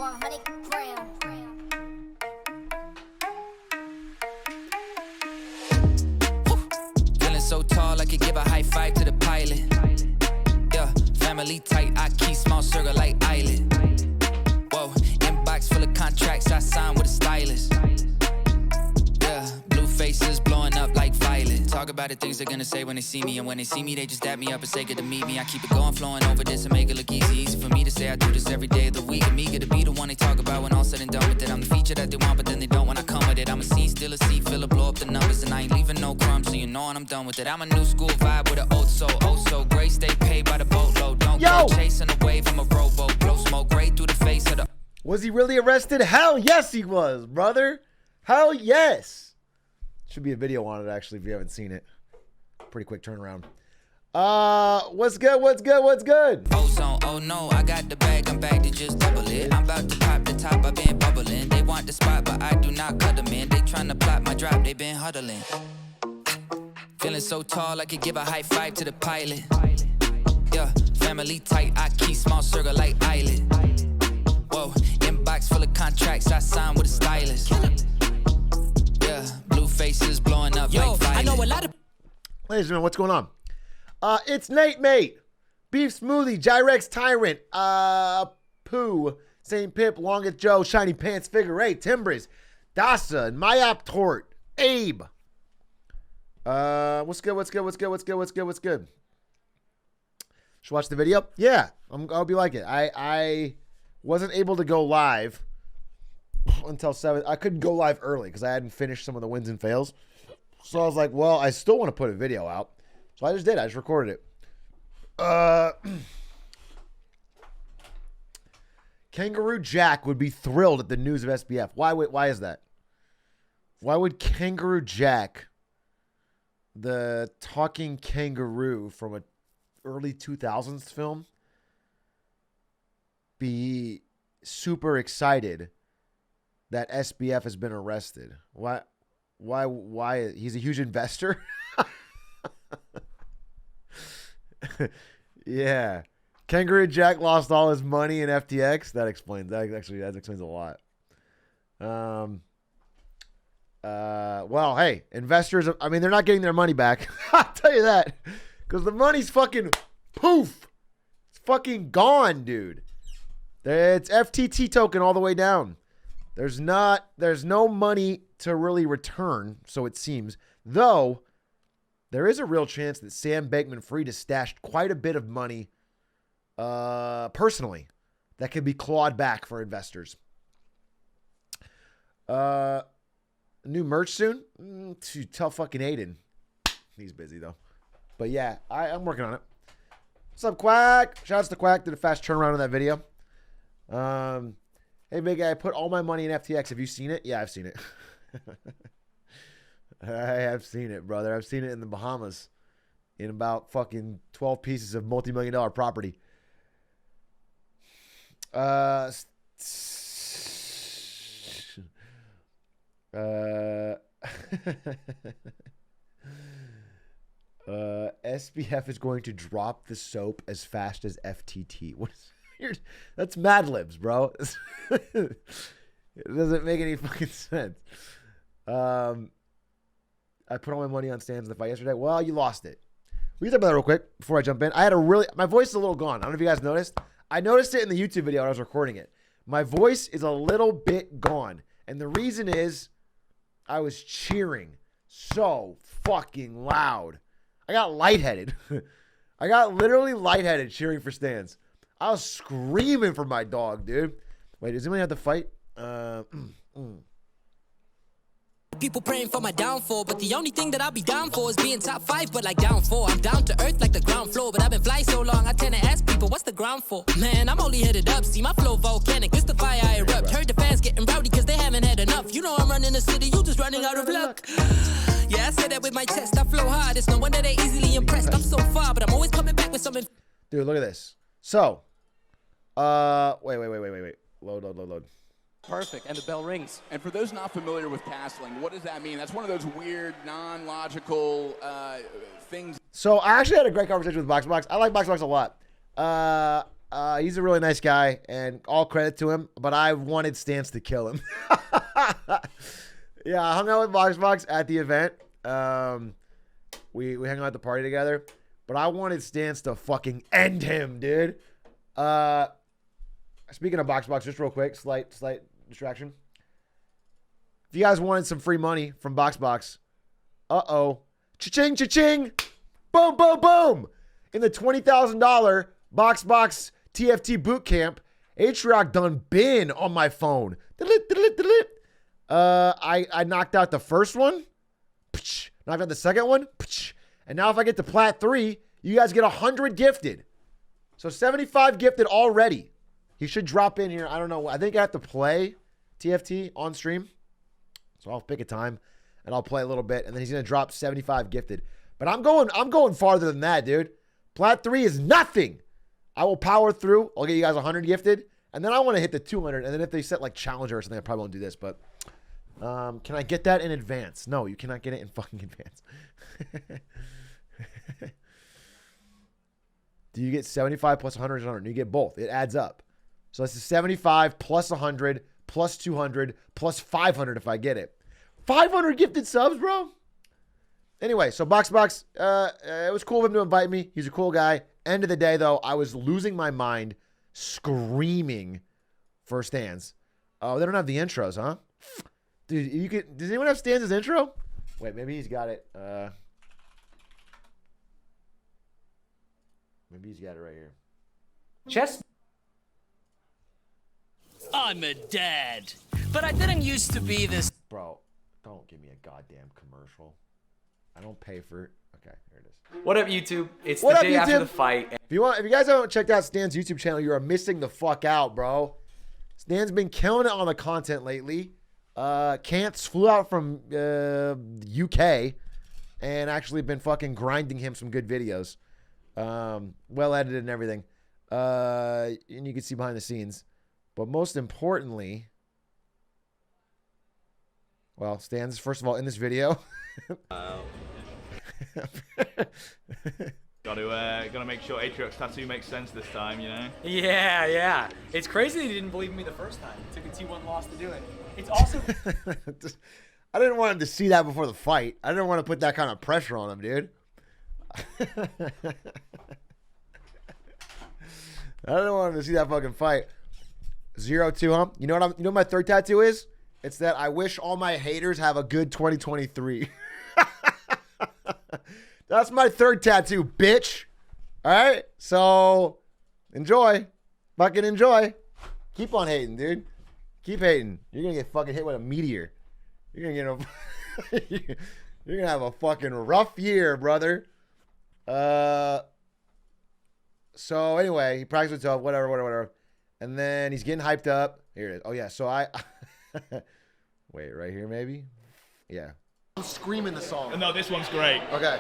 100 grams. Feeling so tall, I could give a high five to the pilot. Yeah, family tight, I keep small circle like island. Whoa, inbox full of contracts, I signed with a stylist. Yeah, blue faces blowing up like violet. Talk about the things they're gonna say when they see me, and when they see me, they just dap me up and say good to meet me. I keep it going, flowing over this and make it look easy. Easy for me to say I do this every day of the week. I'm eager to be the one they talk about when all said and done with it. I'm the feature that they want, but then they don't when I come with it. I'm a scene, still a seat, filler, blow up the numbers, and I ain't leaving no crumbs, so you know when I'm done with it. I'm a new school vibe with an old soul, oh so great. Stay paid by the boatload, don't go chasing a wave. I'm a rowboat, blow smoke right through the face of the. Was he really arrested? Hell yes, he was, brother. Hell yes. Should be a video on it actually if you haven't seen it. Pretty quick turnaround. What's good? What's good? What's good? Ozone, oh no, I got the bag, I'm back to just double it. I'm about to pop the top, I've been bubbling. They want the spot, but I do not cut them in. They tryna plot my drop, they been huddling. Feeling so tall, I could give a high five to the pilot. Yeah, family tight, I keep small circle like island. Whoa, inbox full of contracts, I signed with a stylist. Yeah, blue faces blowing up like violet. I know a lot of. Ladies and gentlemen, what's going on? It's Nate, mate. Beef Smoothie, Gyrex Tyrant, Pooh, St. Pip, Longest Joe, Shiny Pants, Figure 8, Timbers, Dasa, Myop Tort, Abe. What's good? What's good? What's good? What's good? What's good? What's good? Should watch the video? Yeah, I'll be like it. I wasn't able to go live until 7. I couldn't go live early because I hadn't finished some of the wins and fails. So I was like, well, I still want to put a video out. So I just did. I just recorded it. Kangaroo Jack would be thrilled at the news of SBF. Why is that? Why would Kangaroo Jack, the talking kangaroo from a early 2000s film, be super excited that SBF has been arrested? Why? He's a huge investor. Yeah. Kangaroo Jack lost all his money in FTX. That explains a lot. Well, hey, investors, I mean, they're not getting their money back. I'll tell you that. Because the money's fucking poof. It's fucking gone, dude. It's FTT token all the way down. There's no money to really return, so it seems. Though, there is a real chance that Sam Bankman-Fried has stashed quite a bit of money personally that can be clawed back for investors. New merch soon? Tell fucking Aiden. He's busy, though. But yeah, I'm working on it. What's up, Quack? Shouts to Quack. Did a fast turnaround on that video. Hey, big guy, I put all my money in FTX. Have you seen it? Yeah, I've seen it. I have seen it, brother. I've seen it in the Bahamas in about fucking 12 pieces of multi-million-dollar property. SBF is going to drop the soap as fast as FTT. What is... That's Mad Libs, bro. It doesn't make any fucking sense. I put all my money on Stans in the fight yesterday. Well, you lost it. We can talk about that real quick before I jump in. My voice is a little gone. I don't know if you guys noticed. I noticed it in the YouTube video when I was recording it. My voice is a little bit gone. And the reason is I was cheering so fucking loud. I got lightheaded. I got literally lightheaded cheering for Stans. I was screaming for my dog, dude. Wait, does anyone have to fight? People praying for my downfall, but the only thing that I'll be down for is being top 5, but like down 4. I'm down to earth like the ground floor, but I've been flying so long, I tend to ask people, what's the ground for? Man, I'm only headed up, see my flow volcanic, it's the fire I erupt. Heard the fans getting rowdy cause they haven't had enough. You know I'm running the city, you just running out of luck. Yeah, I said that with my chest, I flow hard, it's no wonder they easily impressed. I'm so far, but I'm always coming back with something. Dude, look at this. So, wait. Load. Perfect, and the bell rings. And for those not familiar with castling, what does that mean? That's one of those weird, non-logical things. So I actually had a great conversation with BoxBox. I like BoxBox a lot. He's a really nice guy, and all credit to him, but I wanted Stance to kill him. Yeah, I hung out with Box at the event. We hung out at the party together, but I wanted Stance to fucking end him, dude. Speaking of Box, just real quick, slight distraction. If you guys wanted some free money from Box, cha-ching, cha-ching, boom, boom, boom. In the $20,000 Box TFT boot camp, Atrioc done been on my phone. I knocked out the first one, knocked out the second one, and now if I get to Plat 3, you guys get 100 gifted. So 75 gifted already. He should drop in here. I don't know. I think I have to play TFT on stream. So I'll pick a time and I'll play a little bit, and then he's gonna drop 75 gifted. But I'm going farther than that, dude. Plat 3 is nothing. I will power through. I'll get you guys 100 gifted, and then I want to hit the 200. And then if they set like challenger or something, I probably won't do this. But can I get that in advance? No, you cannot get it in fucking advance. Do you get 75 plus 100 is 100? You get both. It adds up. So this is 75 plus 100 plus 200 plus 500 if I get it. 500 gifted subs, bro. Anyway, so Box, it was cool of him to invite me. He's a cool guy. End of the day, though, I was losing my mind screaming for Stans. Oh, they don't have the intros, huh? Dude, does anyone have Stans' intro? Wait, maybe he's got it. Maybe he's got it right here. I'm a dad, but I didn't used to be this. Bro, don't give me a goddamn commercial. I don't pay for it. Okay, here it is. What up, YouTube? It's What the up, day after YouTube? the fight. If you guys haven't checked out Stan's YouTube channel, you are missing the fuck out, bro. Stan's been killing it on the content lately. Kantz flew out from UK and actually been fucking grinding him some good videos. Well edited and everything. And you can see behind the scenes. But most importantly, well, Stan's first of all in this video. Gotta make sure Atrioc's tattoo makes sense this time, you know? Yeah. It's crazy that he didn't believe me the first time. It took a T1 loss to do it. It's also... I didn't want him to see that before the fight. I didn't want to put that kind of pressure on him, dude. I didn't want him to see that fucking fight. 0-2, huh? You know what my third tattoo is? It's that I wish all my haters have a good 2023. That's my third tattoo, bitch. All right? So, enjoy. Fucking enjoy. Keep on hating, dude. Keep hating. You're going to get fucking hit with a meteor. You're going to get you're going to have a fucking rough year, brother. So, anyway, he practiced with tough, whatever. And then he's getting hyped up. Here it is. Oh, yeah. So, wait, right here, maybe? Yeah. I'm screaming the song. No, this one's great. Okay.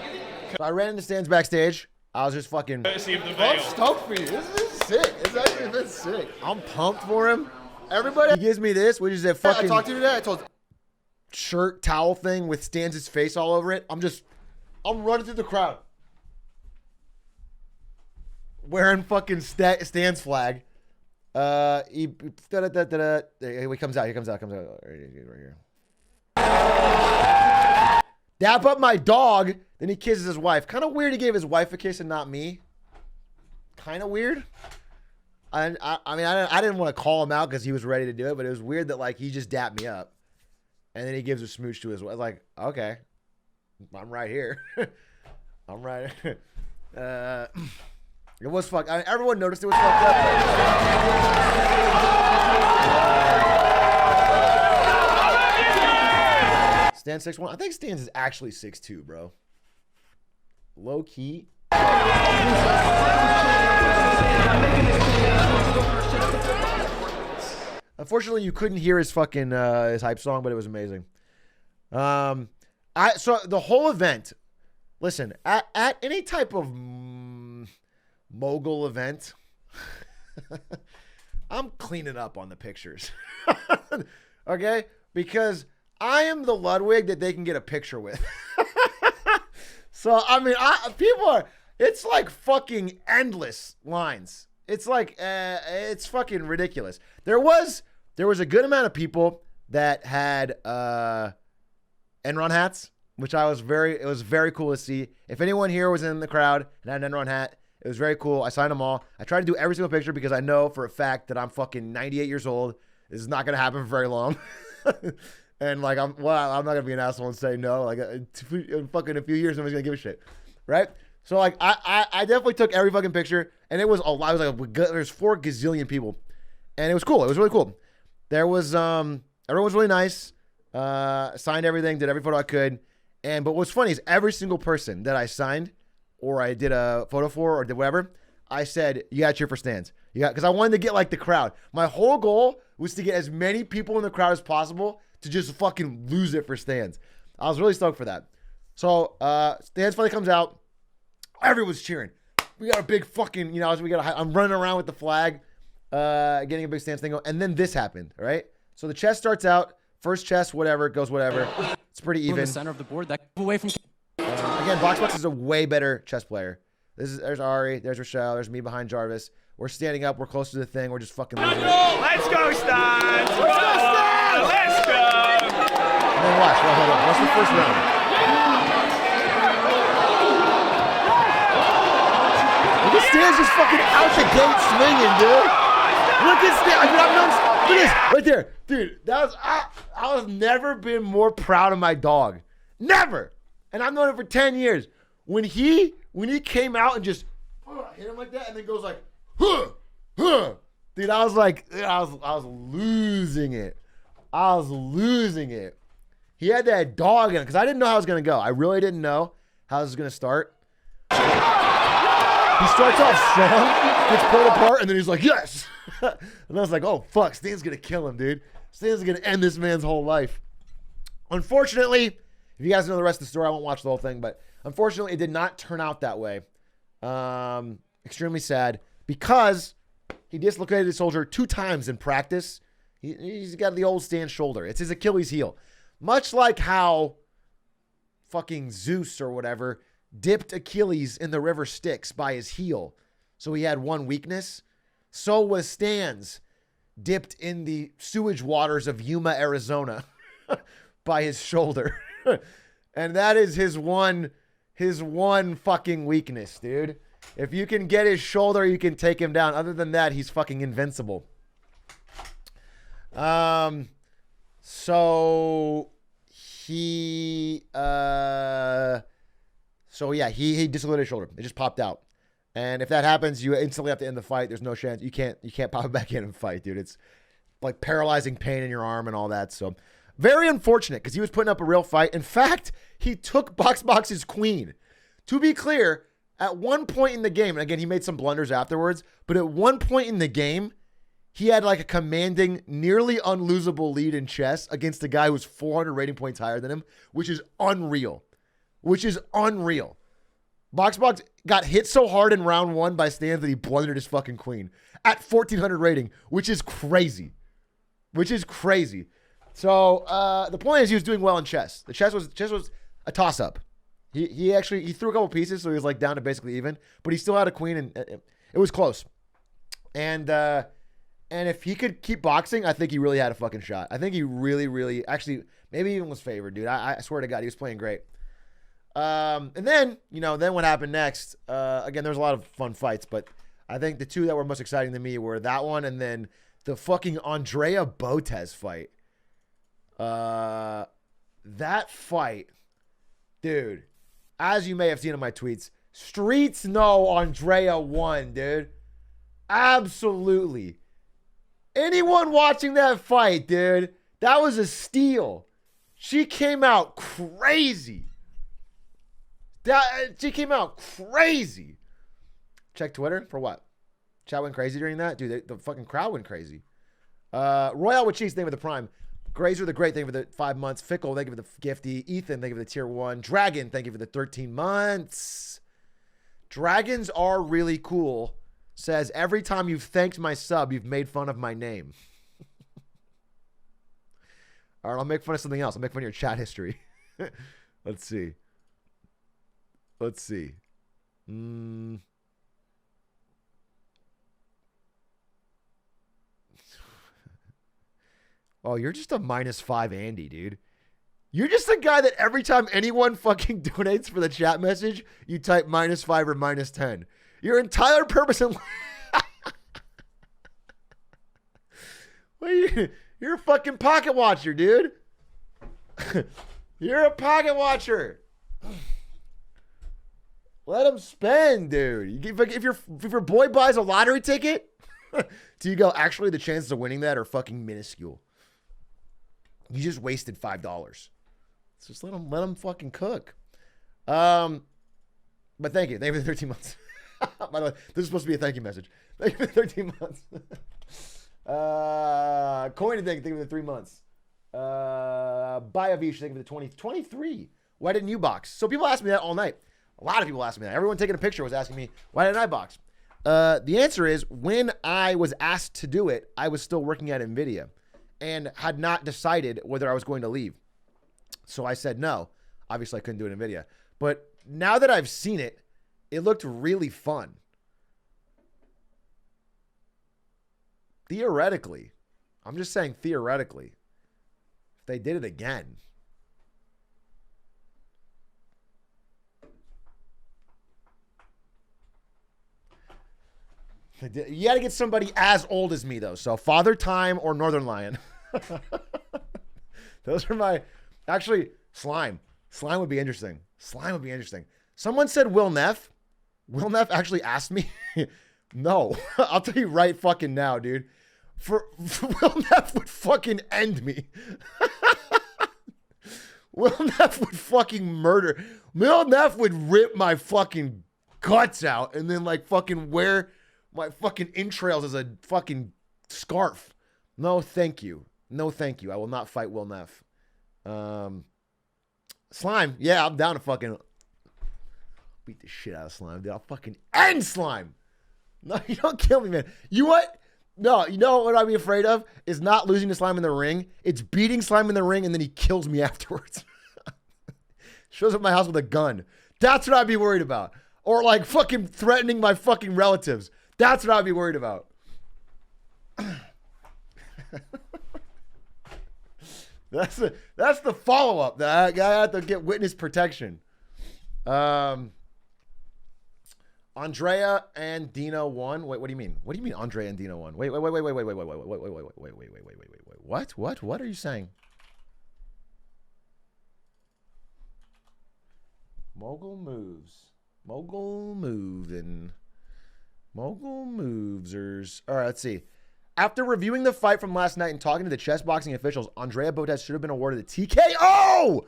So I ran into Stans backstage. I was just fucking... Courtesy of the I'm veil. stoked for you. This is sick. It's actually been sick. I'm pumped for him. Everybody... He gives me this, which is a fucking... I talked to you today. I told... Shirt, towel thing with Stans' face all over it. I'm running through the crowd. Wearing fucking Stans flag. He comes out. Right here. Dap up my dog. Then he kisses his wife. Kind of weird he gave his wife a kiss and not me. Kind of weird. I mean, I didn't want to call him out because he was ready to do it, but it was weird that like he just dapped me up. And then he gives a smooch to his wife. Like, okay. I'm right here. I'm right. It was fucked. I mean, everyone noticed it was fucked up. Stan 6'1". I think Stan's is actually 6'2", bro. Low key. Unfortunately, you couldn't hear his fucking his hype song, but it was amazing. So the whole event. Listen, at any type of mogul event, I'm cleaning up on the pictures. Okay? Because I am the Ludwig that they can get a picture with. So, I mean, people are, it's like fucking endless lines. It's like it's fucking ridiculous. There was a good amount of people that had Enron hats, which it was very cool to see. If anyone here was in the crowd and had an Enron hat, it was very cool. I signed them all. I tried to do every single picture because I know for a fact that I'm fucking 98 years old. This is not going to happen for very long. And like, I'm not going to be an asshole and say no. Like, in fucking a few years, nobody's going to give a shit. Right? So like, I definitely took every fucking picture, and it was a lot. It was like, there's 4 gazillion people, and it was cool. It was really cool. There was, everyone was really nice. Signed everything, did every photo I could. But what's funny is every single person that I signed or I did a photo for or did whatever, I said, you got to cheer for Stans. Because I wanted to get like the crowd. My whole goal was to get as many people in the crowd as possible to just fucking lose it for Stans. I was really stoked for that. So Stans finally comes out. Everyone's cheering. We got a big fucking, I'm running around with the flag, getting a big Stans thing. And then this happened, right? So the chess starts out. First chess, whatever, it goes whatever. It's pretty even. In the center of the board, that away from. Again, Box is a way better chess player. There's Ari, there's Rochelle, there's me behind Jarvis. We're standing up, we're close to the thing, we're just fucking losing it. Let's go, Stan! Let's go, Stan! Let's go! And then watch, hold on. What's the first round? Look at Stan's just fucking out the gate swinging, dude. Look at Stan. I mean, look at this, right there. Dude, I was never been more proud of my dog. Never. And I've known him for 10 years. When he came out and just hit him like that and then goes like, dude, I was like, I was losing it. I was losing it. He had that dog in it because I didn't know how it was going to go. I really didn't know how this was going to start. He starts off strong, gets pulled apart, and then he's like, yes. And I was like, oh, fuck, Stan's going to kill him, dude. Stan's going to end this man's whole life. Unfortunately, if you guys know the rest of the story, I won't watch the whole thing, but unfortunately, it did not turn out that way. Extremely sad because he dislocated his shoulder 2 times in practice. He's got the old Stan shoulder. It's his Achilles heel. Much like how fucking Zeus or whatever dipped Achilles in the river Styx by his heel. So he had one weakness. So was Stan's dipped in the sewage waters of Yuma, Arizona by his shoulder. And that is his one fucking weakness, dude. If you can get his shoulder, you can take him down. Other than that, he's fucking invincible. So he dislocated his shoulder. It just popped out. And if that happens, you instantly have to end the fight. There's no chance. You can't pop it back in and fight, dude. It's like paralyzing pain in your arm and all that. So very unfortunate because he was putting up a real fight. In fact, he took Box's queen. To be clear, at one point in the game, and again, he made some blunders afterwards, but at one point in the game, he had like a commanding, nearly unlosable lead in chess against a guy who was 400 rating points higher than him, which is unreal. Box got hit so hard in round 1 by Stans that he blundered his fucking queen at 1400 rating, which is crazy. So the point is he was doing well in chess. The chess was a toss-up. He threw a couple pieces, so he was like down to basically even, but he still had a queen, and it was close. And if he could keep boxing, I think he really had a fucking shot. I think he really, really, actually, maybe even was favored, dude. I swear to God, he was playing great. And then what happened next? Again, there was a lot of fun fights, but I think the 2 that were most exciting to me were that one and then the fucking Andrea Botez fight. That fight, dude, as you may have seen in my tweets, streets know Andrea won, dude. Absolutely. Anyone watching that fight, dude, that was a steal. She came out crazy. She came out crazy. Check Twitter for what? Chat went crazy during that? Dude, the fucking crowd went crazy. Royale with Cheese, thank you for the Prime. Grazer, the Great, thank you for the 5 months. Fickle, thank you for the gifty. Ethan, thank you for the tier 1. Dragon, thank you for the 13 months. Dragons are really cool. Says, every time you've thanked my sub, you've made fun of my name. All right, I'll make fun of something else. I'll make fun of your chat history. Let's see. Oh, you're just a -5 Andy, dude. You're just a guy that every time anyone fucking donates for the chat message, you type -5 or -10. Your entire purpose in you're a fucking pocket watcher, dude. You're a pocket watcher. Let him spend, dude. If your boy buys a lottery ticket, do you go, actually, the chances of winning that are fucking minuscule. You just wasted $5. Just let him fucking cook. But thank you. Thank you for the 13 months. By the way, this is supposed to be a thank you message. Thank you for the 13 months. Coin, thank you for the 3 months. Bayavish, thank you for the 23. Why didn't you box? So people ask me that all night. A lot of people ask me that. Everyone taking a picture was asking me, why didn't I box? The answer is, when I was asked to do it, I was still working at NVIDIA and had not decided whether I was going to leave. So I said no. Obviously, I couldn't do it in NVIDIA. But now that I've seen it, it looked really fun. Theoretically. I'm just saying theoretically. If they did it again. You got to get somebody as old as me, though. So Father Time or Northern Lion. Those are my... Actually, Slime. Slime would be interesting. Slime would be interesting. Someone said Will Neff. Will Neff actually asked me. No. I'll tell you right fucking now, dude. For Will Neff would fucking end me. Will Neff would fucking murder. Will Neff would rip my fucking guts out and then like fucking wear my fucking entrails as a fucking scarf. No, thank you. No, thank you. I will not fight Will Neff. Slime. Yeah, I'm down to fucking beat the shit out of Slime, dude. I'll fucking end Slime. No, you don't kill me, man. You what? No, you know what I'd be afraid of? Is not losing to Slime in the ring. It's beating Slime in the ring and then he kills me afterwards. Shows up at my house with a gun. That's what I'd be worried about. Or like fucking threatening my fucking relatives. That's what I'd be worried about. That's the follow-up. That I have to get witness protection. Andrea and Dino won. Wait, what do you mean? What do you mean Andrea and Dino won? Wait. What are you saying? Mogul moves. Mogul movesers. All right, let's see. After reviewing the fight from last night and talking to the chess boxing officials, Andrea Botes should have been awarded a TKO.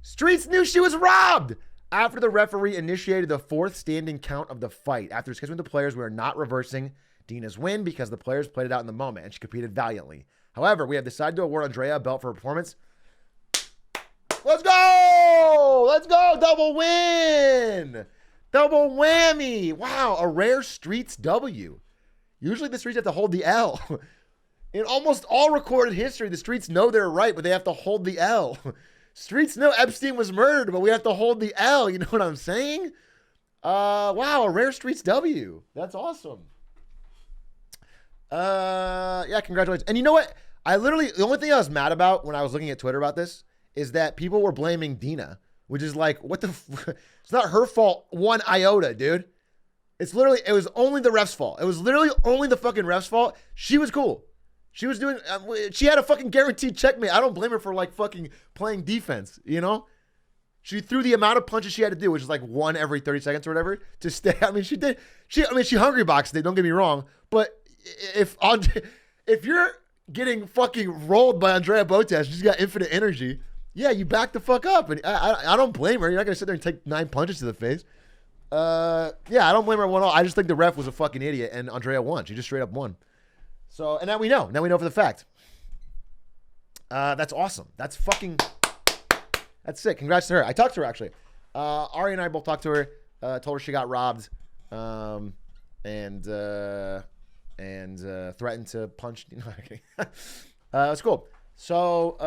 Streets knew she was robbed. After the referee initiated the fourth standing count of the fight, after discussing with the players, we are not reversing Dina's win because the players played it out in the moment and she competed valiantly. However, we have decided to award Andrea a belt for her performance. Let's go! Let's go! Double win! Double whammy! Wow, a rare Streets W. Usually the Streets have to hold the L. In almost all recorded history, the Streets know they're right, but they have to hold the L. Streets know Epstein was murdered, but we have to hold the L. You know what I'm saying? Wow, a rare Streets W. That's awesome. Yeah, congratulations. And you know what? The only thing I was mad about when I was looking at Twitter about this is that people were blaming Dina, which is like, what the it's not her fault one iota, dude. It was only the ref's fault. It was literally only the fucking ref's fault. She was cool. She was doing, she had a fucking guaranteed checkmate. I don't blame her for like fucking playing defense, you know? She threw the amount of punches she had to do, which is like one every 30 seconds or whatever, to stay. I mean, she hungry boxed it, don't get me wrong. But if you're getting fucking rolled by Andrea Botes, she's got infinite energy. Yeah, you back the fuck up. And I don't blame her. You're not going to sit there and take 9 punches to the face. Yeah, I don't blame her one all. I just think the ref was a fucking idiot and Andrea won. She just straight up won. So, and now we know. Now we know for the fact. That's awesome. That's sick. Congrats to her. I talked to her actually. Ari and I both talked to her. Told her she got robbed. And threatened to punch. No, I'm kidding. It's cool. So,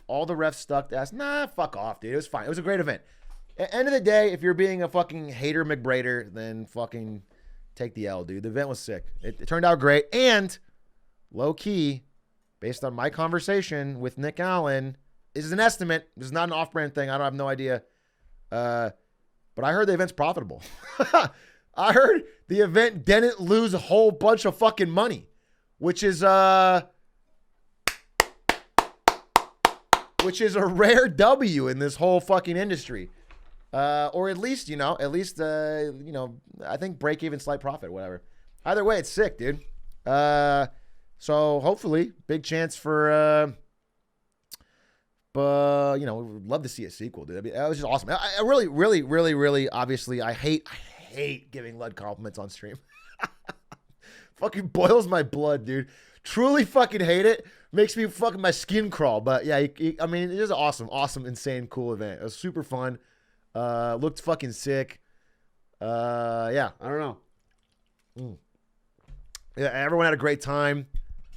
all the refs stuck to us. Nah, fuck off, dude. It was fine. It was a great event. At the end of the day, if you're being a fucking hater McBrader, then fucking take the L, dude. The event was sick. It turned out great. And low key, based on my conversation with Nick Allen, this is an estimate. This is not an off-brand thing. I don't have no idea. But I heard the event's profitable. I heard the event didn't lose a whole bunch of fucking money, which is a rare W in this whole fucking industry. Or at least, I think break even, slight profit, whatever. Either way, it's sick, dude. So hopefully, big chance for, but we'd love to see a sequel, dude. I mean, that was just awesome. I really, really, really, really, obviously, I hate giving Lud compliments on stream. Fucking boils my blood, dude. Truly fucking hate it. Makes me fucking my skin crawl. But yeah, I mean, it is an awesome, insane, cool event. It was super fun. Looked fucking sick. Yeah, I don't know. Yeah, everyone had a great time.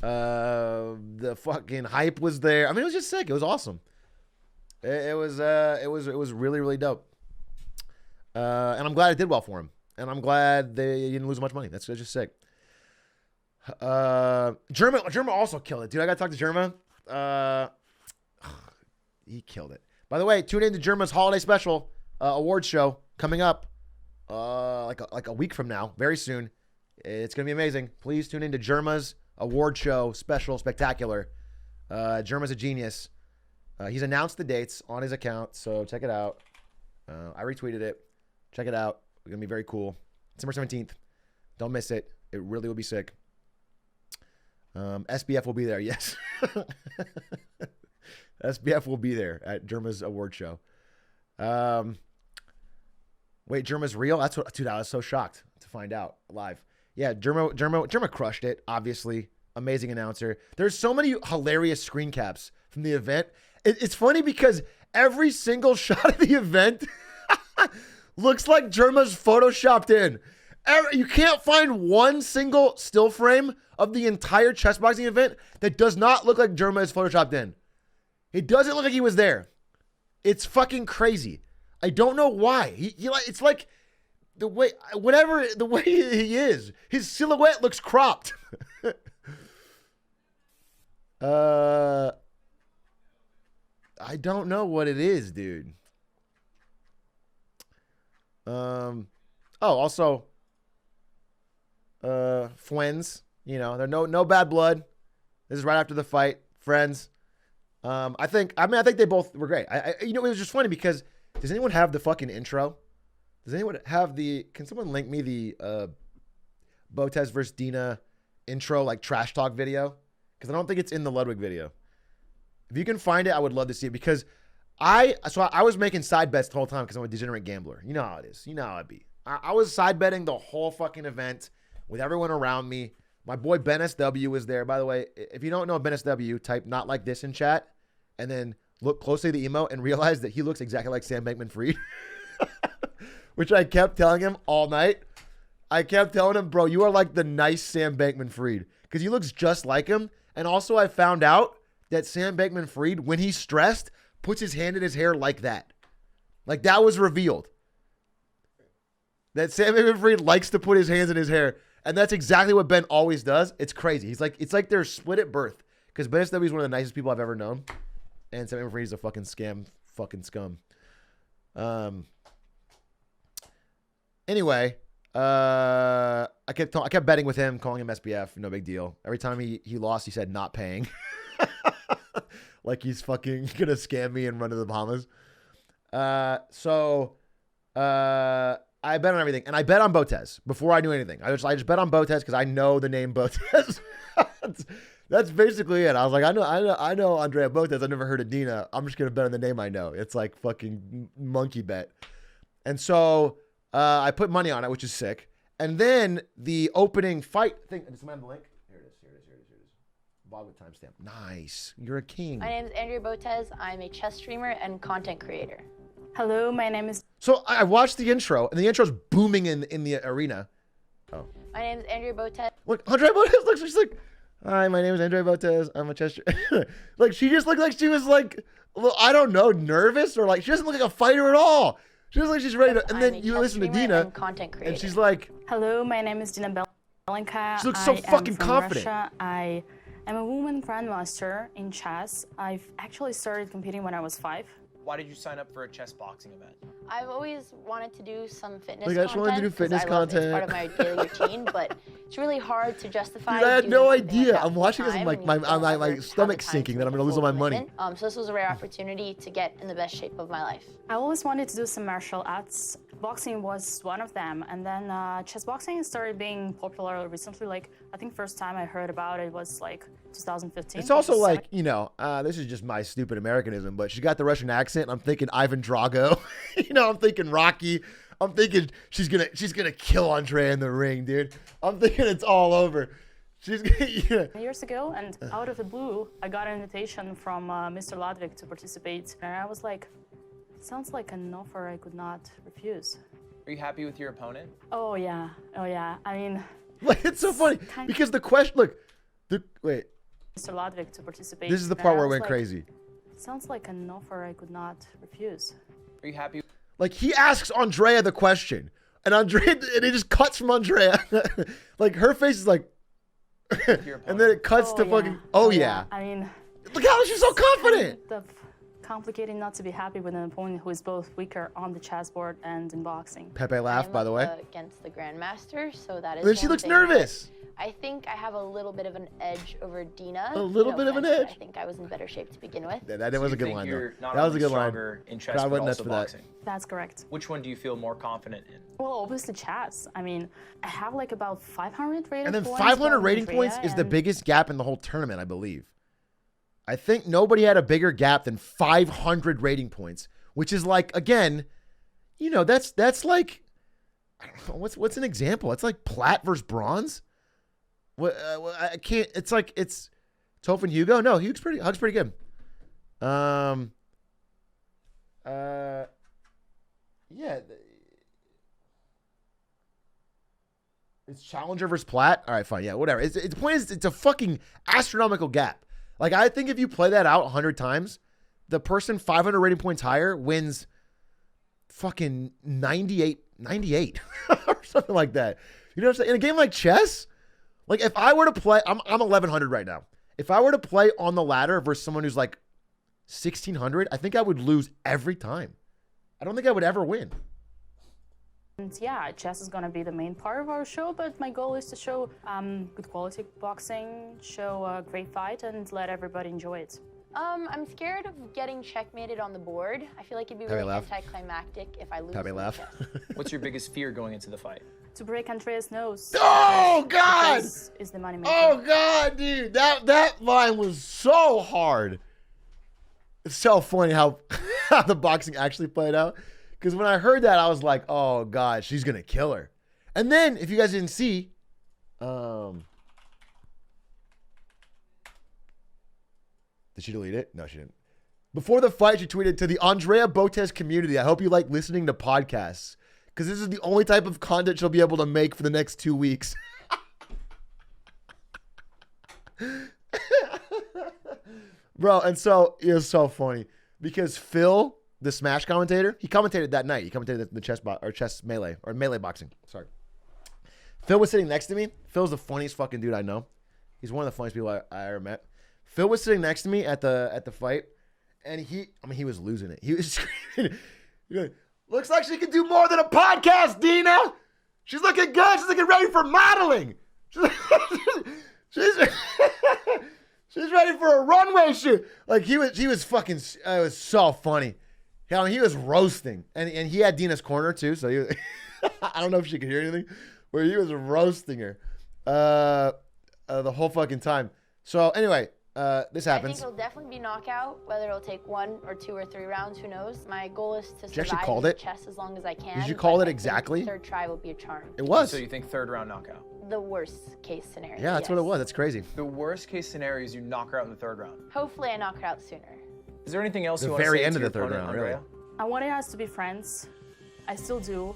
The fucking hype was there. I mean, it was just sick. It was awesome. It was really, really dope. And I'm glad it did well for him. And I'm glad they didn't lose much money. That's just sick. Germa also killed it, dude. I gotta talk to Germa. He killed it. By the way, tune in to Germa's holiday special award show coming up like a week from now, very soon. It's gonna be amazing. Please tune in to Germa's award show special spectacular. Germa's a genius. He's announced the dates on his account, so check it out. I retweeted it. Check it out. It's gonna be very cool. December 17th. Don't miss it. It really will be sick. SBF will be there. Yes. SBF will be there at Germa's award show. Wait, Germa's real? That's what, dude, I was so shocked to find out live. Yeah, Germa crushed it, obviously. Amazing announcer. There's so many hilarious screen caps from the event. It's funny because every single shot of the event looks like Germa's photoshopped in. You can't find one single still frame of the entire chessboxing event that does not look like Germa is photoshopped in. It doesn't look like he was there. It's fucking crazy. I don't know why. It's like the way he is. His silhouette looks cropped. I don't know what it is, dude. Also, friends, they're no bad blood. This is right after the fight. Friends. I think they both were great. It was just funny because does anyone have the fucking intro? Does anyone have can someone link me the Botez versus Dina intro, like trash talk video? Because I don't think it's in the Ludwig video. If you can find it, I would love to see it because I was making side bets the whole time because I'm a degenerate gambler. You know how it is. You know how it be. I was side betting the whole fucking event with everyone around me. My boy Ben SW was there. By the way, if you don't know Ben SW, type not like this in chat and then look closely at the emote and realize that he looks exactly like Sam Bankman-Fried. Which I kept telling him all night. I kept telling him, bro, you are like the nice Sam Bankman-Fried because he looks just like him. And also I found out that Sam Bankman-Fried, when he's stressed, puts his hand in his hair like that. Like that was revealed. That Sam Bankman-Fried likes to put his hands in his hair. And that's exactly what Ben always does. It's crazy. It's like they're split at birth. Because Ben SW is one of the nicest people I've ever known. And Sam Bankman-Fried is a fucking scum. Anyway, I kept betting with him, calling him SBF. No big deal. Every time he lost, he said not paying. Like he's fucking gonna scam me and run to the Bahamas. I bet on everything, and I bet on Botez before I knew anything. I just bet on Botez because I know the name Botez. That's basically it. I was like, I know Andrea Botez. I've never heard of Dina. I'm just gonna bet on the name I know. It's like fucking monkey bet. And so I put money on it, which is sick. And then the opening fight thing. Does someone have the link? Here it is. Bob with timestamp. Nice. You're a king. My name is Andrea Botez. I'm a chess streamer and content creator. Hello, my name is... So I watched the intro, and the intro's booming in the arena. Oh. My name is Andrea Botez. Look, Andrea Botez looks, she's like, hi, my name is Andrea Botez. I'm a chess streamer. Like, she just looked like she was like, I don't know, nervous, or like, she doesn't look like a fighter at all. She looks like she's ready to, and then you listen to Dina, and she's like... Hello, my name is Dina Belenka. She looks so fucking confident. Russia. I I'm a woman grandmaster in chess. I've actually started competing when I was 5. Why did you sign up for a chess boxing event? I've always wanted to do some fitness Like, I just wanted to do 'cause fitness I love it. It's content. part of my daily routine, but it's really hard to justify. Dude, I had doing no something like idea. that I'm watching this, I'm full like, time my when you don't ever have stomach the time sinking to that I'm make gonna lose all full my money. commitment. So this was a rare opportunity to get in the best shape of my life. I always wanted to do some martial arts. Boxing was one of them, and then chess boxing started being popular recently. Like, I think first time I heard about it was like 2015. It's also which is like, you know, this is just my stupid Americanism, but she got the Russian accent. I'm thinking Ivan Drago. You know, I'm thinking Rocky. I'm thinking she's gonna kill Andrea in the ring, dude. I'm thinking it's all over. She's gonna, yeah. years ago, and out of the blue, I got an invitation from Mr. Ludwig to participate, and I was like, sounds like an offer I could not refuse. Are you happy with your opponent? Oh yeah. I mean, Like, it's so funny because the question. Look, wait. Mr. Ludwig to participate. This is the and part I where it was went like, crazy. Sounds like an offer I could not refuse. Are you happy? Like, he asks Andrea the question, and it just cuts from Andrea. Like, her face is like, and then it cuts to fucking. Oh yeah. I mean, Look how she's so confident. kind of complicated not to be happy with an opponent who is both weaker on the chessboard and in boxing. Pepe laughed, by the way. Against the grandmaster, so that is. Then she one looks thing nervous. that I think I have a little bit of an edge over Dina. A little No bit of an offense, but edge? I think I was in better shape to begin with. That was a good line, though. You're not That was a only good line. stronger in chess, Crowd but went nuts also for that. boxing. That's correct. Which one do you feel more confident in? Well, obviously chess. I mean, I have like about 500 rating And then points. 500 from rating Andrea, points is the and biggest gap in the whole tournament, I believe. I think nobody had a bigger gap than 500 rating points, which is like, again, you know, that's like, I don't know, what's an example? It's like plat versus bronze. What I can't. It's like it's Toph and Hugo. No, Hug's pretty good. Yeah. It's Challenger versus Plat. All right, fine. Yeah, whatever. The point is, it's a fucking astronomical gap. Like, I think if you play that out 100 times, the person 500 rating points higher wins fucking 98 or something like that. You know what I'm saying? In a game like chess, like if I were to play, I'm 1100 right now. If I were to play on the ladder versus someone who's like 1600, I think I would lose every time. I don't think I would ever win. And yeah, chess is going to be the main part of our show, but my goal is to show good quality boxing, show a great fight, and let everybody enjoy it. I'm scared of getting checkmated on the board. I feel like it'd be really anticlimactic if I lose. Pepe laugh. What's your biggest fear going into the fight? To break Andrea's nose. Oh God! Is the money maker. Oh God, dude, that line was so hard. It's so funny how the boxing actually played out. Because when I heard that, I was like, oh God, she's gonna kill her. And then, if you guys didn't see, did she delete it? No, she didn't. Before the fight, she tweeted, to the Andrea Botes community, I hope you like listening to podcasts. Because this is the only type of content she'll be able to make for the next 2 weeks. Bro, and so it was so funny. Because Phil, the Smash commentator, he commentated that night. He commentated the chess melee, or melee boxing. Sorry. Phil was sitting next to me. Phil's the funniest fucking dude I know. He's one of the funniest people I ever met. Phil was sitting next to me at the fight, and he was losing it. He was screaming, looks like she can do more than a podcast, Dina. She's looking good. She's looking ready for modeling. She's ready for a runway shoot. Like he was fucking. It was so funny. I mean, he was roasting, and he had Dina's corner too. So he, I don't know if she could hear anything, where he was roasting her, the whole fucking time. So anyway. This happens. I think it'll definitely be knockout. Whether it'll take 1 or 2 or 3 rounds, who knows? My goal is to survive in chess as long as I can. Did you call it exactly? Third try will be a charm. It was. So you think third round knockout? The worst case scenario. Yeah, that's what it was. That's crazy. The worst case scenario is you knock her out in the third round. Hopefully, I knock her out sooner. Is there anything else The you want to say very end to of the your third opponent, round, really. Andrea? I wanted us to be friends. I still do.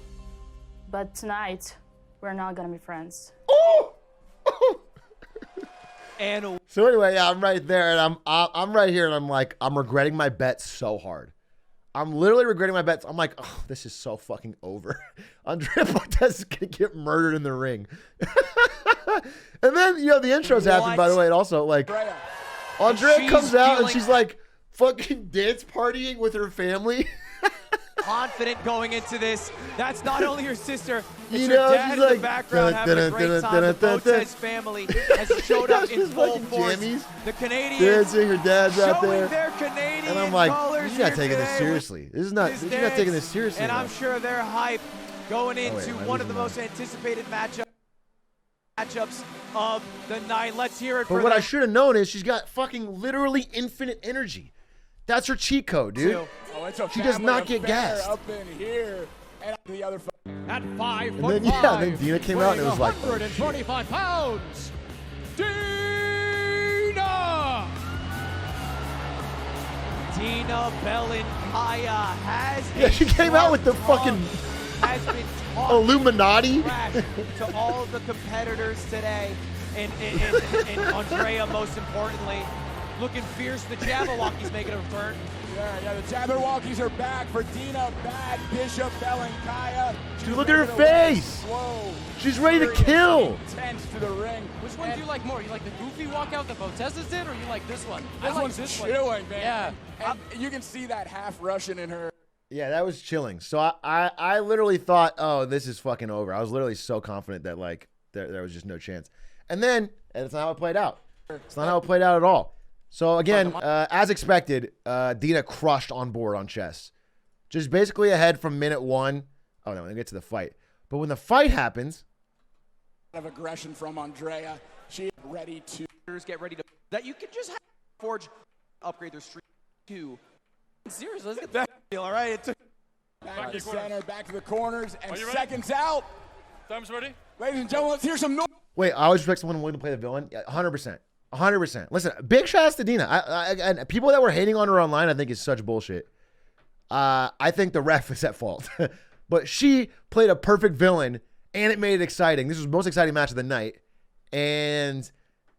But tonight, we're not going to be friends. Oh! So anyway, yeah, I'm right there, and I'm right here, and I'm like, I'm regretting my bet so hard. I'm literally regretting my bets. I'm like, oh, this is so fucking over. Andrea Botes is gonna get murdered in the ring. And then, you know, the intros happen, by the way, and also, like, Andrea comes out and she's like fucking dance partying with her family. Confident going into this. That's not only your sister, it's You your know, dad she's in the like, background having a great time. The Botez family has showed up in full force. The Canadians dancing, her dad's out showing there. their Canadian And I'm like, colors you're not here taking this today seriously. This is not, with you're this not taking this dance. seriously. And I'm enough. sure they're hyped going into am I one of the losing most anticipated matchups of the night. Let's hear it for But what them. I should have known is she's got fucking literally infinite energy. That's her cheat code, dude. Oh, it's a She does not family get affair gassed. up in here. And the other At 5 And then, yeah, then Dina came out and it was like, oh, 125 pounds, Dina Belenkaya has yeah, she came out with the fucking has been Illuminati. to all of the competitors today, and Andrea most importantly, looking fierce. The Jabberwockies making a return. Yeah, the Jabberwockies are back for Dina Bad Bishop Belenkaya. Dude, look at her face. Slow. She's ready to kill. Intense to the ring. Which one do you like more? You like the goofy walkout that Botez's did, or you like this one? This one's chilling, man. Yeah. And you can see that half Russian in her. Yeah, that was chilling. So I literally thought, oh, this is fucking over. I was literally so confident that, like, there was just no chance. And then, and it's not how it played out. It's not how it played out at all. So, again, as expected, Dina crushed on board on chess. Just basically ahead from minute 1. Oh, no, when they get to the fight. But when the fight happens... Of aggression from Andrea. She is ready to... Get ready to... That you can just have Forge upgrade their streak to... Seriously, let's get that deal, all right? It took... Back to center, back to the corners, and seconds out. Time's ready. Ladies and gentlemen, let's hear some noise. Wait, I always expect someone willing to play the villain. Yeah, 100%. 100%. Listen, big shout outs to Dina. And people that were hating on her online, I think is such bullshit. I think the ref is at fault. But she played a perfect villain, and it made it exciting. This was the most exciting match of the night. And,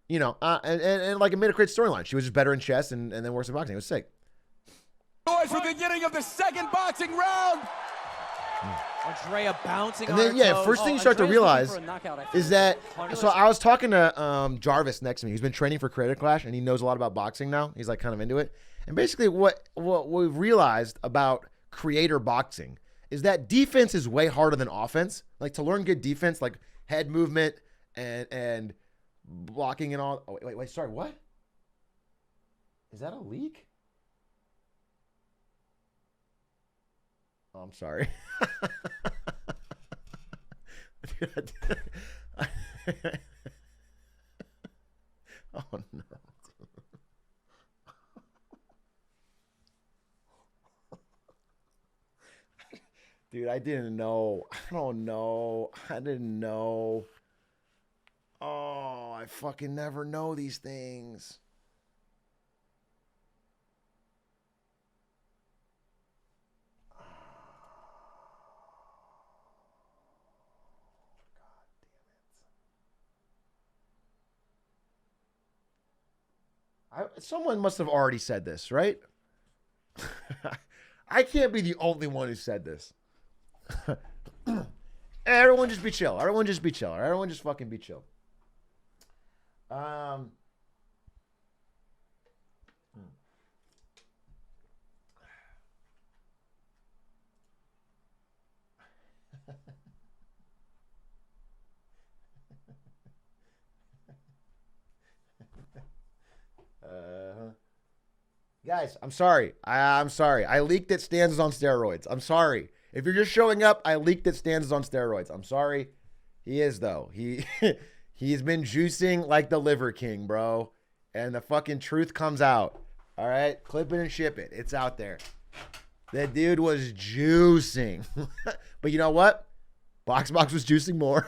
you know, and like it made a great storyline. She was just better in chess and then worse in boxing. It was sick. Noise for the beginning of the second boxing round. Andrea bouncing And on then, her yeah, toes. first thing you start to realize is that, so I was talking to Jarvis next to me. He's been training for Creator Clash, and he knows a lot about boxing now. He's like kind of into it. And basically what we've realized about creator boxing is that defense is way harder than offense. Like to learn good defense, like head movement and blocking and all. Oh, wait, sorry, what? Is that a leak? Oh, I'm sorry. Oh, no. Dude, I didn't know. I don't know. I didn't know. Oh, I fucking never know these things. Someone must have already said this, right? I can't be the only one who said this. Everyone just be chill. Everyone just be chill. Everyone just fucking be chill. Guys, I'm sorry. I'm sorry. I leaked that Stans is on steroids. I'm sorry. If you're just showing up, I leaked that Stans is on steroids. I'm sorry. He is, though. He's been juicing like the Liver King, bro. And the fucking truth comes out. All right? Clip it and ship it. It's out there. That dude was juicing. But you know what? Box was juicing more.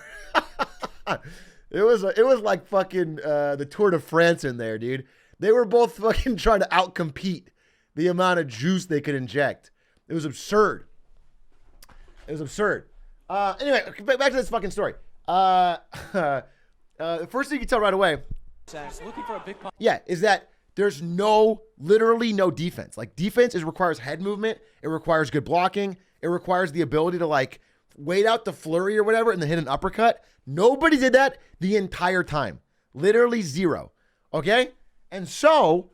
It was like fucking the Tour de France in there, dude. They were both fucking trying to outcompete the amount of juice they could inject. It was absurd. It was absurd. Anyway, back to this fucking story. The first thing you can tell right away, looking for a big pop. yeah, is that there's literally no defense. Like defense requires head movement. It requires good blocking. It requires the ability to like wait out the flurry or whatever and then hit an uppercut. Nobody did that the entire time. Literally zero. Okay? And so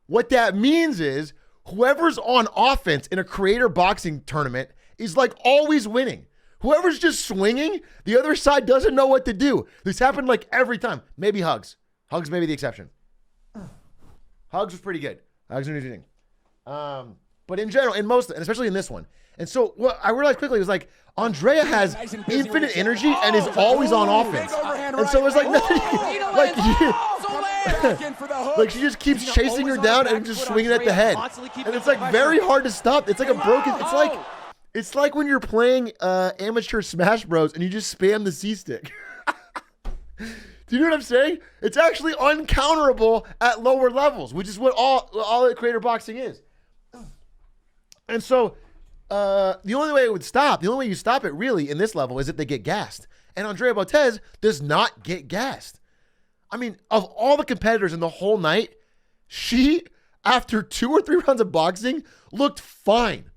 what that means is whoever's on offense in a creator boxing tournament is like always winning. Whoever's just swinging, the other side doesn't know what to do. This happened like every time. Maybe Hugs. Hugs may be the exception. Hugs was pretty good. Hugs was interesting. But in general, in most, and especially in this one. And so what I realized quickly was like, Andrea has infinite energy and is always on offense. And so it's like nothing, like she just keeps chasing her down and just swinging at the head. And it's like very hard to stop. It's like a broken, it's like when you're playing amateur Smash Bros and you just spam the C stick. Do you know what I'm saying? It's actually uncounterable at lower levels, which is what all creator boxing is. And so the only way it would stop, the only way you stop it really in this level is if they get gassed. And Andrea Botez does not get gassed. I mean, of all the competitors in the whole night, she, after 2 or 3 rounds of boxing, looked fine.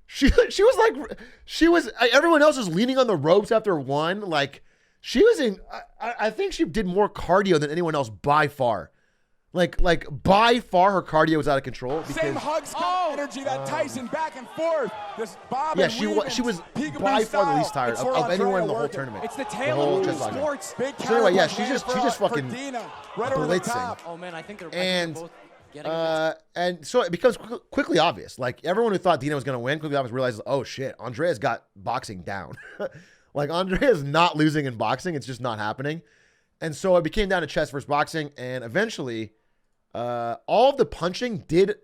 She was everyone else was leaning on the ropes after one. Like, she was in, I think she did more cardio than anyone else by far. Like by far her cardio was out of control. Because, same Hugs energy that Tyson back and forth. This Bob yeah, she was by far the least tired of anyone in the whole tournament. It's the tale of sports. So anyway, yeah, she just fucking blitzing. Oh man, I think they're both getting and so it becomes quickly obvious. Like everyone who thought Dina was going to win quickly obviously realizes, oh shit, Andrea's got boxing down. Like Andrea's not losing in boxing. It's just not happening. And so it became down to chess versus boxing. And eventually all of the punching did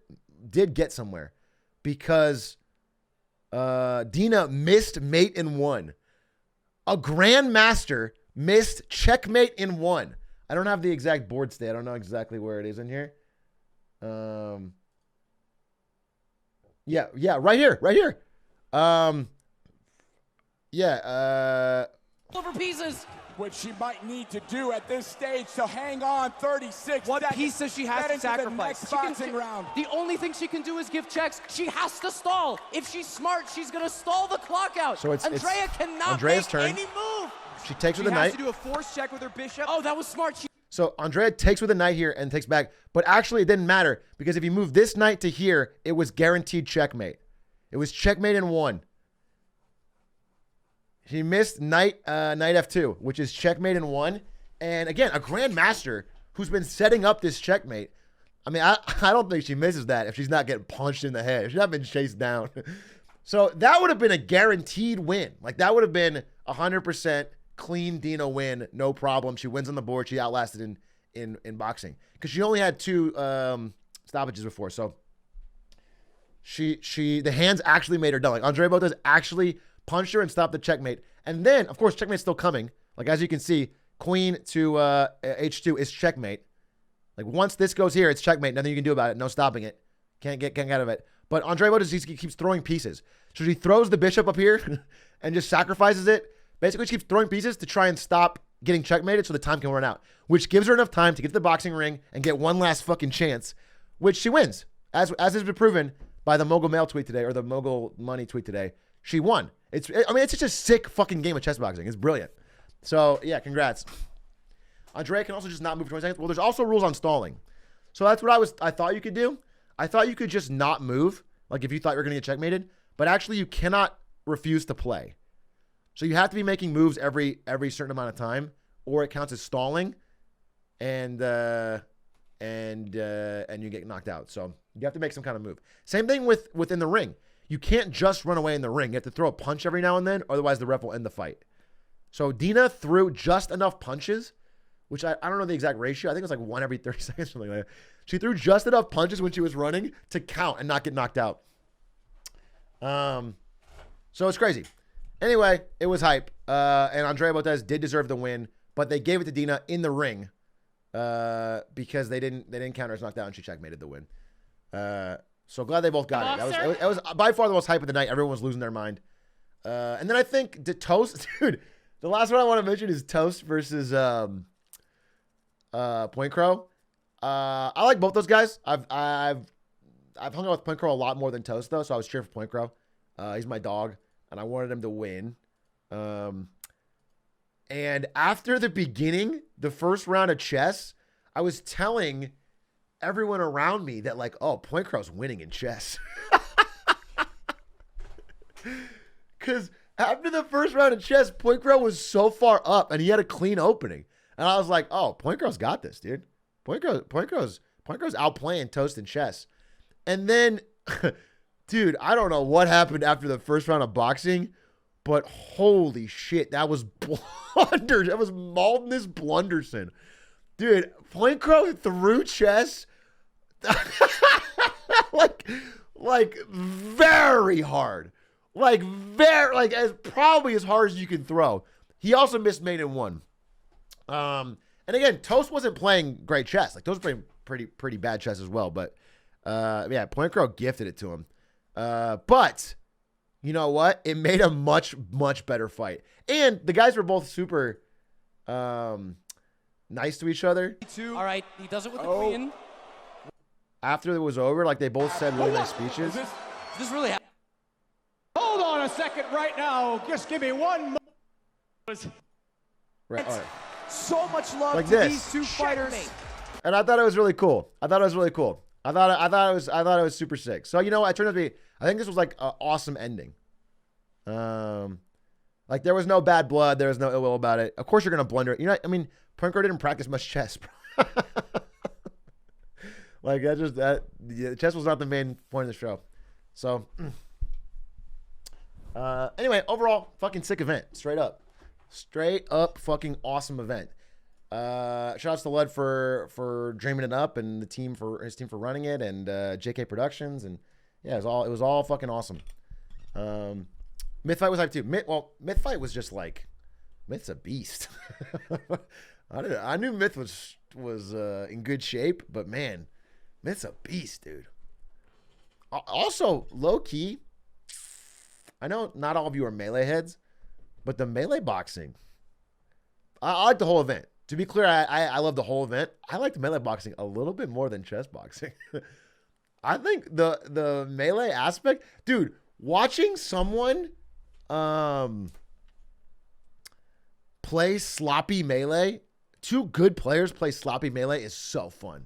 get somewhere because Dina missed mate in 1. A grandmaster missed checkmate in 1. I don't have the exact board state. I don't know exactly where it is in here. Yeah, right here. over pieces. Which she might need to do at this stage to hang on 36. What pieces she has to sacrifice? Round. The only thing she can do is give checks. She has to stall. If she's smart, she's going to stall the clock out. So Andrea cannot Andrea's make turn. any move. She takes with the knight. She has to do a force check with her bishop. Oh, that was smart. So Andrea takes with a knight here and takes back. But actually, it didn't matter because if you move this knight to here, it was guaranteed checkmate. It was checkmate in 1. She missed knight f2, which is checkmate in 1. And again, a grandmaster who's been setting up this checkmate. I mean, I don't think she misses that if she's not getting punched in the head. If she's not been chased down. So that would have been a guaranteed win. Like that would have been 100% clean Dina win, no problem. She wins on the board. She outlasted in boxing because she only had 2 stoppages before. So the hands actually made her done. Like Andrea Botez actually punched her and stopped the checkmate. And then, of course, checkmate's still coming. Like, as you can see, queen to h2 is checkmate. Like, once this goes here, it's checkmate. Nothing you can do about it. No stopping it. Can't get out of it. But Andrea Botez, he keeps throwing pieces. So she throws the bishop up here and just sacrifices it. Basically, she keeps throwing pieces to try and stop getting checkmated so the time can run out, which gives her enough time to get to the boxing ring and get one last fucking chance, which she wins. As has been proven by the Mogul Mail tweet today or the Mogul Money tweet today. She won. It's such a sick fucking game of chess boxing. It's brilliant. So, yeah, congrats. Andrea can also just not move for 20 seconds. Well, there's also rules on stalling. So that's what I thought you could do. I thought you could just not move, like if you thought you were going to get checkmated, but actually you cannot refuse to play. So you have to be making moves every certain amount of time, or it counts as stalling, and you get knocked out. So you have to make some kind of move. Same thing within the ring. You can't just run away in the ring. You have to throw a punch every now and then, otherwise the ref will end the fight. So Dina threw just enough punches, which I don't know the exact ratio. I think it was like 1 every 30 seconds, something like that. She threw just enough punches when she was running to count and not get knocked out. So it's crazy. Anyway, it was hype. And Andrea Botez did deserve the win, but they gave it to Dina in the ring because they didn't count her as knocked out and she checkmated the win. So glad they both got it. That was by far the most hype of the night. Everyone was losing their mind. And then I think Toast, dude, the last one I want to mention is Toast versus Point Crow. I like both those guys. I've hung out with Point Crow a lot more than Toast though, so I was cheering for Point Crow. He's my dog, and I wanted him to win. And after the beginning, the first round of chess, I was telling everyone around me that like, oh, Point Crow's winning in chess. Because after the first round of chess, Point Crow was so far up and he had a clean opening. And I was like, oh, Point Crow's got this, dude. Point Crow's outplaying Toast in chess. And then, dude, I don't know what happened after the first round of boxing, but holy shit, that was blunder. That was Maldonus Blunderson. Dude, Point Crow threw chess like very hard. Like as probably as hard as you can throw. He also missed mate in one. And again, Toast wasn't playing great chess. Like Toast was playing pretty bad chess as well. But yeah, Point Crow gifted it to him. But you know what? It made a much better fight. And the guys were both super nice to each other. All right, he does it with the queen. After it was over, like they both said really nice speeches. Is this really happening? Hold on a second right now. Just give me one moment. Right, all right. So much love Like to this. these two fighters. And I thought it was really cool. I thought it was super sick. So you know what? It turned out to be. I think this was like an awesome ending. Like there was no bad blood. There was no ill will about it. Of course you're gonna blunder. You know, I mean, Point Crow didn't practice much chess, bro. Like chess was not the main point of the show. So anyway, overall, fucking sick event. Straight up fucking awesome event. Shout outs to Lud for dreaming it up and his team for running it, and JK Productions, and yeah, it was all fucking awesome. Myth Fight was hype too. Myth Fight was just like, Myth's a beast. I knew Myth was in good shape, but man, Myth's a beast, dude. Also, low key, I know not all of you are melee heads, but the melee boxing, I like the whole event. To be clear, I love the whole event. I like the melee boxing a little bit more than chess boxing. I think the melee aspect, dude, watching someone play sloppy melee, two good players play sloppy melee is so fun.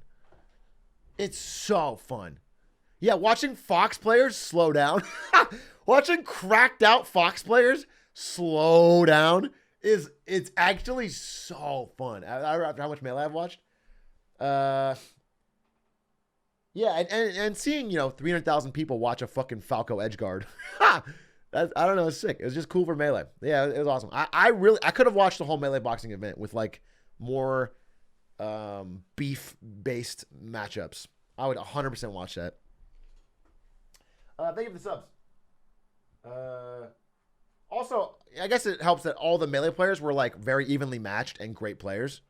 It's so fun. Yeah, watching Fox players slow down, watching cracked out Fox players slow down it's actually so fun. After how much melee I've watched. Yeah, and seeing, 300,000 people watch a fucking Falco edge guard. I don't know, it's sick. It was just cool for melee. Yeah, it was awesome. I could have watched the whole melee boxing event with like more beef-based matchups. I would 100% watch that. Thank you for the subs. Also, I guess it helps that all the melee players were like very evenly matched and great players.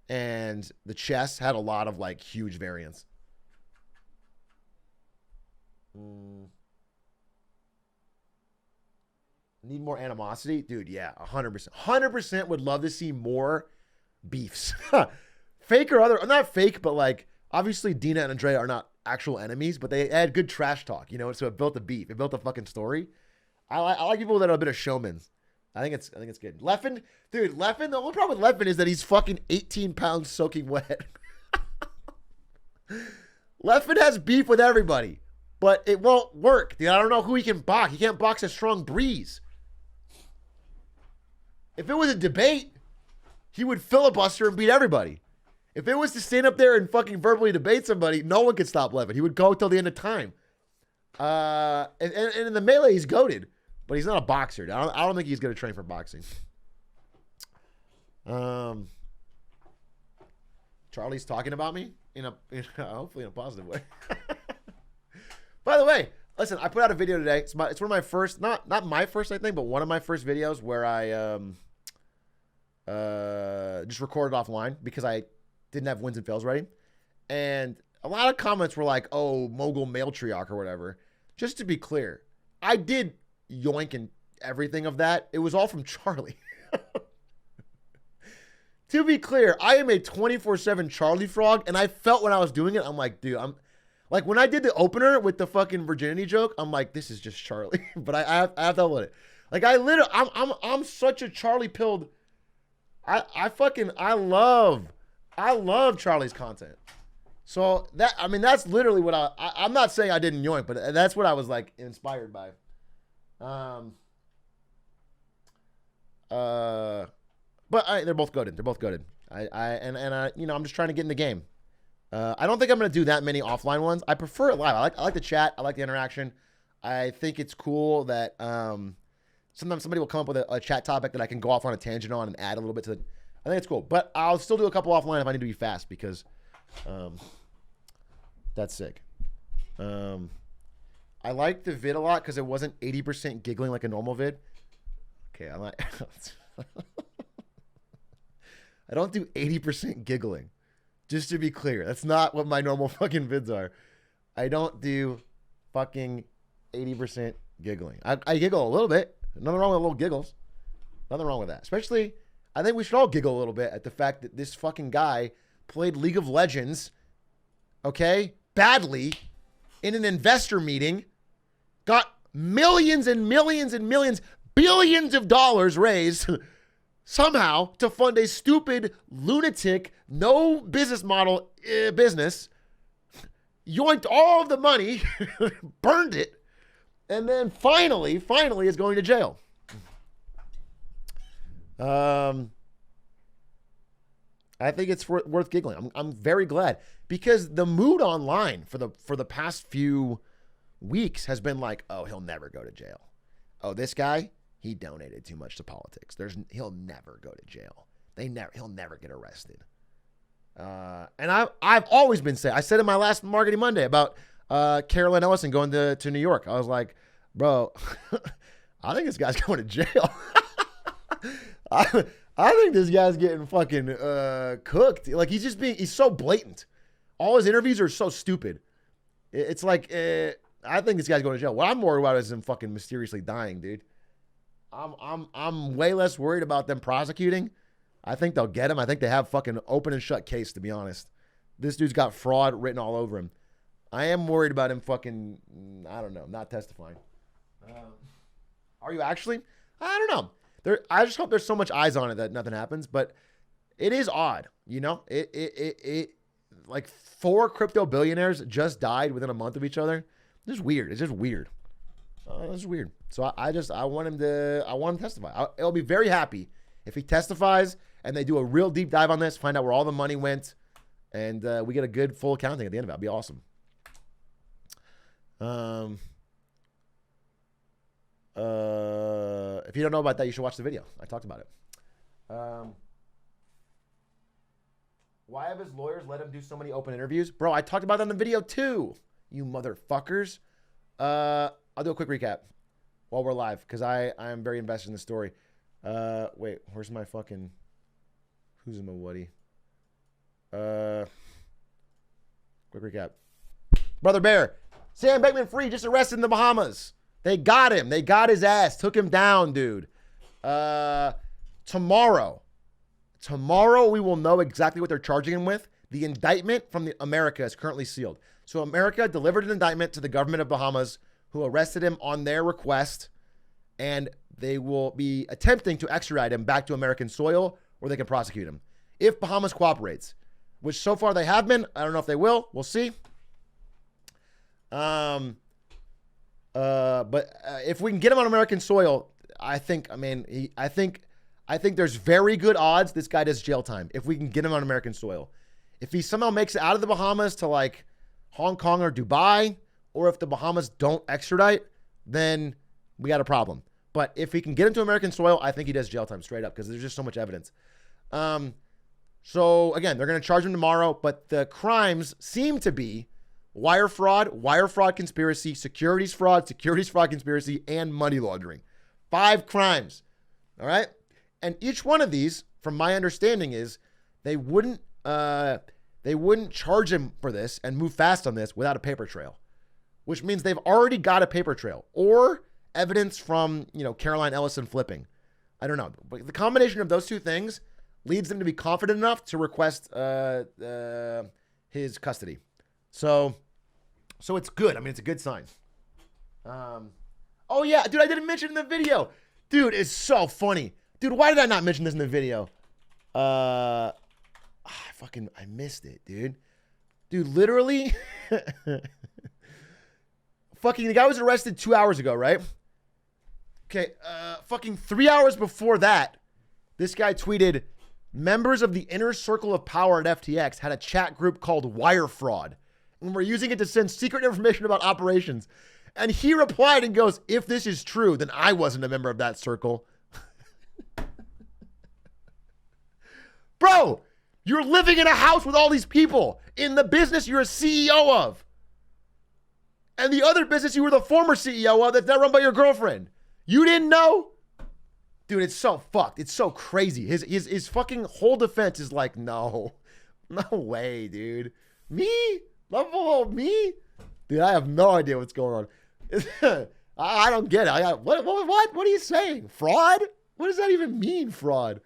And the chess had a lot of like huge variance. Need more animosity? Dude, yeah, 100%. 100% would love to see more beefs. Fake or other, not fake, but like, obviously Dina and Andrea are not actual enemies, but they had good trash talk, so it built a beef. It built a fucking story. I like people that are a bit of showmen. I think it's good. Leffen, dude, the only problem with Leffen is that he's fucking 18 pounds soaking wet. Leffen has beef with everybody, but it won't work, dude. I don't know who he can box. He can't box a strong Breeze. If it was a debate, he would filibuster and beat everybody. If it was to stand up there and fucking verbally debate somebody, no one could stop Leffen. He would go till the end of time. And in the melee, he's goated, but he's not a boxer. I don't think he's going to train for boxing. Charlie's talking about me hopefully in a positive way. By the way, listen, I put out a video today. It's one of my first, not my first, I think, but one of my first videos where I just recorded offline because I didn't have wins and fails ready. And a lot of comments were like, oh, mogul matriarch or whatever. Just to be clear, I did yoink and everything of that. It was all from Charlie. To be clear, I am a 24/7 Charlie frog, and I felt when I was doing it, I'm like, dude, I'm like, when I did the opener with the fucking virginity joke, I'm like, this is just Charlie. But I have to upload it. Like I'm such a Charlie pilled. I love Charlie's content. So that's literally what I'm not saying I didn't yoink, but that's what I was like inspired by. But they're both goated. They're both goated. I'm just trying to get in the game. I don't think I'm going to do that many offline ones. I prefer it live. I like the chat. I like the interaction. I think it's cool that sometimes somebody will come up with a chat topic that I can go off on a tangent on and add a little bit to it. I think it's cool. But I'll still do a couple offline if I need to be fast because that's sick. I like the vid a lot because it wasn't 80% giggling like a normal vid. Okay, I like... I don't do 80% giggling. Just to be clear. That's not what my normal fucking vids are. I don't do fucking 80% giggling. I giggle a little bit. Nothing wrong with little giggles. Nothing wrong with that. Especially, I think we should all giggle a little bit at the fact that this fucking guy played League of Legends, okay, badly in an investor meeting, got millions and millions and millions, billions of dollars raised somehow to fund a stupid, lunatic, no business model business, yoinked all of the money, burned it, and then finally is going to jail. I think it's worth giggling. I'm very glad because the mood online for the past few weeks has been like, oh, he'll never go to jail. Oh, this guy, he donated too much to politics. He'll never go to jail. He'll never get arrested. And I've always been saying, I said in my last Marketing Monday about Carolyn Ellison going to New York. I was like, bro, I think this guy's going to jail. I think this guy's getting fucking cooked. Like he's so blatant. All his interviews are so stupid. It's like, I think this guy's going to jail. What I'm worried about is him fucking mysteriously dying, dude. I'm way less worried about them prosecuting. I think they'll get him. I think they have fucking open and shut case, to be honest. This dude's got fraud written all over him. I am worried about him fucking, I don't know, not testifying. Are you actually? I don't know. I just hope there's so much eyes on it that nothing happens, but it is odd, you know? It like 4 crypto billionaires just died within a month of each other. It's just weird. It's just weird. It's weird. So I want him to testify. I'll be very happy if he testifies and they do a real deep dive on this, find out where all the money went, and we get a good full accounting at the end of it. That'd be awesome. If you don't know about that, you should watch the video. I talked about it. Why have his lawyers let him do so many open interviews? Bro, I talked about that in the video too, you motherfuckers. I'll do a quick recap while we're live because I am very invested in the story. Wait, where's my fucking... Who's in my Woody? Quick recap. Brother Bear. Sam Bankman-Fried just arrested in the Bahamas. They got him. They got his ass. Took him down, dude. Tomorrow we will know exactly what they're charging him with. The indictment from America is currently sealed. So America delivered an indictment to the government of Bahamas, who arrested him on their request, and they will be attempting to extradite him back to American soil where they can prosecute him. If Bahamas cooperates, which so far they have been. I don't know if they will. We'll see. But if we can get him on American soil, I think there's very good odds this guy does jail time if we can get him on American soil. If he somehow makes it out of the Bahamas to like Hong Kong or Dubai, or if the Bahamas don't extradite, then we got a problem. But if he can get into American soil, I think he does jail time straight up because there's just so much evidence. So again, they're going to charge him tomorrow, but the crimes seem to be wire fraud conspiracy, securities fraud conspiracy, and money laundering. 5 crimes. All right. And each one of these, from my understanding, is they wouldn't charge him for this and move fast on this without a paper trail, which means they've already got a paper trail or evidence from, Caroline Ellison flipping. I don't know. But the combination of those two things leads them to be confident enough to request his custody. So it's good. I mean, it's a good sign. Oh yeah, dude, I didn't mention in the video. Dude, it's so funny. Dude, why did I not mention this in the video? I missed it, dude. Dude, literally. Fucking, the guy was arrested 2 hours ago, right? Okay, fucking 3 hours before that, this guy tweeted, members of the inner circle of power at FTX had a chat group called Wire Fraud, and we're using it to send secret information about operations. And he replied and goes, if this is true, then I wasn't a member of that circle. Bro, you're living in a house with all these people in the business you're a CEO of. And the other business you were the former CEO of that's now run by your girlfriend. You didn't know? Dude, it's so fucked. It's so crazy. His fucking whole defense is like, no way, dude. Me? Level of me? Dude, I have no idea what's going on. I don't get it. What are you saying? Fraud? What does that even mean, fraud?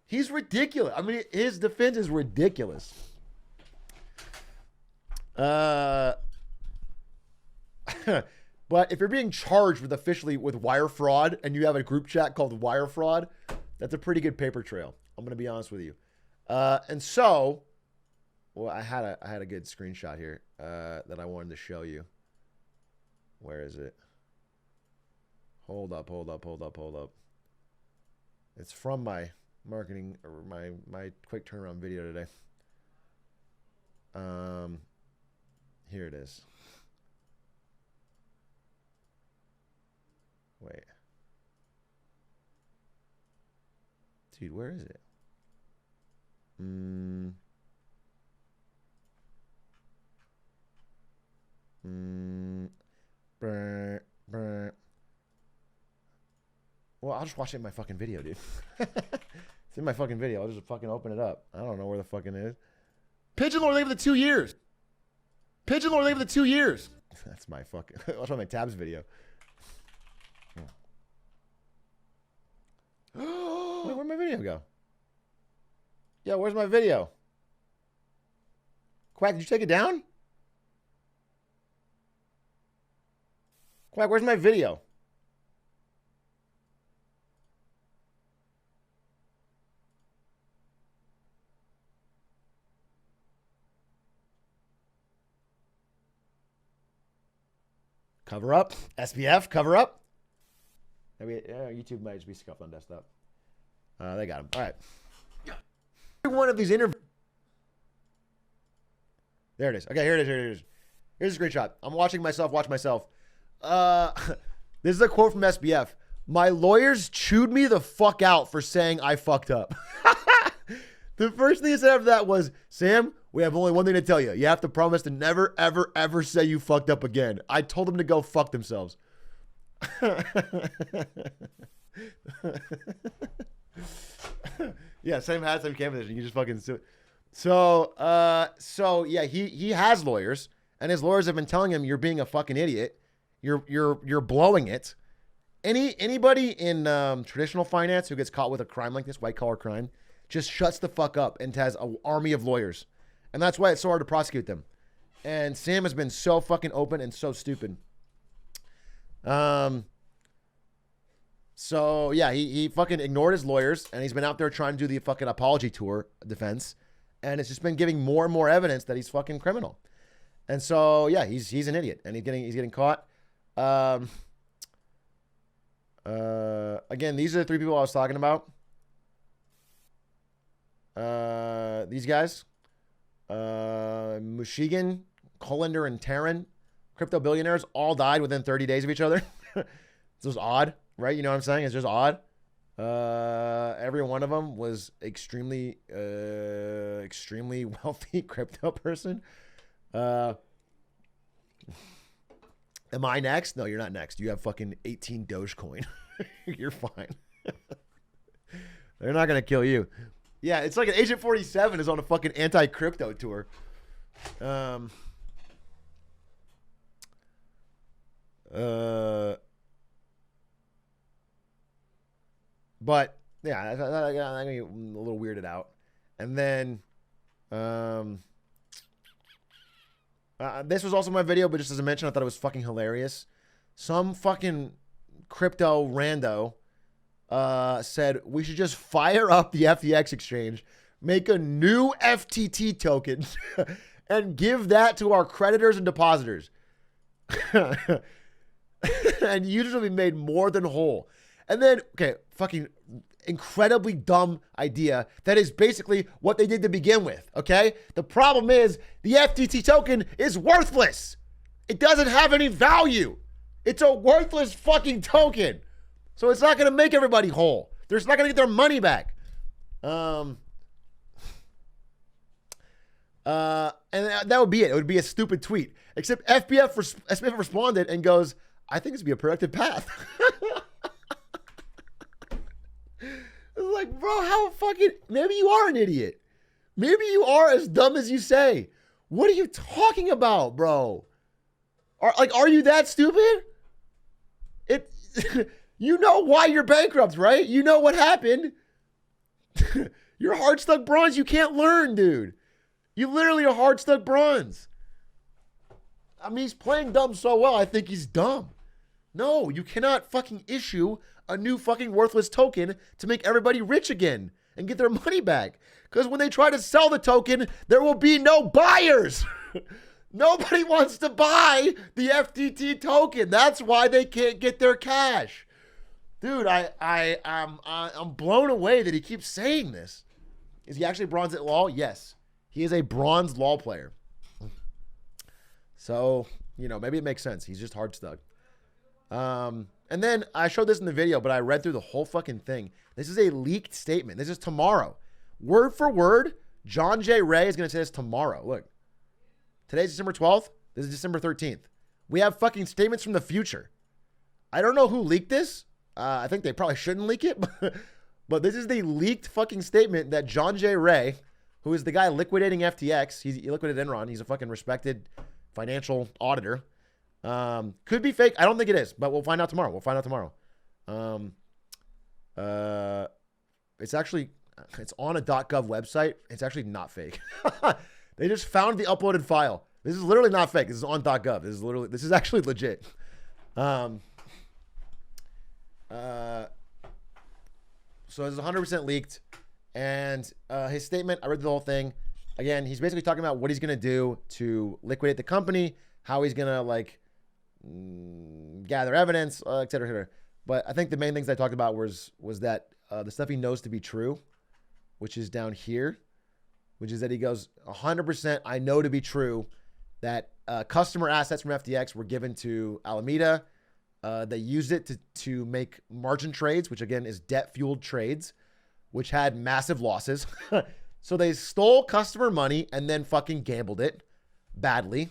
He's ridiculous. I mean, his defense is ridiculous. But if you're being charged with officially with wire fraud and you have a group chat called Wire Fraud, that's a pretty good paper trail. I'm going to be honest with you. And so, well, I had a good screenshot here that I wanted to show you. Where is it? Hold up. It's from my marketing or my quick turnaround video today. Here it is. Wait. Dude, where is it? Well, I'll just watch it in my fucking video, dude. It's in my fucking video. I'll just fucking open it up. I don't know where the fucking it is. Pigeon Lord leave the 2 years. Pigeon Lord leave the 2 years. That's my fucking. Watch my tabs video. Wait, where'd my video go? Yeah, where's my video? Quack, did you take it down? Quack, where's my video? Cover up. SPF, cover up. Maybe YouTube might just be scuffed on desktop. They got him. All right. One of these interviews. There it is. Okay, here it is. Here's a screenshot. I'm watching myself watch myself. This is a quote from SBF. My lawyers chewed me the fuck out for saying I fucked up. The first thing he said after that was, Sam, we have only one thing to tell you. You have to promise to never, ever, ever say you fucked up again. I told them to go fuck themselves. Yeah, same hat, same camera position. You just fucking so yeah, he has lawyers, and his lawyers have been telling him you're being a fucking idiot. You're blowing it. Anybody in traditional finance who gets caught with a crime like this, white collar crime, just shuts the fuck up and has an army of lawyers. And that's why it's so hard to prosecute them. And Sam has been so fucking open and so stupid. So yeah, he fucking ignored his lawyers, and he's been out there trying to do the fucking apology tour defense, and it's just been giving more and more evidence that he's fucking criminal. And so yeah, he's an idiot, and he's getting caught. Again, these are the three people I was talking about. These guys, Mushigan, Colander, and Taryn, crypto billionaires, all died within 30 days of each other. It's just odd, right? You know what I'm saying? It's just odd. Every one of them was extremely wealthy crypto person. Am I next? No, you're not next. You have fucking 18 Dogecoin. You're fine. They're not going to kill you. Yeah, it's like an Agent 47 is on a fucking anti-crypto tour. But yeah, I'm gonna get a little weirded out. And then this was also my video, but just as I mentioned, I thought it was fucking hilarious. Some fucking crypto rando said we should just fire up the FTX exchange, make a new FTT token, and give that to our creditors and depositors. And users will be made more than whole. And then, okay, fucking incredibly dumb idea. That is basically what they did to begin with, okay? The problem is the FTT token is worthless. It doesn't have any value. It's a worthless fucking token. So it's not going to make everybody whole. They're not going to get their money back. And that would be it. It would be a stupid tweet. Except SBF responded and goes, I think this would be a productive path. It's like, bro, how fucking... Maybe you are an idiot. Maybe you are as dumb as you say. What are you talking about, bro? Are you that stupid? You know why you're bankrupt, right? You know what happened. You're hard stuck bronze. You can't learn, dude. You literally are hard stuck bronze. I mean, he's playing dumb so well, I think he's dumb. No, you cannot fucking issue a new fucking worthless token to make everybody rich again and get their money back. Because when they try to sell the token, there will be no buyers. Nobody wants to buy the FTT token. That's why they can't get their cash. Dude, I'm blown away that he keeps saying this. Is he actually bronze at law? Yes. He is a bronze law player. So, you know, maybe it makes sense. He's just hard stuck. And then I showed this in the video, but I read through the whole fucking thing. This is a leaked statement. This is tomorrow. Word for word, John J. Ray is going to say this tomorrow. Look, today's December 12th. This is December 13th. We have fucking statements from the future. I don't know who leaked this. I think they probably shouldn't leak it. But this is the leaked fucking statement that John J. Ray, who is the guy liquidating FTX, he liquidated Enron. He's a fucking respected financial auditor. Could be fake. I don't think it is, but we'll find out tomorrow. It's on a .gov website. It's actually not fake. They just found the uploaded file. This is literally not fake. This is on .gov. This is actually legit. So it's 100% leaked. And his statement, I read the whole thing. Again, he's basically talking about what he's going to do to liquidate the company, how he's going to like gather evidence, et cetera, et cetera. But I think the main things I talked about was that the stuff he knows to be true, which is down here, which is that he goes 100% I know to be true that customer assets from FTX were given to Alameda. They used it to make margin trades, which again is debt-fueled trades, which had massive losses. So they stole customer money and then fucking gambled it badly.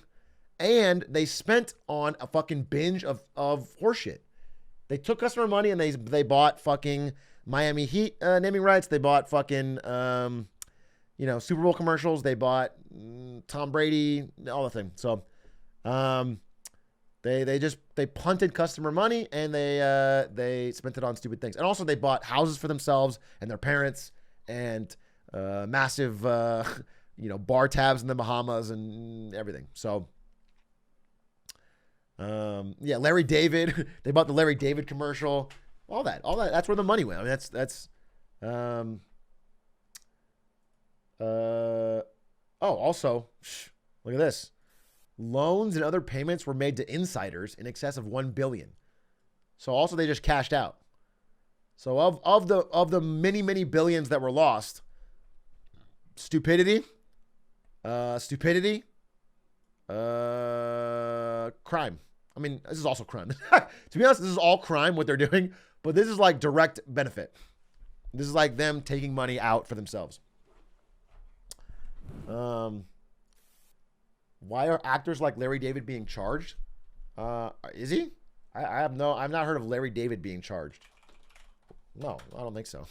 And they spent on a fucking binge of horseshit. They took customer money and they bought fucking Miami Heat naming rights. They bought fucking, Super Bowl commercials. They bought Tom Brady, all the things. So they punted customer money and they spent it on stupid things. And also they bought houses for themselves and their parents and massive, bar tabs in the Bahamas and everything. So, Larry David, they bought the Larry David commercial, all that, that's where the money went. I mean, also, look at this. Loans and other payments were made to insiders in excess of $1 billion. So also they just cashed out. So of the many billions that were lost, stupidity, crime. I mean, this is also crime. To be honest, this is all crime, what they're doing, but this is like direct benefit. This is like them taking money out for themselves. Why are actors like Larry David being charged? Is he? I've not heard of Larry David being charged. No, I don't think so.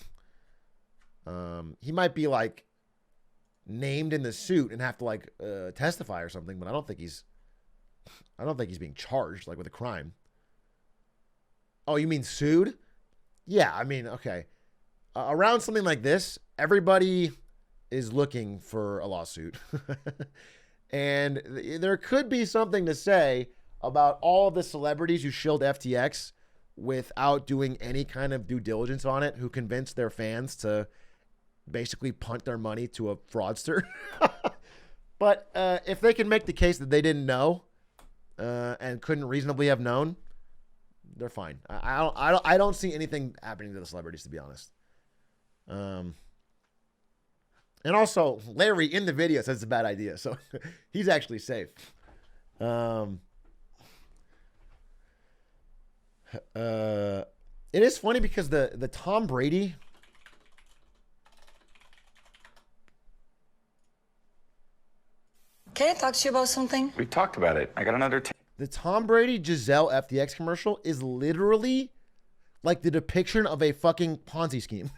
He might be like named in the suit and have to like testify or something, but I don't think he's being charged like with a crime. Oh, you mean sued? Yeah, I mean, okay. Around something like this, everybody is looking for a lawsuit. And there could be something to say about all of the celebrities who shilled FTX without doing any kind of due diligence on it, who convinced their fans to basically punt their money to a fraudster. But if they can make the case that they didn't know and couldn't reasonably have known, they're fine. I don't see anything happening to the celebrities, to be honest. And also, Larry in the video says it's a bad idea, so he's actually safe. It is funny because the Tom Brady. Can I talk to you about something? We talked about it. I got another. The Tom Brady Giselle FTX commercial is literally like the depiction of a fucking Ponzi scheme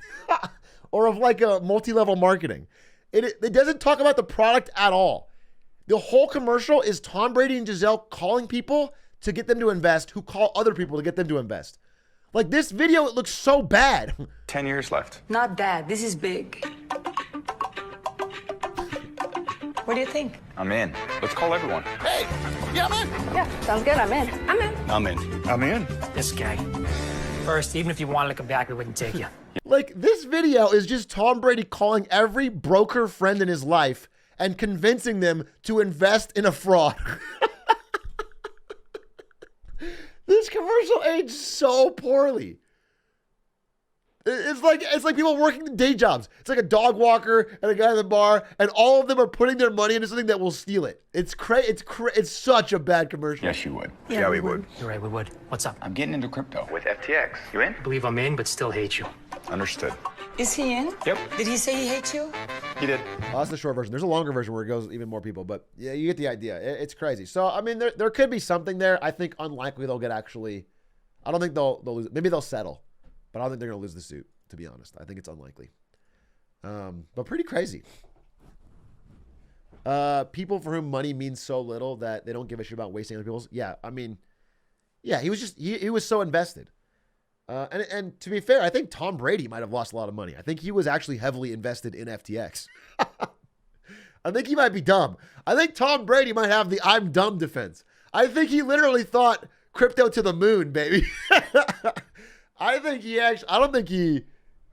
or of like a multi-level marketing. It doesn't talk about the product at all. The whole commercial is Tom Brady and Giselle calling people to get them to invest, who call other people to get them to invest. Like this video, it looks so bad. 10 years left. Not bad. This is big. What do you think? I'm in. Let's call everyone. Hey, yeah, I'm in. Yeah, sounds good. I'm in. I'm in. I'm in. I'm in. This guy. First, even if you wanted to come back, we wouldn't take you. Like this video is just Tom Brady calling every broker friend in his life and convincing them to invest in a fraud. This commercial aged so poorly. It's like people working day jobs. It's like a dog walker and a guy in the bar, and all of them are putting their money into something that will steal it. It's such a bad commercial. Yes, you would. Yeah, we would. You're right, we would. What's up? I'm getting into crypto. With FTX. You in? Believe I'm in, but still hate you. Understood. Is he in? Yep. Did he say he hates you? He did. Oh, that's the short version. There's a longer version where it goes even more people, but yeah, you get the idea. It's crazy. So, I mean, there could be something there. I think unlikely they'll get actually. I don't think they'll lose. Maybe they'll settle, but I don't think they're going to lose the suit, to be honest. I think it's unlikely. But pretty crazy. People for whom money means so little that they don't give a shit about wasting other people's. Yeah, I mean, yeah, he was just, he was so invested. And to be fair, I think Tom Brady might have lost a lot of money. I think he was actually heavily invested in FTX. I think he might be dumb. I think Tom Brady might have the I'm dumb defense. I think he literally thought crypto to the moon, baby. I think he actually, I don't think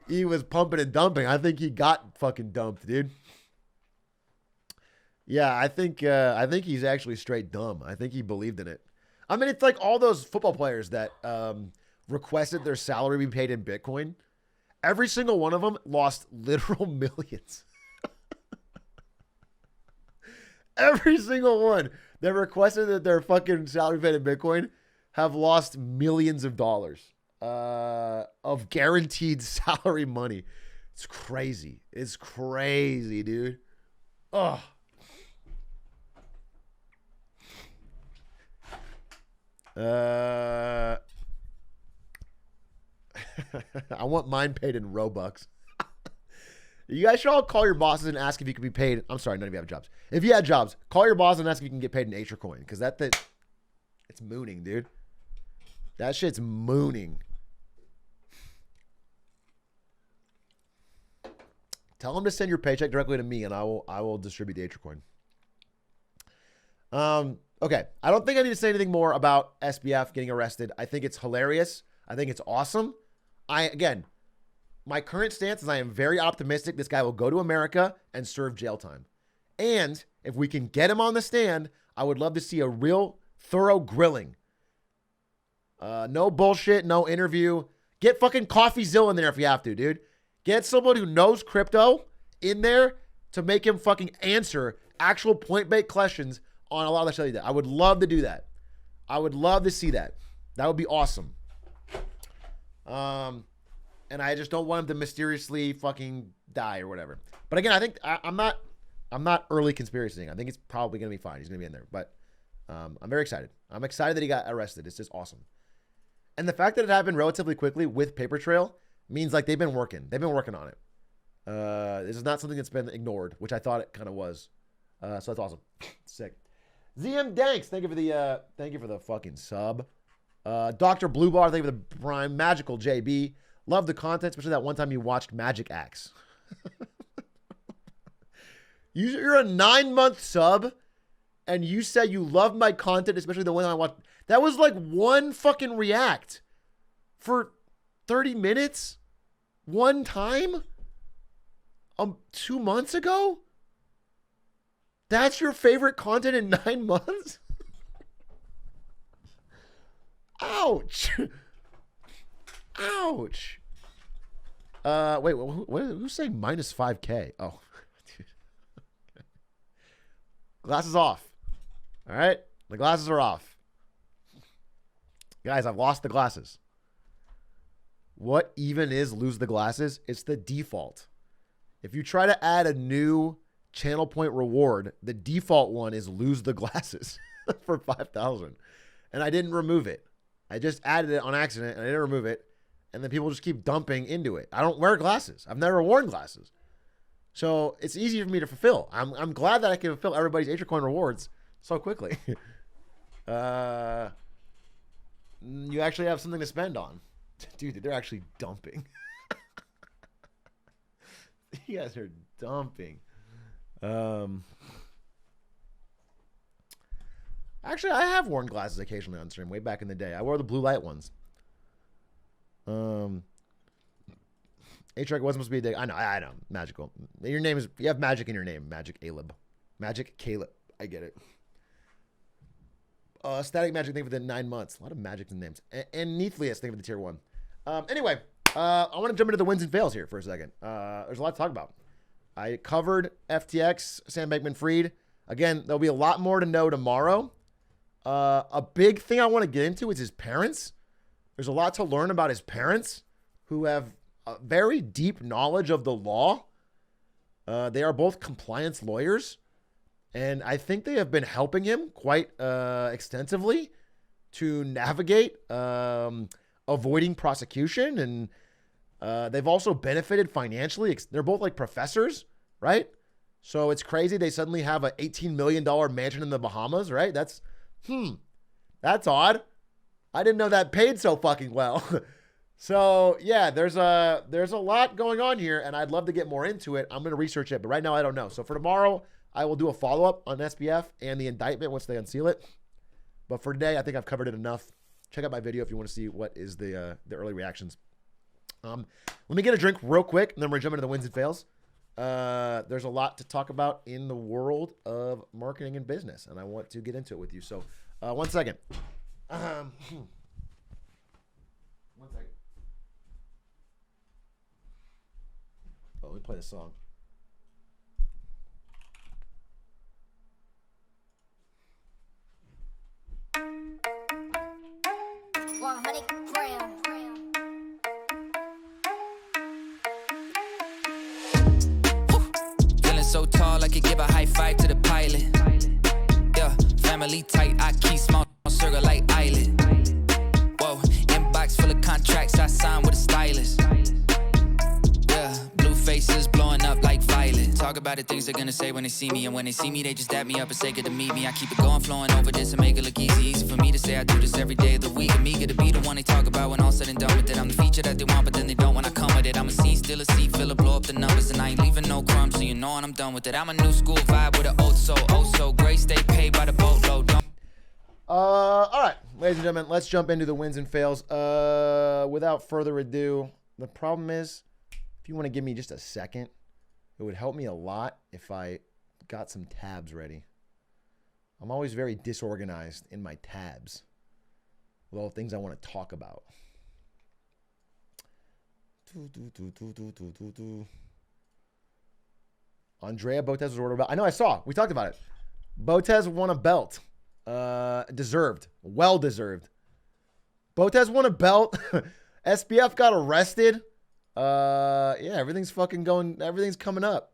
he was pumping and dumping. I think he got fucking dumped, dude. Yeah, I think he's actually straight dumb. I think he believed in it. I mean, it's like all those football players that requested their salary be paid in Bitcoin. Every single one of them lost literal millions. Every single one that requested that their fucking salary be paid in Bitcoin have lost millions of dollars of guaranteed salary money. It's crazy. It's crazy, dude. Ugh. I want mine paid in Robux. You guys should all call your bosses and ask if you can be paid. I'm sorry, none of you have jobs. If you had jobs, call your boss and ask if you can get paid in Atrioc, because it's mooning, dude. That shit's mooning. Tell them to send your paycheck directly to me, and I will distribute the Atrioc. Okay, I don't think I need to say anything more about SBF getting arrested. I think it's hilarious. I think it's awesome. Again, my current stance is I am very optimistic this guy will go to America and serve jail time. And if we can get him on the stand, I would love to see a real thorough grilling. No bullshit, no interview. Get fucking CoffeeZilla in there if you have to, dude. Get someone who knows crypto in there to make him fucking answer actual point-based questions on a lot of the shit like that. I would love to do that. I would love to see that. That would be awesome. And I just don't want him to mysteriously fucking die or whatever. But again, I think I'm not early conspiracying. I think it's probably going to be fine. He's going to be in there. But I'm very excited. I'm excited that he got arrested. It's just awesome. And the fact that it happened relatively quickly with Paper Trail means like they've been working. They've been working on it. This is not something that's been ignored, which I thought it kind of was. So that's awesome. Sick. ZM Danks, thank you for the fucking sub. Dr. Blue Bar, thank you for the prime. Magical JB, love the content, especially that one time you watched Magic Acts. You're a 9-month sub, and you said you love my content, especially the one I watched. That was like one fucking react. for 30 minutes one time 2 months ago? That's your favorite content in 9 months? Ouch. Ouch. Wait, who's saying minus 5K? Oh. Glasses off. All right? The glasses are off. Guys, I've lost the glasses. What even is lose the glasses? It's the default. If you try to add a new channel point reward, the default one is lose the glasses for 5,000. And I didn't remove it. I just added it on accident and I didn't remove it. And then people just keep dumping into it. I don't wear glasses. I've never worn glasses. So it's easy for me to fulfill. I'm glad that I can fulfill everybody's Atrioc coin rewards so quickly. You actually have something to spend on. Dude, they're actually dumping. You guys are dumping. Actually, I have worn glasses occasionally on stream way back in the day. I wore the blue light ones. Atrioc wasn't supposed to be a dick. I know. Magical. Your name is, you have magic in your name. Magic Caleb. Magic Caleb. I get it. Static Magic, thank you for the 9 months. A lot of magic in names. And Neathlius, thank you for the tier 1. Anyway, I want to jump into the wins and fails here for a second. There's a lot to talk about. I covered FTX, Sam Bankman-Fried. Again, there'll be a lot more to know tomorrow. A big thing I want to get into is his parents. There's a lot to learn about his parents, who have a very deep knowledge of the law. They are both compliance lawyers. And I think they have been helping him quite extensively to navigate avoiding prosecution. And they've also benefited financially. They're both like professors, right? So it's crazy they suddenly have an $18 million mansion in the Bahamas, right? That's odd. I didn't know that paid so fucking well. So yeah, there's a lot going on here, and I'd love to get more into it. I'm going to research it, but right now I don't know. So for tomorrow, I will do a follow-up on SBF and the indictment once they unseal it. But for today, I think I've covered it enough. Check out my video if you want to see what is the early reactions. Let me get a drink real quick, and then we're jump into the wins and fails. There's a lot to talk about in the world of marketing and business, and I want to get into it with you. So 1 second. 1 second. Oh, let me play the song. Feeling so tall, I could give a high five to the pilot. Yeah, family tight, I keep small circle like island. Whoa, inbox full of contracts, I signed with a stylist. Yeah, blue faces blowing up like violet. Talk about the things they're gonna say when they see me, and when they see me, they just dap me up and say good to meet me. I keep it going, flowing over this and make it look easy. Easy for me to say I do this every day of the week. I'm eager to be the one they talk about when all said and done with it. I'm the feature that they want, but then they don't when I come with it. I'm a scene, still a seat, filler, blow up the numbers, and I ain't leaving no crumbs, so you know when I'm done with it. I'm a new school vibe with an old soul, oh so great, stay paid by the boatload. All right, ladies and gentlemen, let's jump into the wins and fails. Without further ado, the problem is, if you want to give me just a second, it would help me a lot if I got some tabs ready. I'm always very disorganized in my tabs with all the things I want to talk about. Andrea Botez was ordered about. I know, I saw. We talked about it. Botez won a belt. Deserved. Well deserved. Botez won a belt. SBF got arrested. Yeah, everything's fucking going. Everything's coming up.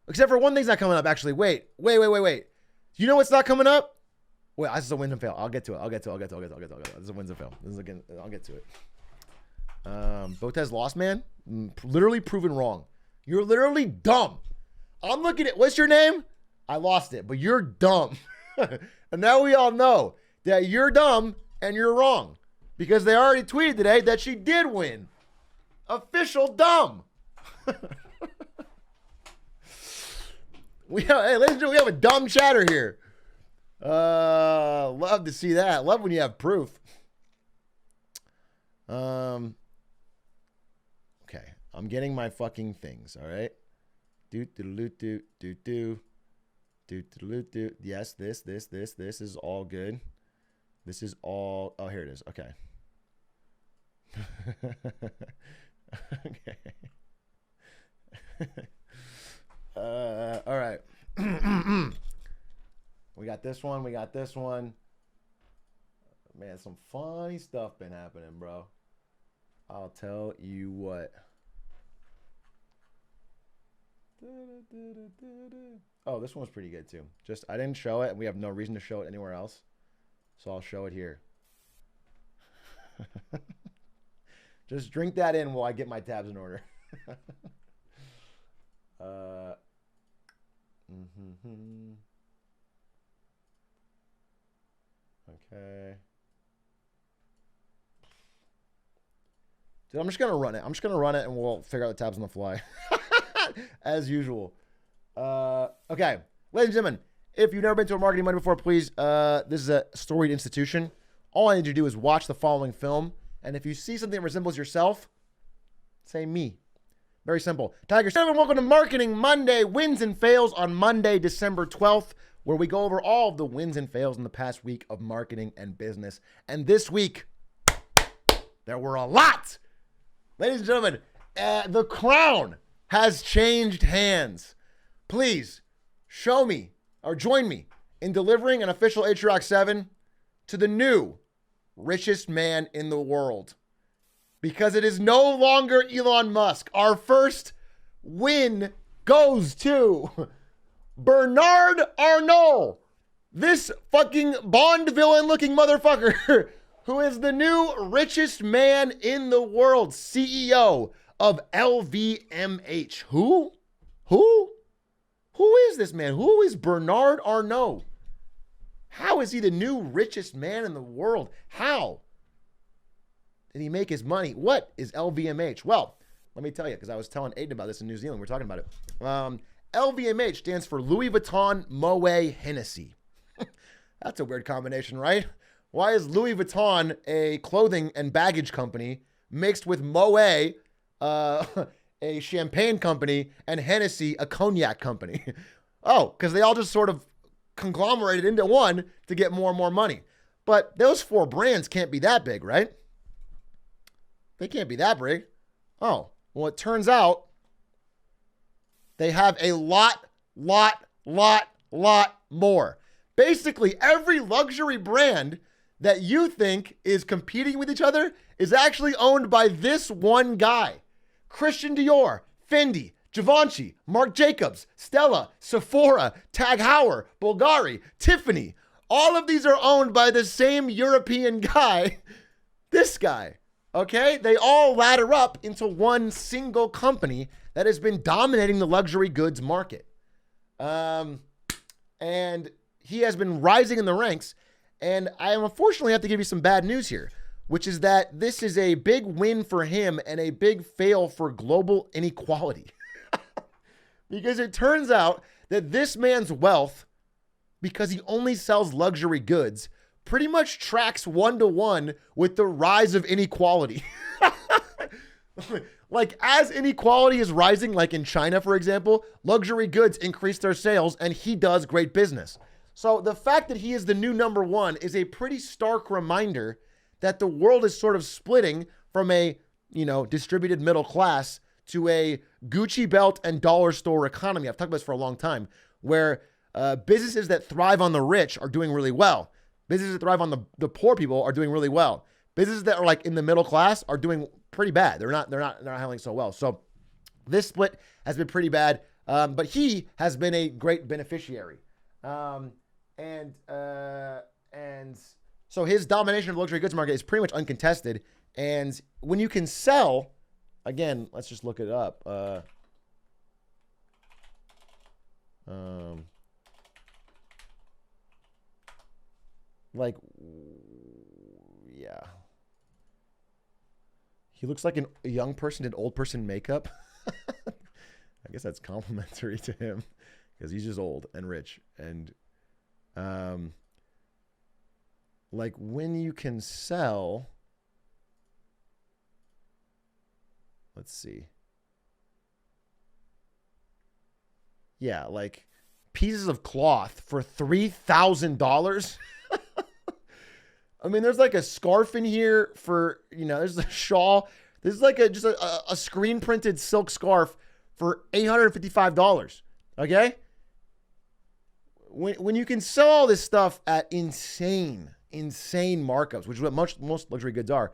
Except for one thing's not coming up, actually. Wait. You know what's not coming up? Wait, this is a win and fail. I'll get to it. This is a wins and fail. I'll get to it. Botez lost, man. Literally proven wrong. You're literally dumb. I'm looking at, what's your name? I lost it, but you're dumb. And now we all know that you're dumb and you're wrong. Because they already tweeted today that she did win. Official dumb. Hey, ladies and gentlemen, we have a dumb chatter here. Love to see that. Love when you have proof. Okay, I'm getting my fucking things. All right. Do. Yes, this is all good. This is all. Oh, here it is. Okay. Okay. All right. We got this one. We got this one. Man, some funny stuff been happening, bro. I'll tell you what. Oh, this one's pretty good too. Just I didn't show it, and we have no reason to show it anywhere else, so I'll show it here. Just drink that in while I get my tabs in order. Okay. Dude, I'm just gonna run it. And we'll figure out the tabs on the fly. As usual. Okay. Ladies and gentlemen, if you've never been to a Marketing Monday before, please, this is a storied institution. All I need you to do is watch the following film, and if you see something that resembles yourself, say me. Very simple. Tiger 7, welcome to Marketing Monday, wins and fails on Monday, December 12th, where we go over all of the wins and fails in the past week of marketing and business. And this week, there were a lot. Ladies and gentlemen, the crown has changed hands. Please show me or join me in delivering an official Atrioc 7 to the new richest man in the world. Because it is no longer Elon Musk. Our first win goes to Bernard Arnault. This fucking Bond villain looking motherfucker who is the new richest man in the world, CEO of LVMH. Who? Who is this man? Who is Bernard Arnault? How is he the new richest man in the world? How did he make his money? What is LVMH? Well, let me tell you, because I was telling Aiden about this in New Zealand. We're talking about it. LVMH stands for Louis Vuitton Moet Hennessy. That's a weird combination, right? Why is Louis Vuitton a clothing and baggage company mixed with Moet, a champagne company, and Hennessy, a cognac company? Oh, because they all just sort of conglomerated into one to get more and more money. But those four brands can't be that big, right? They can't be that big. Oh, well, it turns out they have a lot more. Basically, every luxury brand that you think is competing with each other is actually owned by this one guy. Christian Dior, Fendi, Givenchy, Marc Jacobs, Stella, Sephora, Tag Heuer, Bulgari, Tiffany. All of these are owned by the same European guy, this guy. Okay? They all ladder up into one single company that has been dominating the luxury goods market. And he has been rising in the ranks. And I unfortunately have to give you some bad news here, which is that this is a big win for him and a big fail for global inequality. Because it turns out that this man's wealth, because he only sells luxury goods, pretty much tracks 1-to-1 with the rise of inequality. Like, as inequality is rising, like in China, for example, luxury goods increase their sales and he does great business. So the fact that he is the new number one is a pretty stark reminder that the world is sort of splitting from a, distributed middle class to a Gucci belt and dollar store economy. I've talked about this for a long time, where businesses that thrive on the rich are doing really well. Businesses that thrive on the poor people are doing really well. Businesses that are like in the middle class are doing pretty bad. They're not handling so well. So this split has been pretty bad, but he has been a great beneficiary. And so his domination of the luxury goods market is pretty much uncontested. And when you can sell, again, let's just look it up. Yeah. He looks like a young person in old person makeup. I guess that's complimentary to him because he's just old and rich. And when you can sell, Let's see. Yeah, like pieces of cloth for $3,000. I mean, there's like a scarf in here for, there's a shawl. This is like just a screen printed silk scarf for $855. Okay? When you can sell all this stuff at insane markups, which is what most luxury goods are,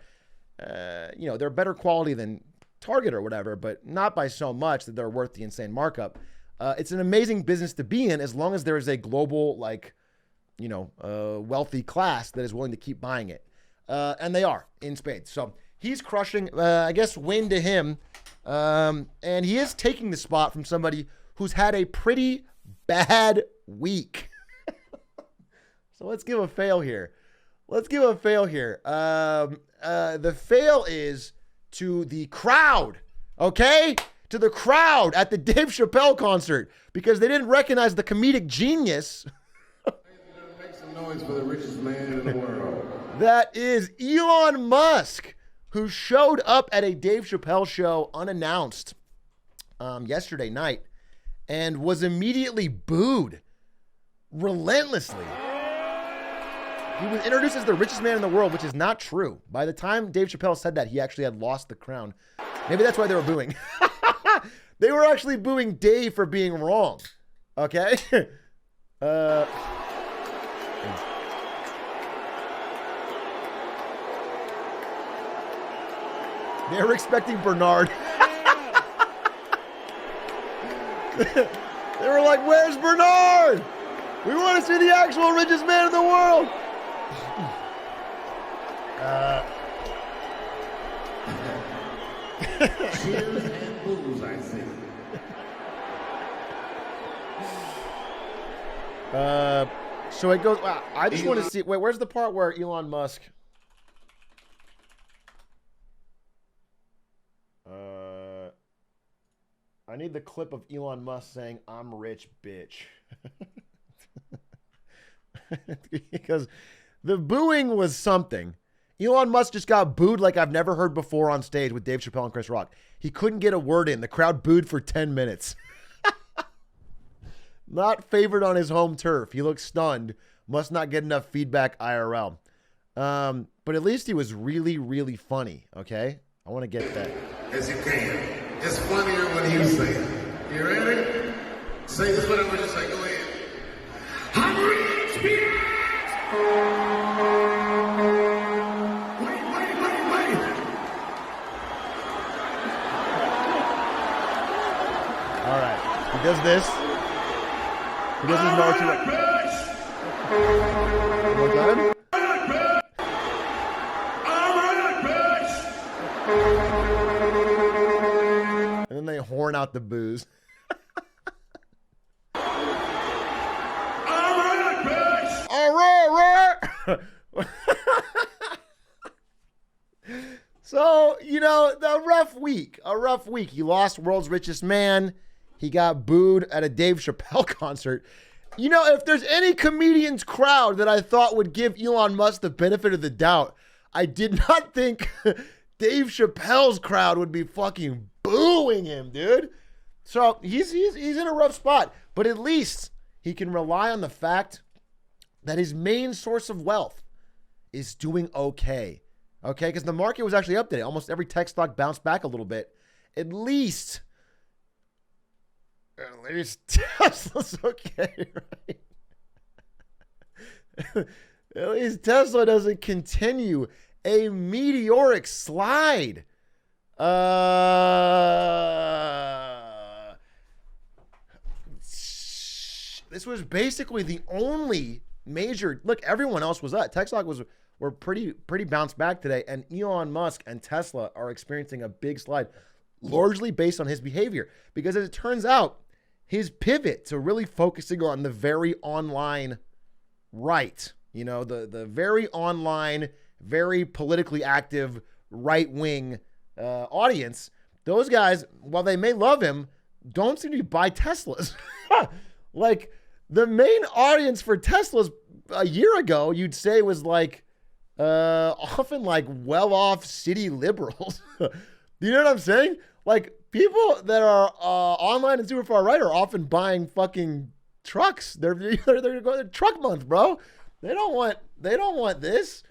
they're better quality than Target or whatever, but not by so much that they're worth the insane markup. It's an amazing business to be in as long as there is a global, wealthy class that is willing to keep buying it. And they are in spades. So he's crushing, I guess, win to him. And he is taking the spot from somebody who's had a pretty bad week. So let's give a fail here. The fail is to the crowd, okay? To the crowd at the Dave Chappelle concert because they didn't recognize the comedic genius. Make some noise for the richest man in the world. That is Elon Musk, who showed up at a Dave Chappelle show unannounced yesterday night and was immediately booed relentlessly. He was introduced as the richest man in the world, which is not true. By the time Dave Chappelle said that, he actually had lost the crown. Maybe that's why they were booing. They were actually booing Dave for being wrong. Okay? They were expecting Bernard. They were like, where's Bernard? We want to see the actual richest man in the world. Cheers and booze, I see. So it goes. I just want to see. Wait, where's the part where Elon Musk? I need the clip of Elon Musk saying, "I'm rich, bitch," because the booing was something. Elon Musk just got booed like I've never heard before on stage with Dave Chappelle and Chris Rock. He couldn't get a word in. The crowd booed for 10 minutes. Not favored on his home turf. He looked stunned. Must not get enough feedback IRL. But at least he was really, really funny, okay? I want to get that. As you can. It's funnier when you say it. You ready? Say this whatever you say. Go ahead. I'm rich, bitch! All right. He does this. He does his Naruto. One time. And then they horn out the booze. All right. So, a rough week. He lost World's Richest Man. He got booed at a Dave Chappelle concert. If there's any comedian's crowd that I thought would give Elon Musk the benefit of the doubt, I did not think Dave Chappelle's crowd would be fucking booing him, dude. So he's in a rough spot, but at least he can rely on the fact that his main source of wealth is doing okay. Okay, because the market was actually up today. Almost every tech stock bounced back a little bit. At least Tesla's okay, right? At least Tesla doesn't continue a meteoric slide. This was basically the only major. Look, everyone else was up. Tech stock were pretty bounced back today, and Elon Musk and Tesla are experiencing a big slide, largely based on his behavior. Because as it turns out, his pivot to really focusing on the very online right, the very online, very politically active right-wing audience, those guys, while they may love him, don't seem to buy Teslas. Like, the main audience for Teslas a year ago, you'd say was often well-off city liberals. You know what I'm saying? Like, people that are online and super far right are often buying fucking trucks. They're going to truck month, bro. They don't want this.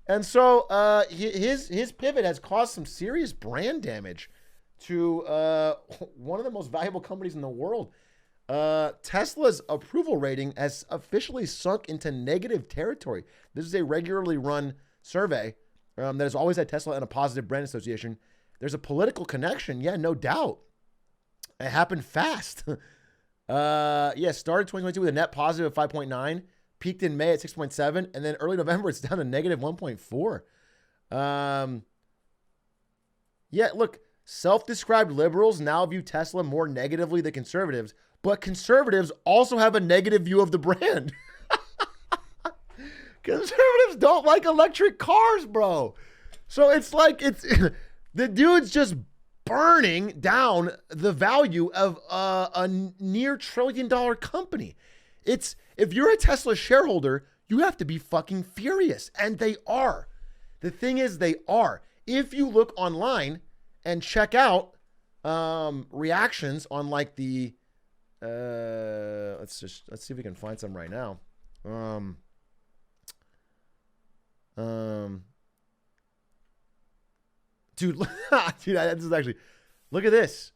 And so his pivot has caused some serious brand damage to one of the most valuable companies in the world. Tesla's approval rating has officially sunk into negative territory. This is a regularly run survey that has always had Tesla and a positive brand association. There's a political connection. Yeah, no doubt. It happened fast. Started 2022 with a net positive of 5.9, peaked in May at 6.7, and then early November it's down to negative 1.4. Look, self-described liberals now view Tesla more negatively than conservatives, but conservatives also have a negative view of the brand. Conservatives don't like electric cars, bro. So it's like the dude's just burning down the value of a near $1 trillion company. If you're a Tesla shareholder, you have to be fucking furious. And they are. The thing is, they are. If you look online and check out reactions on like the let's see if we can find some right now. Dude, this is actually, look at this.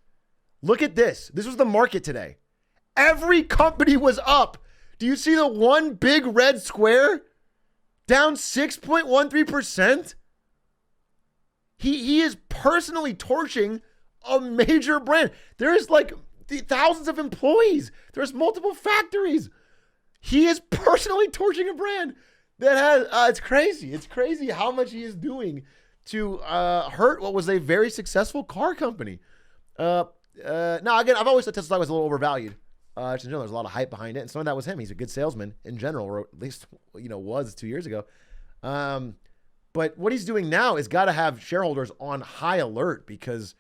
Look at this. This was the market today. Every company was up. Do you see the one big red square? Down 6.13%. He is personally torching a major brand. There's like thousands of employees. There's multiple factories. He is personally torching a brand that has, it's crazy. It's crazy how much he is doing to hurt what was a very successful car company. Now, again, I've always thought Tesla was a little overvalued. In general, there's a lot of hype behind it, and some of that was him. He's a good salesman in general, or at least, was 2 years ago. But what he's doing now is got to have shareholders on high alert because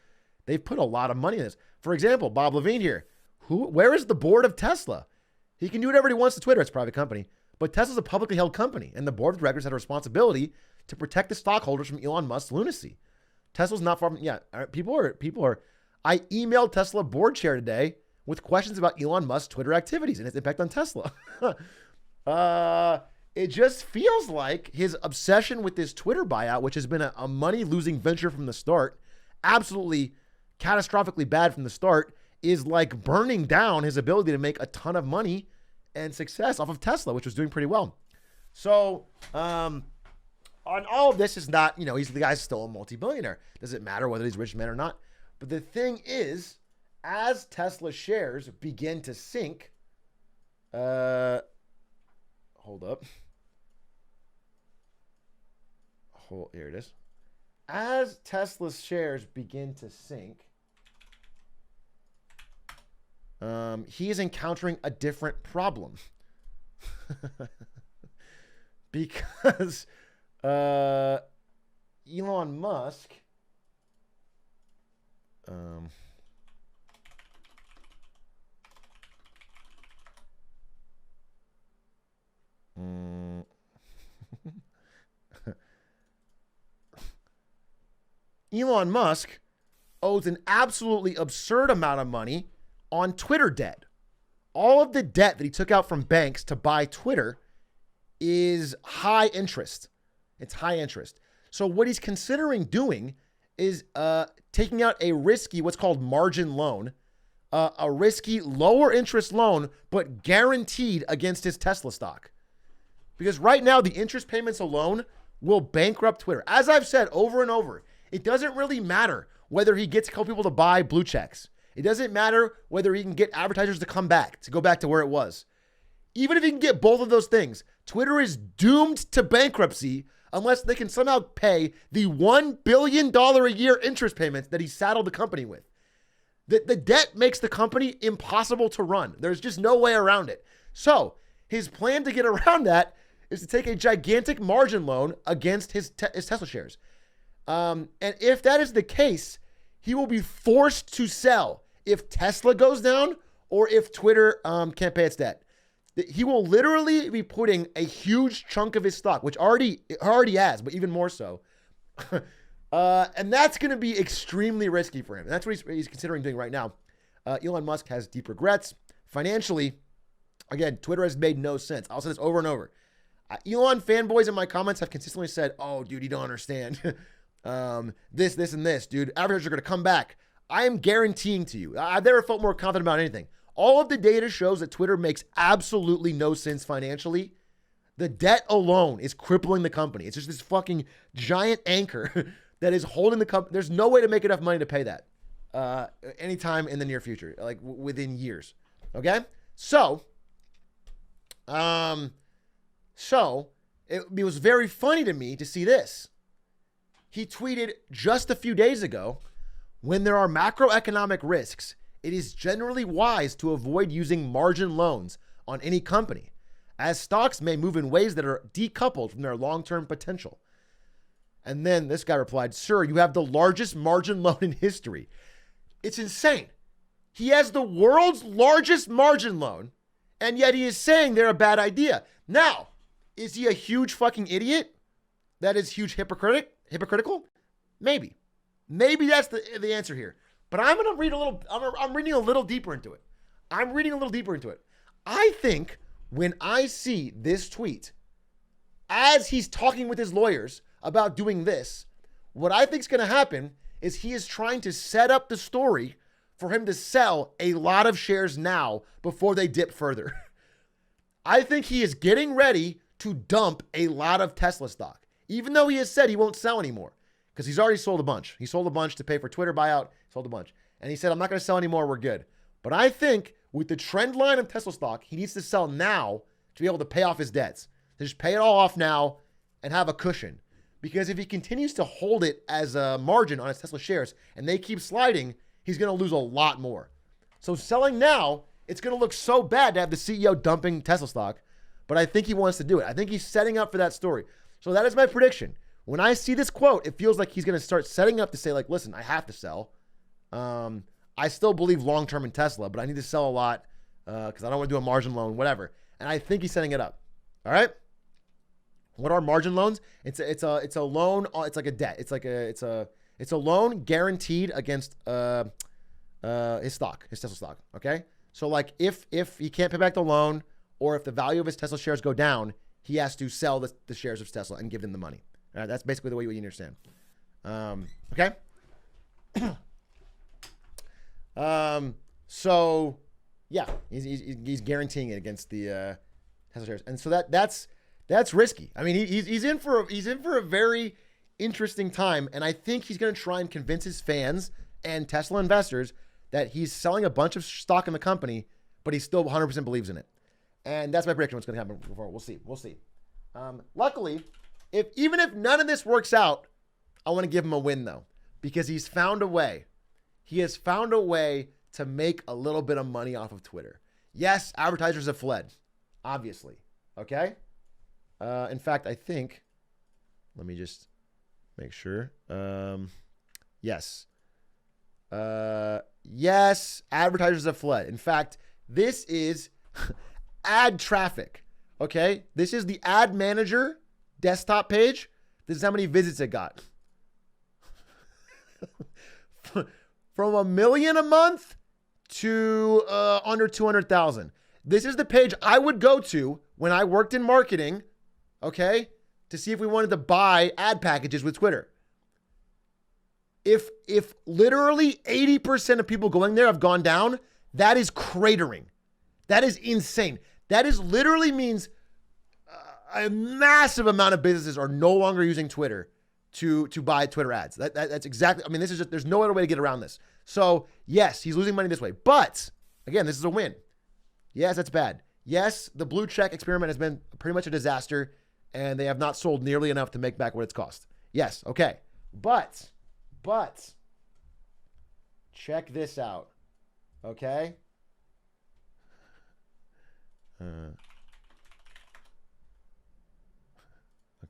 they've put a lot of money in this. For example, Bob Levine here. Where is the board of Tesla? He can do whatever he wants to Twitter. It's a private company. But Tesla's a publicly held company, and the board of directors had a responsibility to protect the stockholders from Elon Musk's lunacy. Tesla's not far from, people are, I emailed Tesla board chair today with questions about Elon Musk's Twitter activities and its impact on Tesla. It just feels like his obsession with this Twitter buyout, which has been a money-losing venture from the start, absolutely catastrophically bad from the start, is like burning down his ability to make a ton of money and success off of Tesla, which was doing pretty well. So, on all of this is not, the guy's still a multi-billionaire. Does it matter whether he's a rich man or not? But the thing is, as Tesla shares begin to sink, hold up. Here it is. As Tesla's shares begin to sink, he is encountering a different problem. Because Elon Musk Elon Musk owes an absolutely absurd amount of money on Twitter debt. All of the debt that he took out from banks to buy Twitter is high interest. It's high interest. So what he's considering doing is taking out a risky, what's called margin loan, a risky lower interest loan, but guaranteed against his Tesla stock. Because right now the interest payments alone will bankrupt Twitter. As I've said over and over, it doesn't really matter whether he gets a couple people to buy blue checks. It doesn't matter whether he can get advertisers to come back, to go back to where it was. Even if he can get both of those things, Twitter is doomed to bankruptcy unless they can somehow pay the $1 billion a year interest payments that he saddled the company with. The debt makes the company impossible to run. There's just no way around it. So his plan to get around that is to take a gigantic margin loan against his Tesla shares. And if that is the case, he will be forced to sell if Tesla goes down or if Twitter can't pay its debt. He will literally be putting a huge chunk of his stock, which already has, but even more so, And that's going to be extremely risky for him. And that's what he's considering doing right now. Elon Musk has deep regrets. Financially, again, Twitter has made no sense. I'll say this over and over. Elon fanboys in my comments have consistently said, oh, dude, you don't understand. This, and this, dude. Advertisers are going to come back. I am guaranteeing to you, I've never felt more confident about anything. All of the data shows that Twitter makes absolutely no sense financially. The debt alone is crippling the company. It's just this fucking giant anchor that is holding the company. There's no way to make enough money to pay that anytime in the near future, like within years. Okay? So it was very funny to me to see this. He tweeted just a few days ago, when there are macroeconomic risks, it is generally wise to avoid using margin loans on any company, as stocks may move in ways that are decoupled from their long-term potential. And then this guy replied, sir, you have the largest margin loan in history. It's insane. He has the world's largest margin loan, and yet he is saying they're a bad idea. Now, is he a huge fucking idiot? That is huge hypocritical? Maybe. Maybe that's the answer here. But I'm going to read I'm reading a little deeper into it. I think when I see this tweet, as he's talking with his lawyers about doing this, what I think is going to happen is he is trying to set up the story for him to sell a lot of shares now before they dip further. I think he is getting ready to dump a lot of Tesla stock, even though he has said he won't sell anymore. Because he's already sold a bunch. He sold a bunch to pay for Twitter buyout, sold a bunch. And he said, I'm not going to sell anymore, we're good. But I think with the trend line of Tesla stock, he needs to sell now to be able to pay off his debts. To just pay it all off now and have a cushion. Because if he continues to hold it as a margin on his Tesla shares and they keep sliding, he's going to lose a lot more. So selling now, it's going to look so bad to have the CEO dumping Tesla stock. But I think he wants to do it. I think he's setting up for that story. So that is my prediction. When I see this quote, it feels like he's going to start setting up to say, like, listen, I have to sell. I still believe long-term in Tesla, but I need to sell a lot because I don't want to do a margin loan, whatever. And I think he's setting it up. All right. What are margin loans? It's a loan. It's like a debt. It's a loan guaranteed against his stock, his Tesla stock. Okay. So like if he can't pay back the loan or if the value of his Tesla shares go down, he has to sell the shares of Tesla and give them the money. All right, that's basically the way you understand. Okay. So yeah, he's guaranteeing it against the Tesla shares, and so that's risky. I mean, he's in for a very interesting time, and I think he's going to try and convince his fans and Tesla investors that he's selling a bunch of stock in the company, but he still 100% believes in it. And that's my prediction. What's going to happen? We'll see. Luckily, even if none of this works out, I want to give him a win though, because he's found a way. He has found a way to make a little bit of money off of Twitter. Yes, advertisers have fled, obviously. Okay. In fact, I think, let me just make sure. Yes. Yes, advertisers have fled. In fact, this is ad traffic. Okay. This is the ad manager desktop page. This is how many visits it got. From 1 million a month to under 200,000. This is the page I would go to when I worked in marketing, okay, to see if we wanted to buy ad packages with Twitter. If literally 80% of people going there have gone down, that is cratering. That is insane. That is literally means a massive amount of businesses are no longer using Twitter to buy Twitter ads. That's exactly, I mean, this is just, there's no other way to get around this. So yes, he's losing money this way, but again, this is a win. Yes, that's bad. Yes, the blue check experiment has been pretty much a disaster and they have not sold nearly enough to make back what it's cost. Yes. Okay. But check this out. Okay.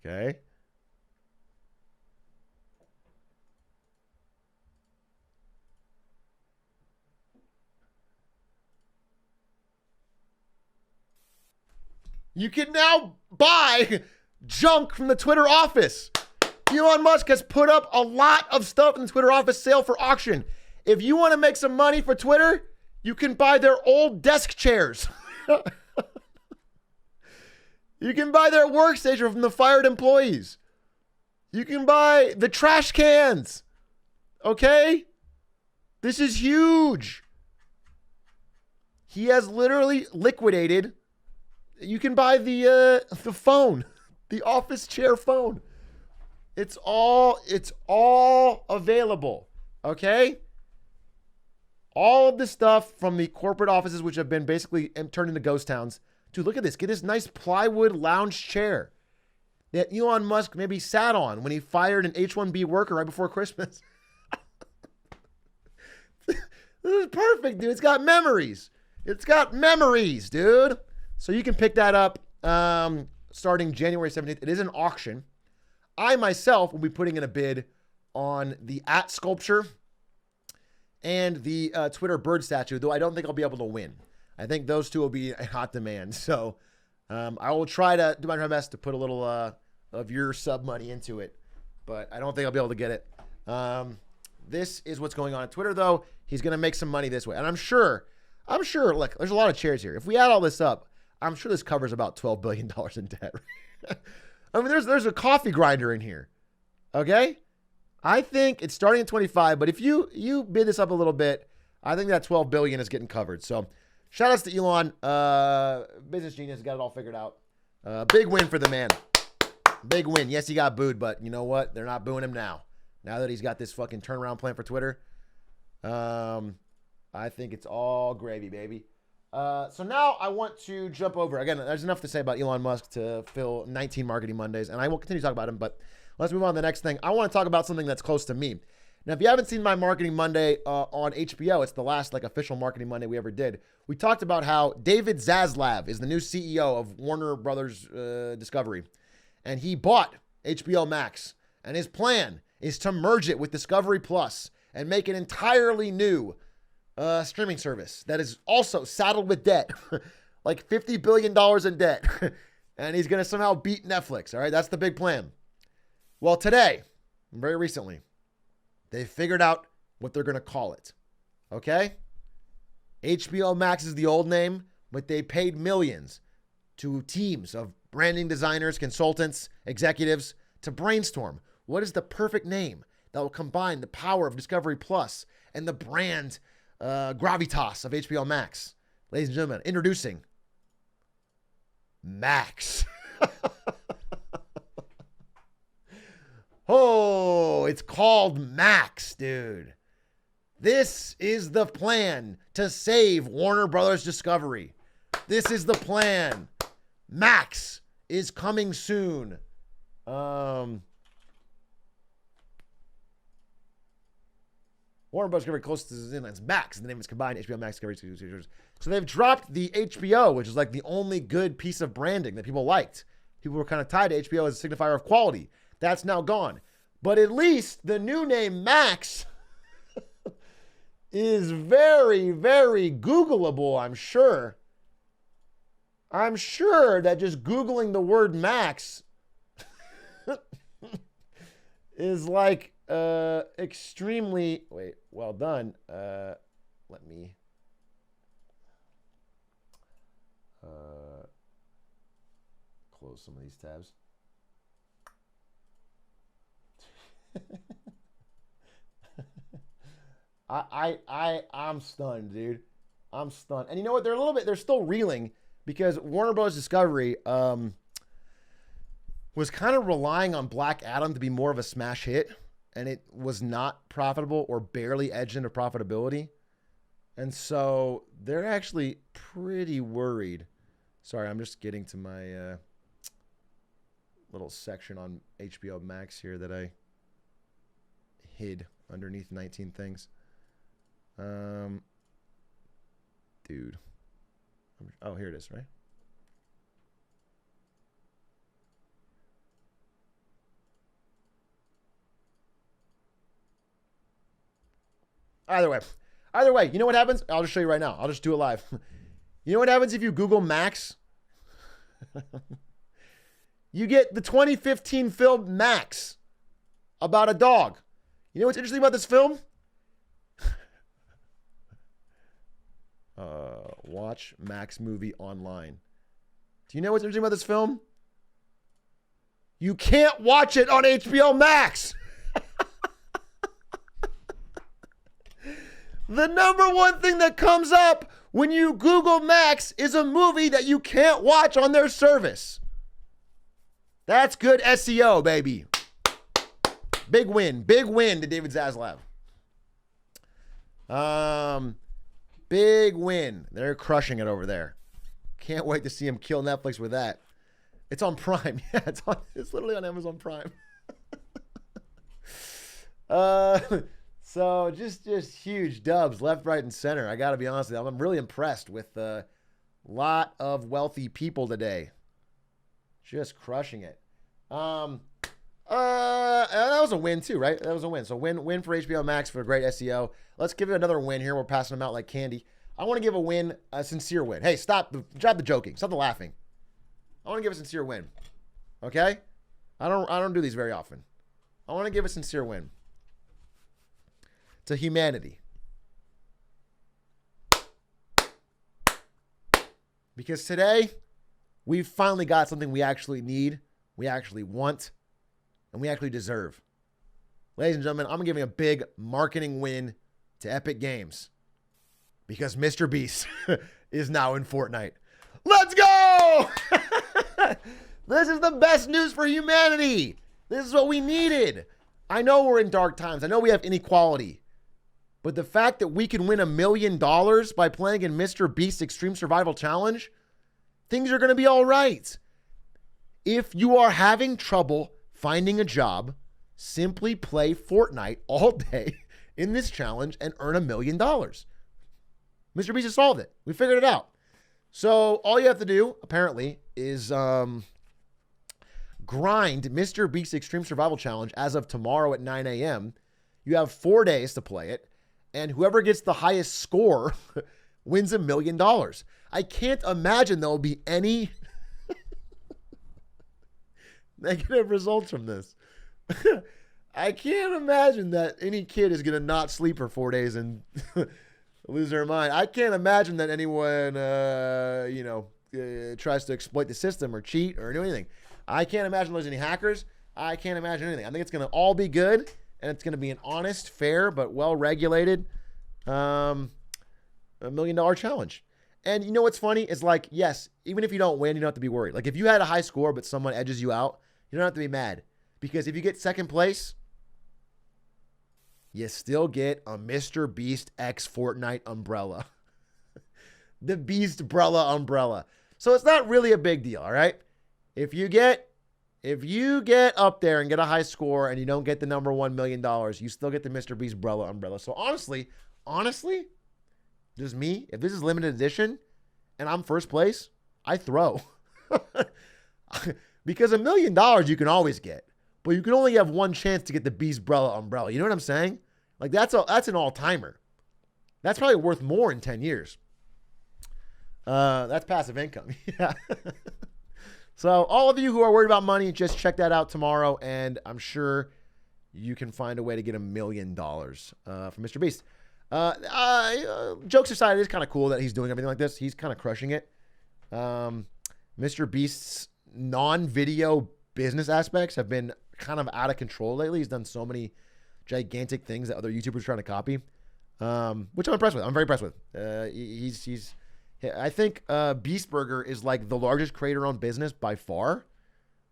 Okay. You can now buy junk from the Twitter office. Elon Musk has put up a lot of stuff in the Twitter office sale for auction. If you want to make some money for Twitter, you can buy their old desk chairs. You can buy their workstation from the fired employees. You can buy the trash cans. Okay? This is huge. He has literally liquidated. You can buy the phone, the office chair phone. It's all available. Okay? All of the stuff from the corporate offices, which have been basically turned into ghost towns. Dude, look at this. Get this nice plywood lounge chair that Elon Musk maybe sat on when he fired an H-1B worker right before Christmas. This is perfect, dude. It's got memories. It's got memories, dude. So you can pick that up starting January 17th. It is an auction. I myself will be putting in a bid on the @ sculpture and the Twitter bird statue, though I don't think I'll be able to win. I think those two will be in hot demand. So I will try to do my best to put a little of your sub money into it, but I don't think I'll be able to get it. This is what's going on at Twitter, though. He's going to make some money this way. And I'm sure, look, there's a lot of chairs here. If we add all this up, I'm sure this covers about $12 billion in debt. I mean, there's a coffee grinder in here. Okay? I think it's starting at 25, but if you bid this up a little bit, I think that 12 billion is getting covered. So shout outs to Elon. Business genius, got it all figured out. Big win for the man. Big win. Yes, he got booed, but you know what? They're not booing him now. Now that he's got this fucking turnaround plan for Twitter. I think it's all gravy, baby. So now I want to jump over. Again, there's enough to say about Elon Musk to fill 19 Marketing Mondays, and I will continue to talk about him, but let's move on to the next thing. I want to talk about something that's close to me. Now, if you haven't seen my Marketing Monday on HBO, it's the last official Marketing Monday we ever did. We talked about how David Zaslav is the new CEO of Warner Brothers Discovery, and he bought HBO Max, and his plan is to merge it with Discovery Plus and make an entirely new streaming service that is also saddled with debt, like $50 billion in debt, and he's going to somehow beat Netflix. All right, that's the big plan. Well, today, very recently, they figured out what they're going to call it. Okay? HBO Max is the old name, but they paid millions to teams of branding designers, consultants, executives to brainstorm what is the perfect name that will combine the power of Discovery Plus and the brand gravitas of HBO Max. Ladies and gentlemen, introducing Max. Oh, it's called Max, dude. This is the plan to save Warner Brothers Discovery. This is the plan. Max is coming soon. Warner Brothers Discovery close to the inlands. Max, the name is combined HBO Max Discovery. So they've dropped the HBO, which is like the only good piece of branding that people liked. People were kind of tied to HBO as a signifier of quality. That's now gone. But at least the new name Max is very, very Googleable, I'm sure. I'm sure that just Googling the word Max is like extremely, well done. Let me close some of these tabs. I'm stunned, dude. I'm stunned. And you know what? They're still reeling because Warner Bros. Discovery was kind of relying on Black Adam to be more of a smash hit, and it was not profitable or barely edged into profitability. And so they're actually pretty worried. Sorry, I'm just getting to my little section on HBO Max here that I hid underneath 19 things. Dude. Oh, here it is, right? Either way, you know what happens? I'll just show you right now. I'll just do it live. You know what happens if you Google Max? You get the 2015 film Max. about a dog. You know what's interesting about this film? Watch Max movie online. Do you know what's interesting about this film? You can't watch it on HBO Max. The number one thing that comes up when you Google Max is a movie that you can't watch on their service. That's good SEO, baby. Big win to David Zaslav. Big win. They're crushing it over there. Can't wait to see him kill Netflix with that. It's on Prime. Yeah, it's literally on Amazon Prime. So just huge dubs left, right, and center. I got to be honest with you. I'm really impressed with a lot of wealthy people today. Just crushing it. That was a win too, right? That was a win. So win for HBO Max for great SEO. Let's give it another win here. We're passing them out like candy. I want to give a win, a sincere win. Hey, drop the joking. Stop the laughing. I want to give a sincere win. Okay? I don't do these very often. I want to give a sincere win to humanity. Because today, we've finally got something we actually need, we actually want, and we actually deserve. Ladies and gentlemen, I'm giving a big marketing win to Epic Games. Because MrBeast is now in Fortnite. Let's go! This is the best news for humanity. This is what we needed. I know we're in dark times. I know we have inequality. But the fact that we can win $1 million by playing in MrBeast's Extreme Survival Challenge, things are going to be all right. If you are having trouble finding a job, simply play Fortnite all day in this challenge and earn $1 million. MrBeast has solved it. We figured it out. So all you have to do, apparently, is grind MrBeast's Extreme Survival Challenge as of tomorrow at 9 a.m. You have 4 days to play it. And whoever gets the highest score wins $1 million. I can't imagine there'll be any negative results from this. I can't imagine that any kid is going to not sleep for 4 days and lose their mind. I can't imagine that anyone, tries to exploit the system or cheat or do anything. I can't imagine there's any hackers. I can't imagine anything. I think it's going to all be good. And it's going to be an honest, fair, but well-regulated $1 million challenge. And you know what's funny? Is like, yes, even if you don't win, you don't have to be worried. Like if you had a high score, but someone edges you out, you don't have to be mad. Because if you get second place, you still get a MrBeast X Fortnite umbrella. The Beast Brella umbrella. So it's not really a big deal, all right? If you get up there and get a high score and you don't get the number $1 million, you still get the MrBeast Brella umbrella. So honestly, just me, if this is limited edition and I'm first place, I throw. Because $1 million you can always get, but you can only have one chance to get the Beast Brella umbrella. You know what I'm saying? Like that's an all-timer. That's probably worth more in 10 years. That's passive income. Yeah. So all of you who are worried about money, just check that out tomorrow, and I'm sure you can find a way to get $1 million from MrBeast. Jokes aside, it is kind of cool that he's doing everything like this. He's kind of crushing it. MrBeast's non-video business aspects have been kind of out of control lately. He's done so many gigantic things that other YouTubers are trying to copy, which I'm impressed with. I'm very impressed with. I think Beast Burger is like the largest creator-owned business by far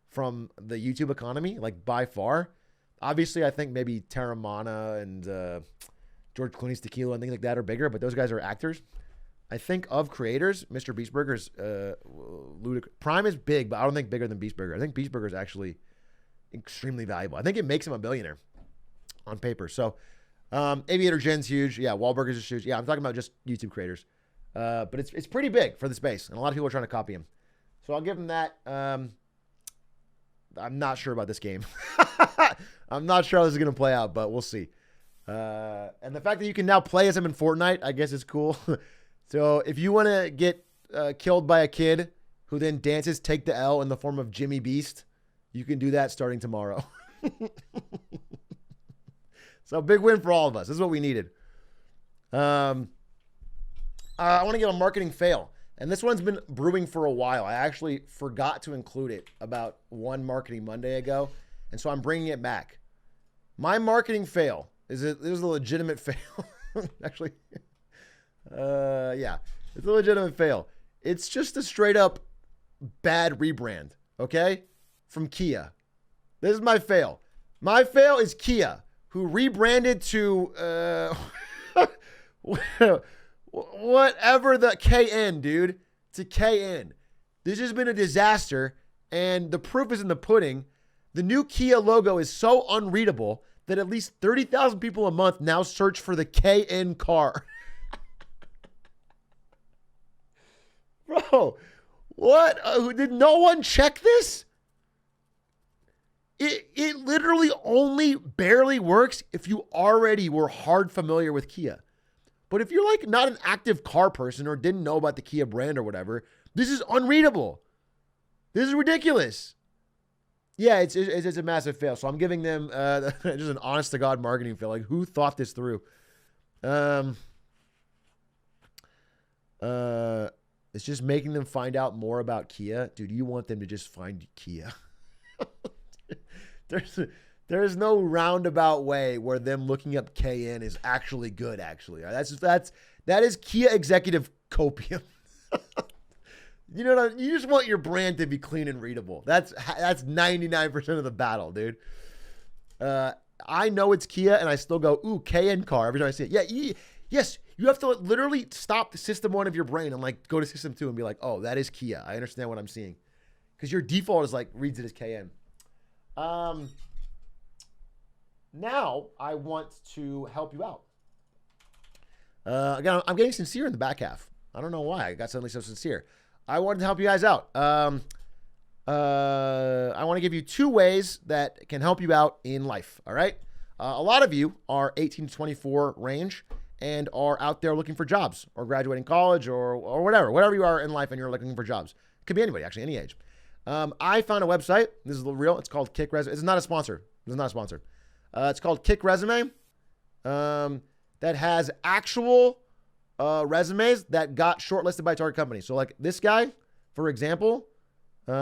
from the YouTube economy, like by far. Obviously, I think maybe Terramana and George Clooney's Tequila and things like that are bigger, but those guys are actors. I think of creators, MrBeast Burger is ludicrous. Prime is big, but I don't think bigger than Beast Burger. I think Beast Burger is actually extremely valuable. I think it makes him a billionaire on paper. So Aviator Jen's huge. Yeah, Wahlburgers is huge. Yeah, I'm talking about just YouTube creators. But it's pretty big for the space, and a lot of people are trying to copy him. So I'll give him that. I'm not sure about this game. I'm not sure how this is going to play out, but we'll see. And the fact that you can now play as him in Fortnite, I guess is cool. So if you want to get killed by a kid who then dances Take the L in the form of Jimmy Beast, you can do that starting tomorrow. So big win for all of us. This is what we needed. I want to give a marketing fail. And this one's been brewing for a while. I actually forgot to include it about one Marketing Monday ago. And so I'm bringing it back. My marketing fail is a legitimate fail. Actually, yeah, it's a legitimate fail. It's just a straight up bad rebrand, okay? From Kia. This is my fail. My fail is Kia, who rebranded to whatever the KN, dude, to KN. This has been a disaster, and the proof is in the pudding. The new Kia logo is so unreadable that at least 30,000 people a month now search for the KN car. Bro, what? Did no one check this? It literally only barely works if you already were hard familiar with Kia. But if you're like not an active car person or didn't know about the Kia brand or whatever, this is unreadable. This is ridiculous. Yeah, it's a massive fail. So I'm giving them just an honest to God marketing fail. Like, who thought this through? It's just making them find out more about Kia. Dude, you want them to just find Kia. There's no roundabout way where them looking up KN is actually good, actually. That is Kia executive copium. You know what you just want your brand to be clean and readable. That's 99% of the battle, dude. I know it's Kia, and I still go, ooh, KN car every time I see it. Yeah, yes, you have to literally stop the system 1 of your brain and like go to system 2 and be like, oh, that is Kia. I understand what I'm seeing. Because your default is like, reads it as KN. Now I want to help you out. Again, I'm getting sincere in the back half. I don't know why I got suddenly so sincere. I wanted to help you guys out. I want to give you 2 ways that can help you out in life. All right. A lot of you are 18 to 24 range and are out there looking for jobs or graduating college or whatever you are in life and you're looking for jobs. It could be anybody, actually, any age. I found a website. This is real. It's called Kick Resume. It's not a sponsor. It's called Kick Resume. That has actual resumes that got shortlisted by target companies. So like this guy, for example, like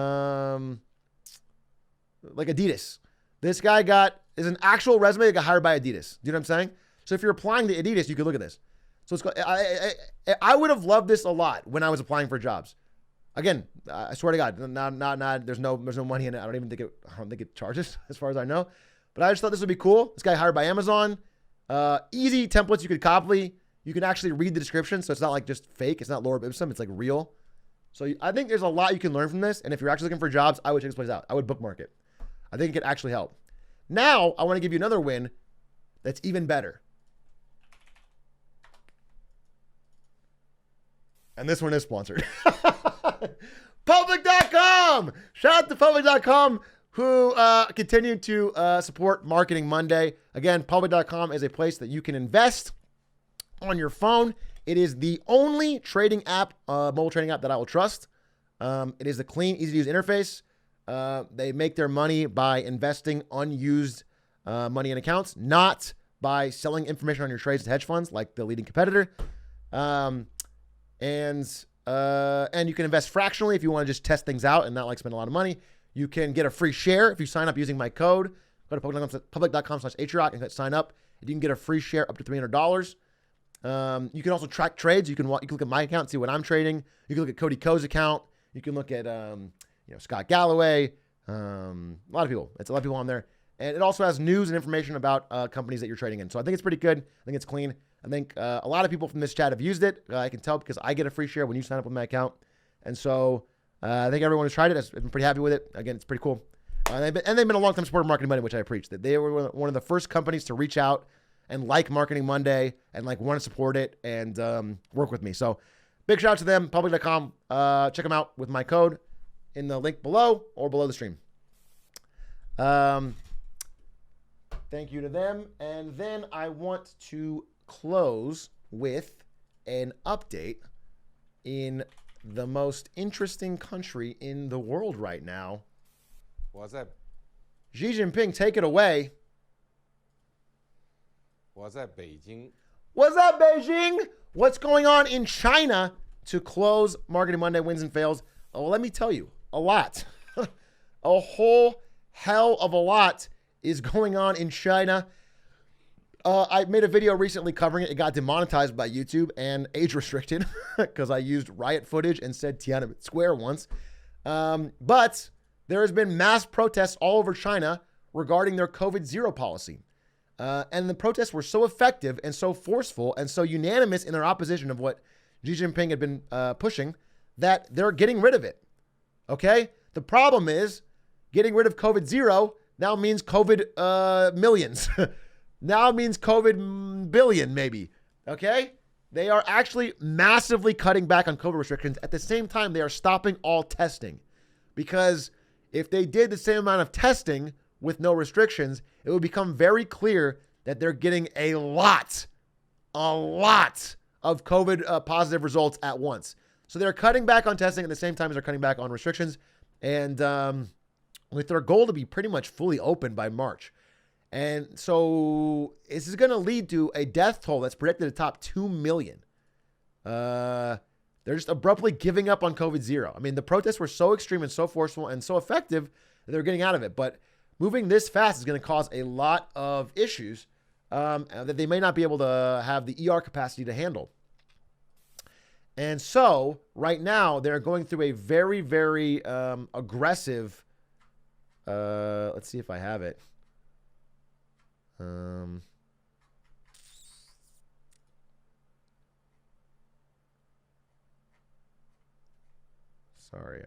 Adidas. This guy is an actual resume that got hired by Adidas. Do you know what I'm saying? So if you're applying to Adidas, you can look at this. So it's called, I would have loved this a lot when I was applying for jobs. Again, I swear to God, there's no money in it. I don't think it charges as far as I know. But I just thought this would be cool. This guy hired by Amazon. Easy templates you could copy. You can actually read the description, so it's not like just fake. It's not lorem ipsum. It's like real. So I think there's a lot you can learn from this. And if you're actually looking for jobs, I would check this place out. I would bookmark it. I think it could actually help. Now, I want to give you another win that's even better. And this one is sponsored. Public.com! Shout out to Public.com who continue to support Marketing Monday. Again, Public.com is a place that you can invest on your phone. It is the only trading app, mobile trading app that I will trust. It is a clean, easy to use interface. They make their money by investing unused money in accounts, not by selling information on your trades to hedge funds like the leading competitor. And you can invest fractionally if you want to just test things out and not like spend a lot of money. You can get a free share if you sign up using my code. Go to public.com/Atrioc and sign up. And you can get a free share up to $300. You can also track trades. You can look at my account and see what I'm trading. You can look at Cody Ko's account. You can look at Scott Galloway. A lot of people. It's a lot of people on there. And it also has news and information about companies that you're trading in. So I think it's pretty good. I think it's clean. I think a lot of people from this chat have used it. I can tell because I get a free share when you sign up with my account. And so I think everyone who's tried it has been pretty happy with it. Again, it's pretty cool. They've been a long-time supporter of Marketing Monday, which I preach. That they were one of the first companies to reach out and like Marketing Monday and like want to support it and work with me. So big shout out to them, public.com. Check them out with my code in the link below or below the stream. Thank you to them. And then I want to close with an update in the most interesting country in the world right now. What's that? Xi Jinping, take it away. What's up, Beijing? What's up, Beijing? What's going on in China to close Marketing Monday wins and fails? Well, let me tell you, a lot. A whole hell of a lot is going on in China. I made a video recently covering it. It got demonetized by YouTube and age restricted because I used riot footage and said Tiananmen Square once. But there has been mass protests all over China regarding their COVID-0 policy. And the protests were so effective and so forceful and so unanimous in their opposition of what Xi Jinping had been pushing that they're getting rid of it. Okay? The problem is getting rid of COVID-0 now means COVID millions. Now means COVID billion, maybe. Okay? They are actually massively cutting back on COVID restrictions. At the same time, they are stopping all testing. Because if they did the same amount of testing with no restrictions, it would become very clear that they're getting a lot of COVID positive results at once. So they're cutting back on testing at the same time as they're cutting back on restrictions. And with their goal to be pretty much fully open by March. And so this is going to lead to a death toll that's predicted to top 2 million. They're just abruptly giving up on COVID-0. I mean, the protests were so extreme and so forceful and so effective that they're getting out of it. But moving this fast is going to cause a lot of issues that they may not be able to have the ER capacity to handle. And so right now they're going through a very, very aggressive, let's see if I have it. Sorry.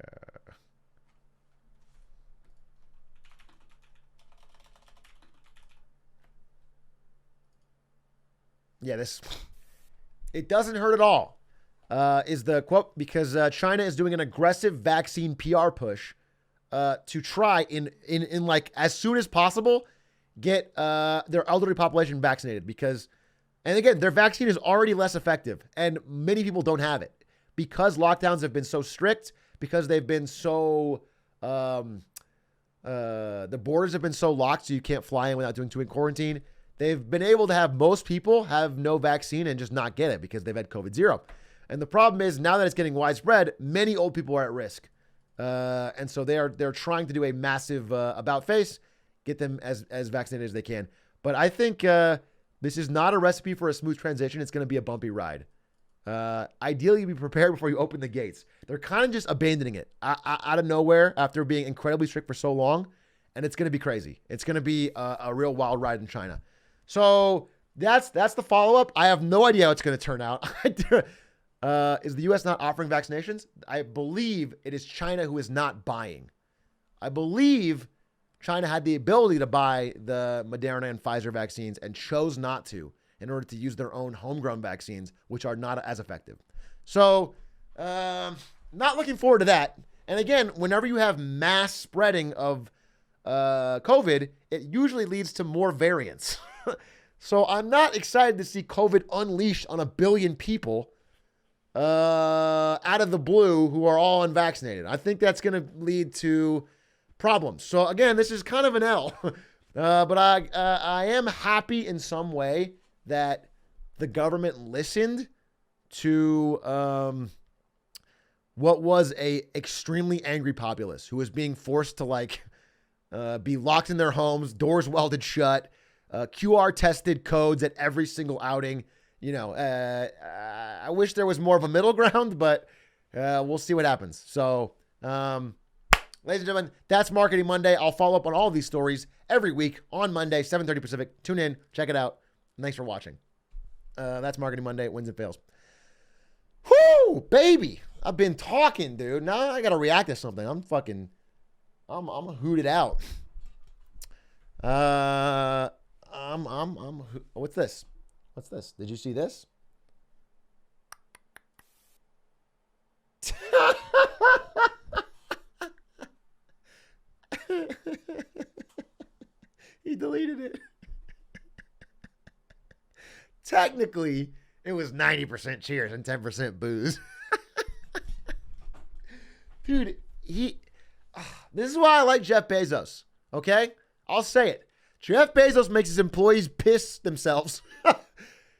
Yeah, it doesn't hurt at all, is the quote, because China is doing an aggressive vaccine PR push to try in like as soon as possible get their elderly population vaccinated because, and again, their vaccine is already less effective and many people don't have it because lockdowns have been so strict, because they've been so, the borders have been so locked so you can't fly in without doing 2-week quarantine. They've been able to have most people have no vaccine and just not get it because they've had COVID-0. And the problem is now that it's getting widespread, many old people are at risk. And so they're trying to do a massive about face, get them as vaccinated as they can. But I think this is not a recipe for a smooth transition. It's going to be a bumpy ride. Ideally, be prepared before you open the gates. They're kind of just abandoning it out of nowhere after being incredibly strict for so long. And it's going to be crazy. It's going to be a real wild ride in China. So that's the follow-up. I have no idea how it's going to turn out. Is the U.S. not offering vaccinations? I believe it is China who is not buying. I believe China had the ability to buy the Moderna and Pfizer vaccines and chose not to in order to use their own homegrown vaccines, which are not as effective. So not looking forward to that. And again, whenever you have mass spreading of COVID, it usually leads to more variants. So I'm not excited to see COVID unleashed on 1 billion people out of the blue who are all unvaccinated. I think that's going to lead to problems. So again, this is kind of an L, but I am happy in some way that the government listened to what was a extremely angry populace who was being forced to be locked in their homes, doors welded shut, QR tested codes at every single outing. You know, I wish there was more of a middle ground, but we'll see what happens. So, ladies and gentlemen, that's Marketing Monday. I'll follow up on all of these stories every week on Monday, 7:30 Pacific. Tune in, check it out. Thanks for watching. That's Marketing Monday, wins and fails. Whoo, baby. I've been talking, dude. Now I got to react to something. I'm hooted out. What's this? What's this? Did you see this? He deleted it. Technically, it was 90% cheers and 10% booze. Dude, this is why I like Jeff Bezos, okay? I'll say it. Jeff Bezos makes his employees piss themselves.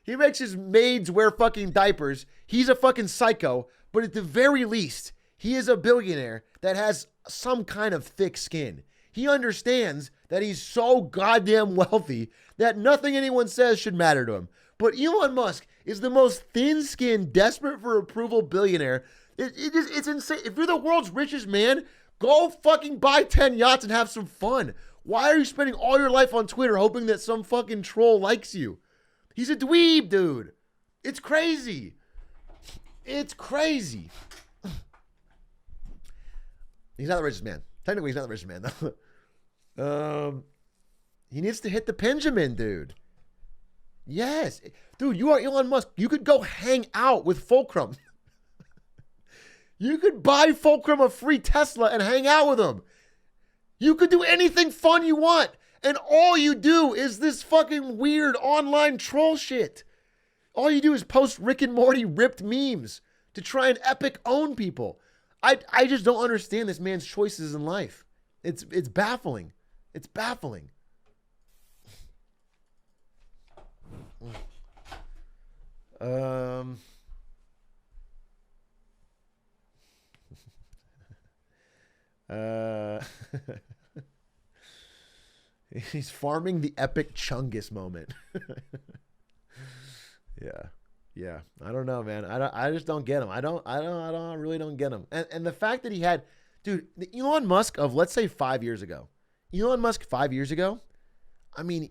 He makes his maids wear fucking diapers. He's a fucking psycho, but at the very least, he is a billionaire that has some kind of thick skin. He understands that he's so goddamn wealthy that nothing anyone says should matter to him. But Elon Musk is the most thin-skinned, desperate for approval billionaire. It's insane. If you're the world's richest man, go fucking buy 10 yachts and have some fun. Why are you spending all your life on Twitter hoping that some fucking troll likes you? He's a dweeb, dude. It's crazy. It's crazy. He's not the richest man. Technically, he's not the richest man, though. He needs to hit the Benjamin, dude. Yes. Dude, you are Elon Musk. You could go hang out with Fulcrum. You could buy Fulcrum a free Tesla and hang out with him. You could do anything fun you want. And all you do is this fucking weird online troll shit. All you do is post Rick and Morty ripped memes to try and epic own people. I just don't understand this man's choices in life. It's baffling. It's baffling. He's farming the epic Chungus moment. Yeah. I don't know, man. I just don't get him. I really don't get him. And the fact that he had, dude, the Elon Musk of, let's say, 5 years ago. Elon Musk 5 years ago. I mean,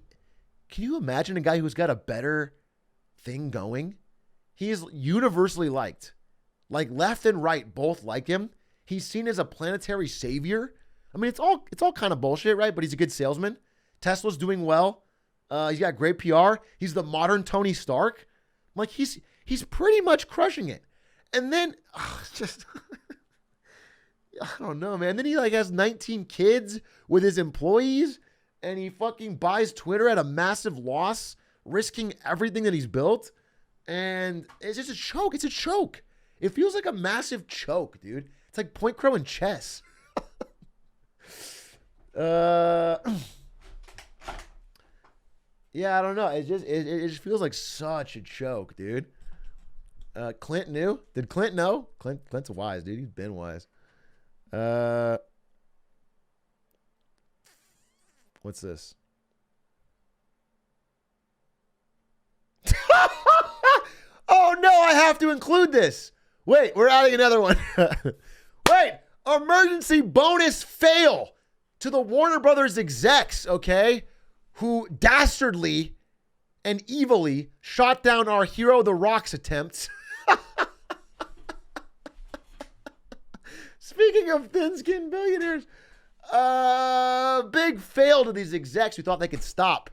can you imagine a guy who's got a better thing going? He is universally liked. Like left and right both like him. He's seen as a planetary savior. I mean, it's all kind of bullshit, right? But he's a good salesman. Tesla's doing well. He's got great PR. He's the modern Tony Stark. Like he's pretty much crushing it. And then just I don't know, man. Then he like has 19 kids with his employees, and he fucking buys Twitter at a massive loss, risking everything that he's built. And it's just a choke. It's a choke. It feels like a massive choke, dude. It's like point crow in chess. Yeah, I don't know. It just feels like such a choke, dude. Clint knew. Did Clint know? Clint's wise, dude. He's been wise. What's this? Oh no, I have to include this. Wait, we're adding another one. Wait, emergency bonus fail to the Warner Brothers execs, okay? Who dastardly and evilly shot down our hero The Rock's attempts. Speaking of thin-skinned billionaires, big fail to these execs who thought they could stop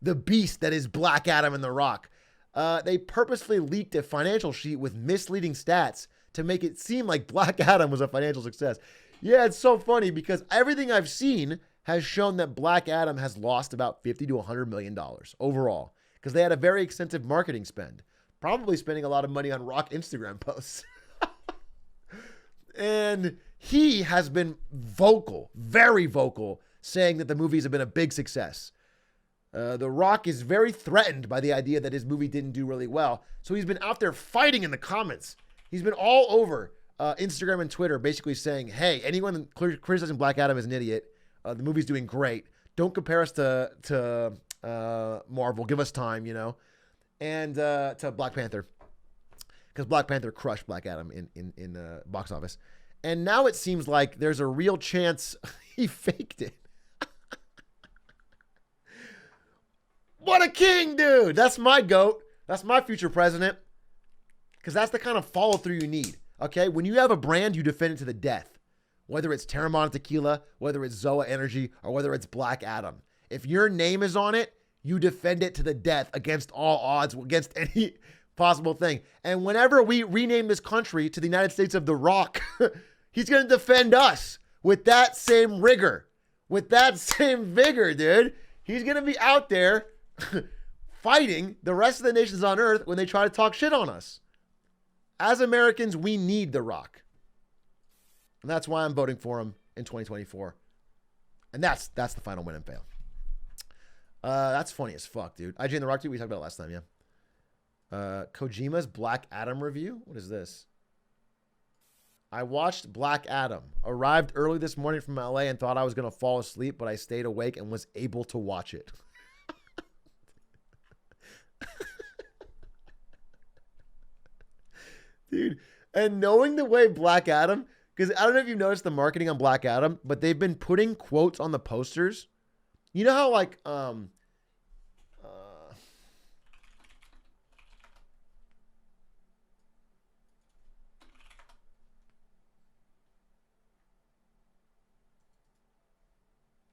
the beast that is Black Adam and The Rock. They purposefully leaked a financial sheet with misleading stats to make it seem like Black Adam was a financial success. Yeah, it's so funny because everything I've seen has shown that Black Adam has lost about $50 to $100 million overall because they had a very extensive marketing spend, probably spending a lot of money on Rock Instagram posts. And he has been vocal, very vocal, saying that the movies have been a big success. The Rock is very threatened by the idea that his movie didn't do really well. So he's been out there fighting in the comments. He's been all over Instagram and Twitter basically saying, hey, anyone criticizing Black Adam is an idiot. The movie's doing great. Don't compare us to Marvel. Give us time, you know. And to Black Panther. Because Black Panther crushed Black Adam in box office. And now it seems like there's a real chance he faked it. What a king, dude. That's my GOAT. That's my future president. Because that's the kind of follow through you need. Okay? When you have a brand, you defend it to the death. Whether it's Terramana Tequila, whether it's Zoa Energy, or whether it's Black Adam. If your name is on it, you defend it to the death against all odds, against any possible thing. And whenever we rename this country to the United States of the Rock, he's going to defend us with that same rigor, with that same vigor, dude. He's going to be out there fighting the rest of the nations on earth when they try to talk shit on us. As Americans, we need The Rock. And that's why I'm voting for him in 2024. And that's the final win and fail. That's funny as fuck, dude. IJ and the Rock, we talked about it last time, yeah. Kojima's Black Adam review? What is this? I watched Black Adam. Arrived early this morning from LA and thought I was going to fall asleep, but I stayed awake and was able to watch it. Dude, and knowing the way Black Adam, because I don't know if you've noticed the marketing on Black Adam, but they've been putting quotes on the posters. You know how like let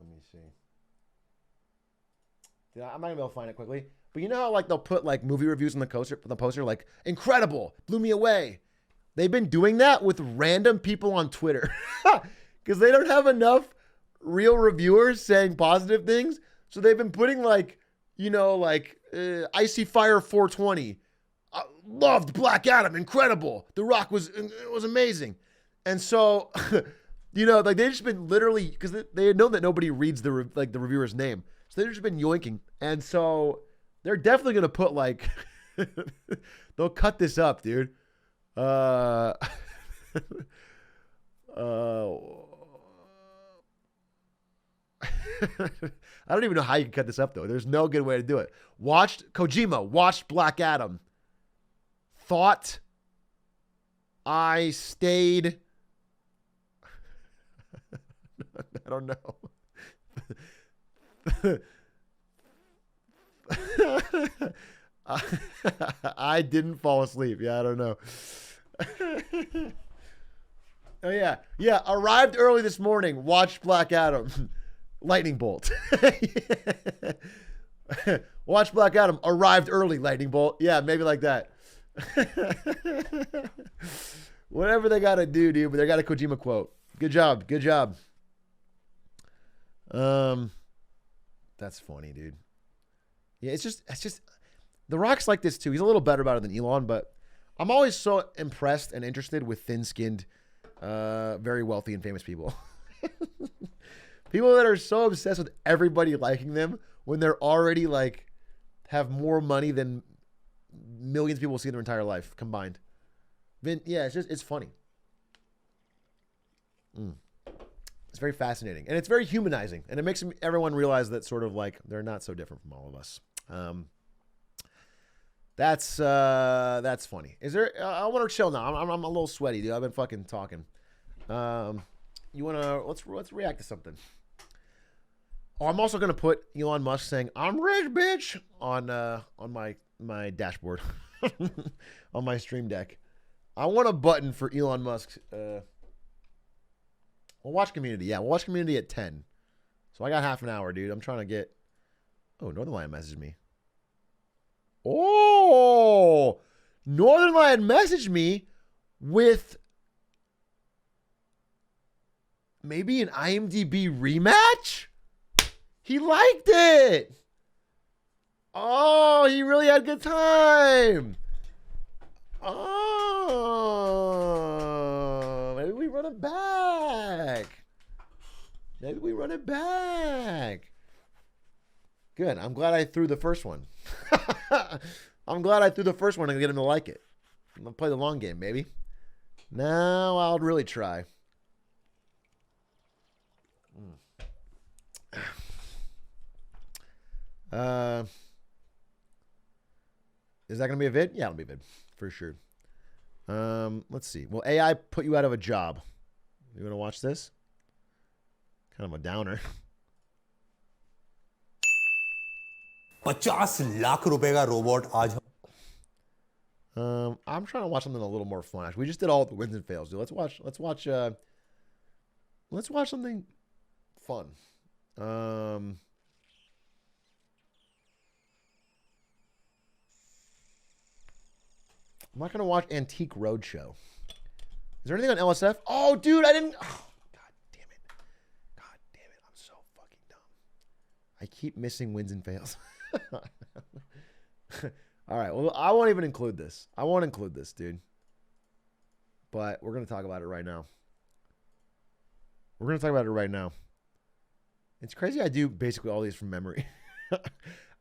me see. Yeah, I'm not gonna be able to find it quickly. But you know how like they'll put like movie reviews on the poster, like incredible, blew me away. They've been doing that with random people on Twitter because they don't have enough real reviewers saying positive things. So they've been putting like, you know, like Icy Fire 420, loved Black Adam, incredible. The Rock was amazing. And so, you know, like they've just been literally, because they know that nobody reads the reviewer's name. So they've just been yoinking. And so they're definitely going to put like, they'll cut this up, dude. I don't even know how you can cut this up, though. There's no good way to do it. Kojima watched Black Adam. Thought I stayed. I don't know. I didn't fall asleep. Yeah, I don't know. Oh, yeah. Yeah, arrived early this morning. Watched Black Adam. Lightning bolt. Watch Black Adam. Arrived early. Lightning bolt. Yeah, maybe like that. Whatever they got to do, dude. But they got a Kojima quote. Good job. Good job. That's funny, dude. Yeah, it's just The Rock's like this too. He's a little better about it than Elon, but I'm always so impressed and interested with thin-skinned, very wealthy and famous people. People that are so obsessed with everybody liking them when they're already like have more money than millions of people will see in their entire life combined. Yeah, it's funny. It's very fascinating and it's very humanizing, and it makes everyone realize that sort of like they're not so different from all of us. That's funny. Is there? I want to chill now. I'm a little sweaty, dude. I've been fucking talking. You wanna let's react to something. Oh, I'm also gonna put Elon Musk saying "I'm rich, bitch" on my dashboard, on my stream deck. I want a button for Elon Musk. We'll watch Community. Yeah, we'll watch Community at 10. So I got half an hour, dude. I'm trying to get. Oh, Northern Lion messaged me. Oh, Northern Lion messaged me with maybe an IMDb rematch. He liked it. Oh, he really had a good time. Oh, maybe we run it back. Maybe we run it back. Good. I'm glad I threw the first one. I'm glad I threw the first one and get him to like it. I'm going to play the long game, baby. Now I'll really try. Is that going to be a vid? Yeah, it'll be a vid. For sure. Let's see. Will AI put you out of a job? You want to watch this? Kind of a downer. 50 lakh रुपए का robot आज. I'm trying to watch something a little more fun. Actually, we just did all the wins and fails, dude. Let's watch something fun. I'm not gonna watch Antique Roadshow. Is there anything on LSF? Oh, dude, I didn't. Oh, God damn it! I'm so fucking dumb. I keep missing wins and fails. All right. Well, I won't even include this. I won't include this, dude. But we're gonna talk about it right now. It's crazy. I do basically all these from memory.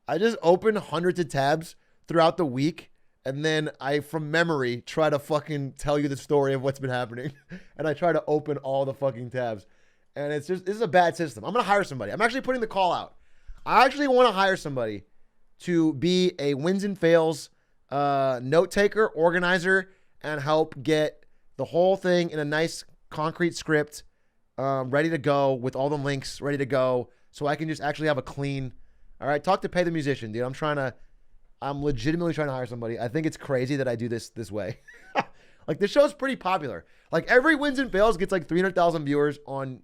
I just open hundreds of tabs throughout the week, and then I, from memory, try to fucking tell you the story of what's been happening. And I try to open all the fucking tabs. And it's just, this is a bad system. I'm going to hire somebody. I'm actually putting the call out. I actually want to hire somebody to be a wins and fails note taker, organizer, and help get the whole thing in a nice concrete script, ready to go with all the links ready to go, so I can just actually have a clean. All right, talk to Pay the Musician, dude. I'm legitimately trying to hire somebody. I think it's crazy that I do this way. Like, this show's pretty popular. Like, every wins and fails gets like 300,000 viewers on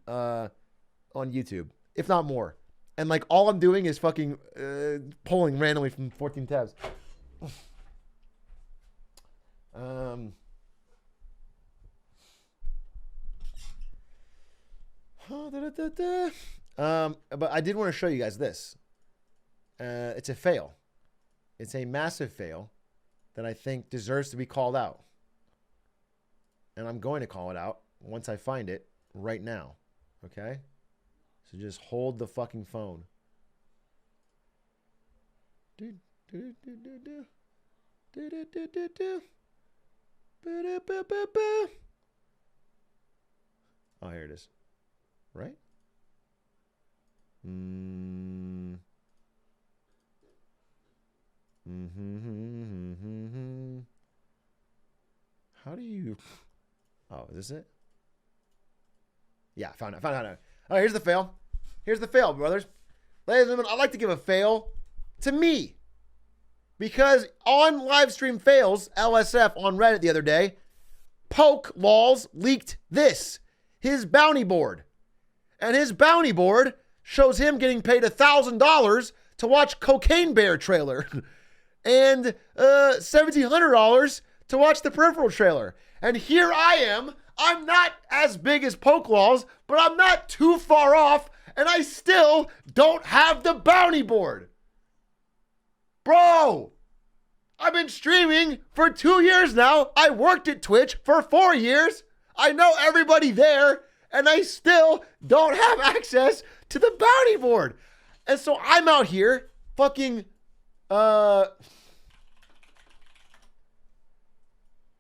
YouTube, if not more. And like, all I'm doing is fucking pulling randomly from 14 tabs. But I did want to show you guys this. It's a fail. It's a massive fail that I think deserves to be called out. And I'm going to call it out once I find it right now. Okay? So just hold the fucking phone. Oh, here it is. Right? How do you... Oh, is this it? Yeah, found it. All right, here's the fail. Here's the fail, brothers. Ladies and gentlemen, I'd like to give a fail to me. Because on Livestream Fails, LSF on Reddit the other day, Poke Laws leaked this. His bounty board. And his bounty board shows him getting paid $1,000 to watch Cocaine Bear trailer. And $1,700 to watch the Peripheral trailer. And here I am. I'm not as big as Poke Laws, but I'm not too far off, and I still don't have the bounty board. Bro, I've been streaming for 2 years now. I worked at Twitch for 4 years. I know everybody there, and I still don't have access to the bounty board. And so I'm out here fucking...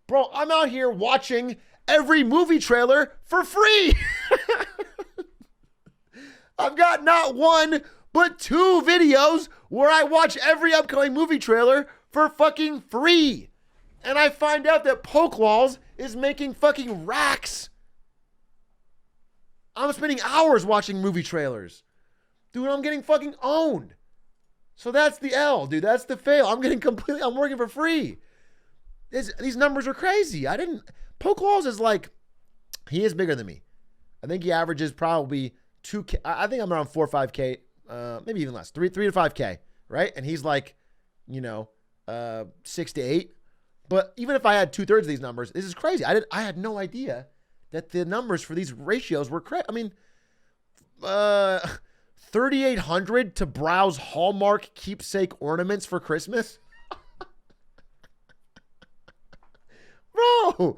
Bro, I'm out here watching every movie trailer for free. I've got not one, but 2 videos where I watch every upcoming movie trailer for fucking free. And I find out that Poke Laws is making fucking racks. I'm spending hours watching movie trailers. Dude, I'm getting fucking owned. So that's the L, dude. That's the fail. I'm working for free. These numbers are crazy. Poke Laws is like, he is bigger than me. I think he averages probably 2K. I think I'm around 4 or 5K, maybe even less, 3 to 5K, right? And he's like, 6 to 8. But even if I had 2/3 of these numbers, this is crazy. I had no idea that the numbers for these ratios were crazy. I mean, 3,800 to browse Hallmark keepsake ornaments for Christmas. Bro,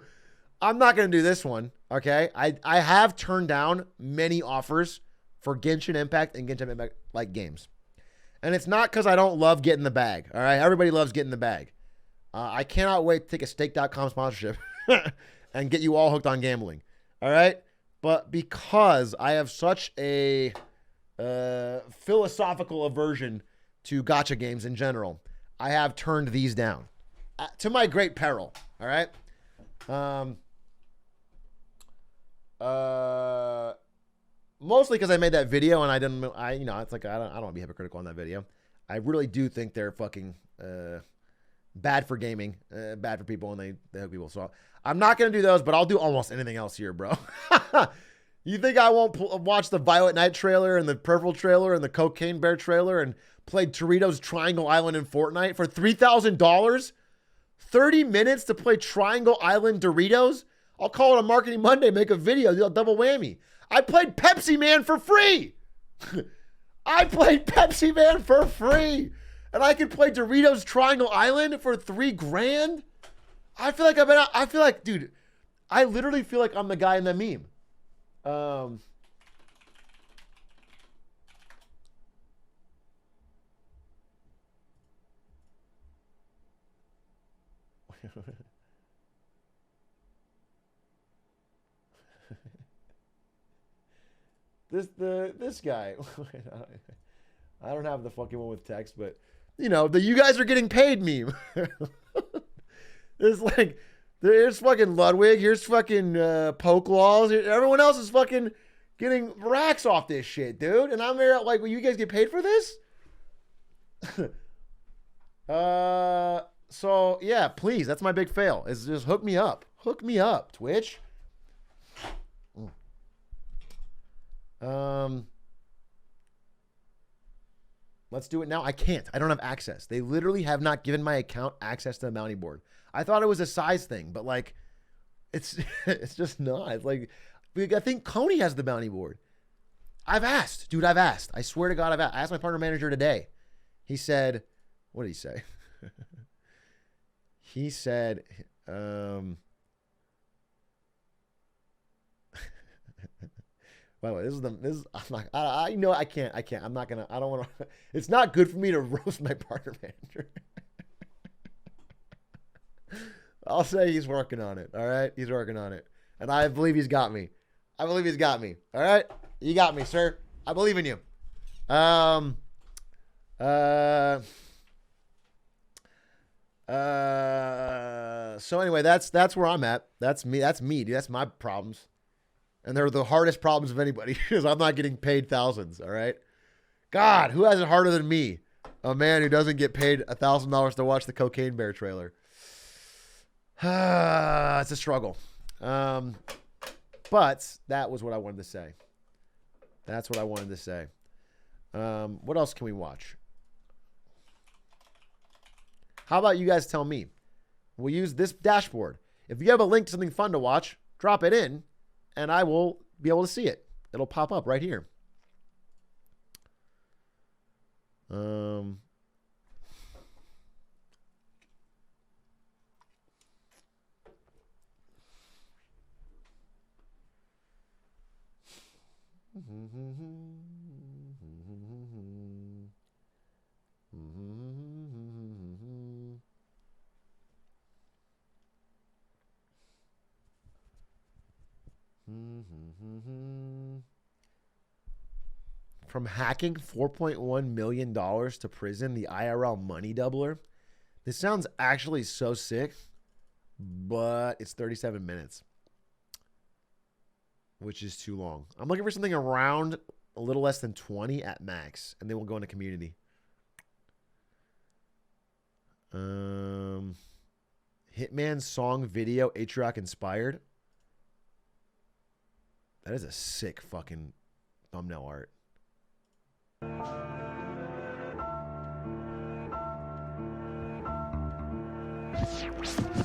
I'm not going to do this one, okay? I have turned down many offers for Genshin Impact and Genshin Impact like games. And it's not because I don't love getting the bag, all right? Everybody loves getting the bag. I cannot wait to take a stake.com sponsorship and get you all hooked on gambling, all right? But because I have such a philosophical aversion to gacha games in general, I have turned these down to my great peril, all right? Mostly because I made that video and it's like I don't want to be hypocritical on that video. I really do think they're fucking bad for gaming, bad for people, and they hook people. So I'm not gonna do those, but I'll do almost anything else here, bro. You think I won't watch the Violet Knight trailer and the Peripheral trailer and the Cocaine Bear trailer and play Doritos Triangle Island in Fortnite for $3,000? 30 minutes to play Triangle Island Doritos? I'll call it a Marketing Monday, make a video, do a double whammy. I played Pepsi Man for free. I played Pepsi Man for free. And I could play Doritos Triangle Island for $3,000? I feel like dude, I literally feel like I'm the guy in the meme. This guy. I don't have the fucking one with text, but you know, the "you guys are getting paid" meme. It's like, there's fucking Ludwig, here's fucking Poke Laws. Everyone else is fucking getting racks off this shit, dude. And I'm there like, will you guys get paid for this? So yeah, please. That's my big fail. Is just hook me up. Hook me up, Twitch. Let's do it now. I can't. I don't have access. They literally have not given my account access to the bounty board. I thought it was a size thing, but like, it's just not. It's like, I think Coney has the bounty board. I've asked, dude. I've asked. I swear to God, I've asked. I asked my partner manager today. He said, what did he say? He said, by the way, I know I can't. I'm not gonna. I don't want to. It's not good for me to roast my partner manager. I'll say he's working on it. All right, he's working on it, and I believe he's got me. I believe he's got me. All right, you got me, sir. I believe in you. So anyway, that's where I'm at. That's me. That's me, dude. That's my problems. And they're the hardest problems of anybody because I'm not getting paid thousands, all right? God, who has it harder than me? A man who doesn't get paid $1,000 to watch the Cocaine Bear trailer. It's a struggle. But that was what I wanted to say. That's what I wanted to say. What else can we watch? How about you guys tell me? We'll use this dashboard. If you have a link to something fun to watch, drop it in. And I will be able to see it. It'll pop up right here. From hacking $4.1 million to prison, the IRL money doubler. This sounds actually so sick, but it's 37 minutes, which is too long. I'm looking for something around a little less than 20 at max, and then we'll go into community. Hitman song video, Atrioc inspired. That is a sick fucking thumbnail art.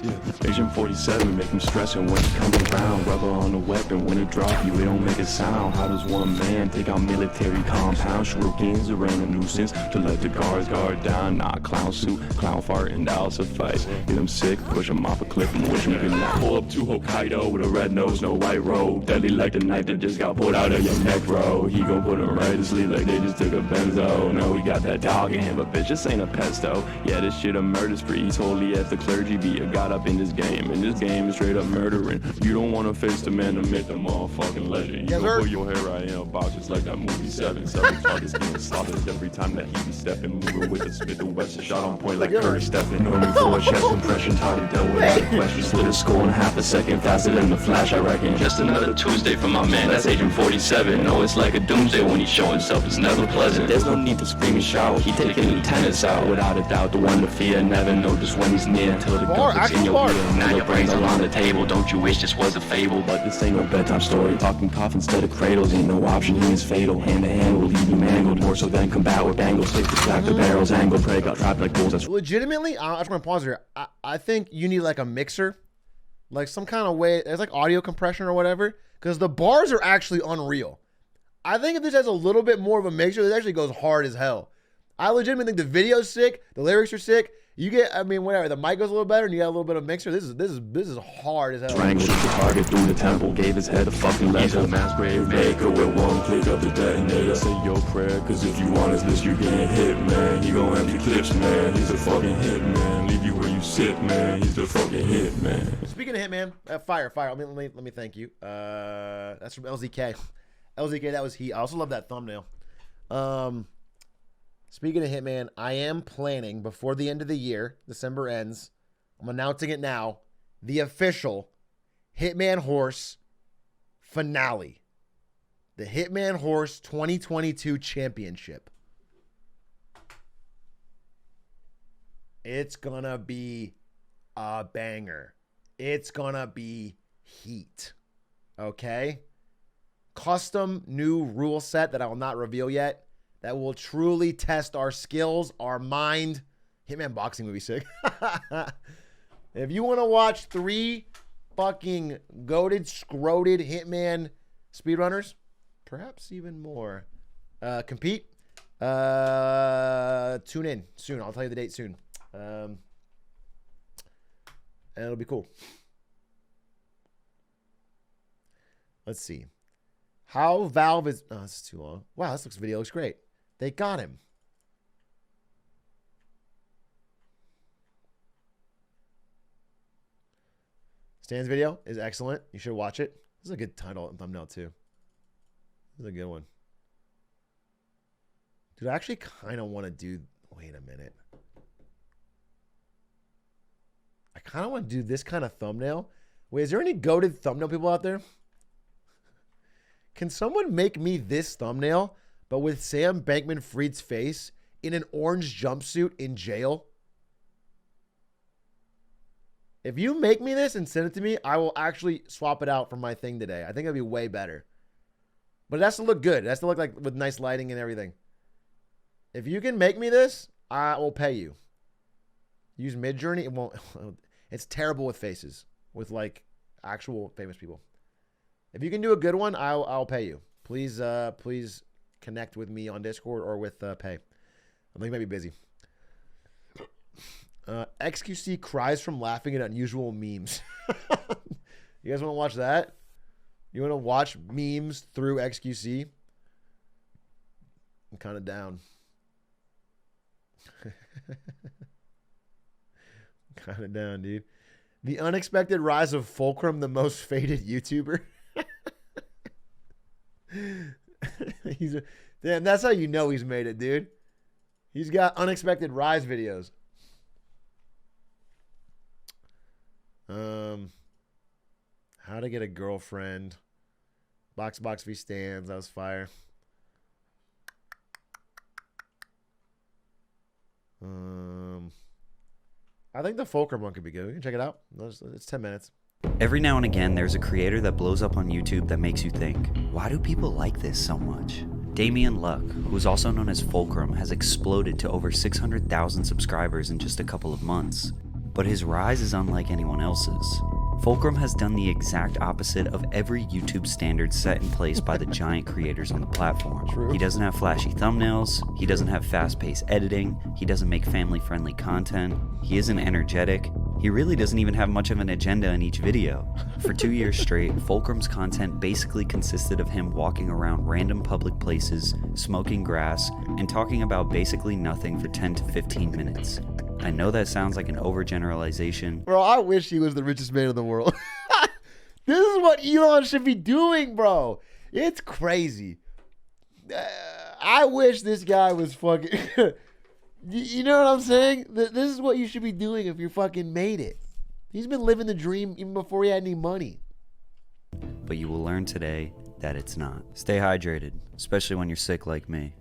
Yeah, Agent 47, make him stressing when he comes around. Rubber on the weapon, when it drop you, it don't make a sound. How does one man take out military compound? Shurikens around a nuisance to let the guards guard down. Nah, clown suit, clown fart, and that'll suffice. Get him sick, push him off a cliff and wish him good night. Pull up to Hokkaido with a red nose, no white robe. Deadly like the knife that just got pulled out of your neck, bro. He gon' put him right to sleep like they just took a benzo. No, we got that dog in him, but bitch, this ain't a pesto. Yeah, this shit a murder spree. He's holy as the clergy be. A god up in this game, and this game is straight up murdering. You don't want to face the man to make the motherfucking legend. You gon' put your hair right in a box just like that movie 7. 7 targets getting slaughtered every time that he be stepping. Moving with the Smith & Wesson, shot on point like Curtis stepping. Know me for a chest compression, target dealt without a question. Split a skull in half a second, faster than the flash, I reckon. Just another Tuesday for my man, that's Agent 47. No, it's like a doomsday when he show himself, it's never pleasant. There's no need to scream and shout, he taking lieutenants out. Without a doubt, the one to fear, never know just when he's near. Until the gun puts in your ear. Now your brains are on the table, don't you wish this was a fable? But this ain't no bedtime story, talking cough instead of cradles. Ain't no option, he is fatal, hand to hand will leave you mangled. More so than combat with bangles, stick to track the barrels, angle, prey, got trapped like bulls. That's legitimately, I just want to pause here. I think you need like a mixer, like some kind of way, there's like audio compression or whatever, because the bars are actually unreal. I think if this has a little bit more of a mixer, this actually goes hard as hell. I legitimately think the video's sick, the lyrics are sick. You get, I mean, whatever. The mic goes a little better, and you got a little bit of mixer. This is hard as hell. Strangled the target through the temple, gave his head a fucking letter. He's a mass grave maker with one click of the detonator. Say your prayer, cause if you want his list, you getting hit, man. He gon' empty clips, man. He's a fucking hit, man. Leave you where you sick, man. He's the fucking hit, man. Speaking of Hitman, fire. Let me thank you. That's from LZK. LZK, that was he. I also love that thumbnail. Speaking of Hitman, I am planning before the end of the year, December ends, I'm announcing it now, the official Hitman Horse finale. The Hitman Horse 2022 Championship. It's gonna be a banger. It's gonna be heat. Okay? Custom new rule set that I will not reveal yet. That will truly test our skills, our mind. Hitman boxing would be sick. If you want to watch 3 fucking goated, scroted Hitman speedrunners, perhaps even more, compete, tune in soon. I'll tell you the date soon. And it'll be cool. Let's see. How Valve is... Oh, this is too long. Wow, this video looks great. They got him. Stan's video is excellent. You should watch it. This is a good title and thumbnail, too. This is a good one. Dude, I actually kind of want to do... Wait a minute. I kind of want to do this kind of thumbnail. Wait, is there any goated thumbnail people out there? Can someone make me this thumbnail, but with Sam Bankman-Fried's face in an orange jumpsuit in jail? If you make me this and send it to me, I will actually swap it out from my thing today. I think it'll be way better. But it has to look good. It has to look like with nice lighting and everything. If you can make me this, I will pay you. Use Midjourney. It won't. It's terrible with faces, with like actual famous people. If you can do a good one, I'll pay you. Please, please connect with me on Discord or with pay. I think you might be busy. XQC cries from laughing at unusual memes. You guys want to watch that? You want to watch memes through XQC? I'm kind of down. Kind of down, dude. The unexpected rise of Fulcrum, the most faded YouTuber. Damn, that's how you know he's made it, dude. He's got unexpected rise videos. How to get a girlfriend. Box v stands. That was fire. I think the Fulcrum one could be good. We can check it out. It's 10 minutes. Every now and again, there's a creator that blows up on YouTube that makes you think, why do people like this so much? Damian Luck, who is also known as Fulcrum, has exploded to over 600,000 subscribers in just a couple of months. But his rise is unlike anyone else's. Fulcrum has done the exact opposite of every YouTube standard set in place by the giant creators on the platform. True. He doesn't have flashy thumbnails, he doesn't have fast-paced editing, he doesn't make family-friendly content, he isn't energetic, he really doesn't even have much of an agenda in each video. For 2 years straight, Fulcrum's content basically consisted of him walking around random public places, smoking grass, and talking about basically nothing for 10 to 15 minutes. I know that sounds like an overgeneralization. Bro, I wish he was the richest man in the world. This is what Elon should be doing, bro. It's crazy. I wish this guy was fucking... You know what I'm saying? This is what you should be doing if you fucking made it. He's been living the dream even before he had any money. But you will learn today that it's not. Stay hydrated, especially when you're sick like me.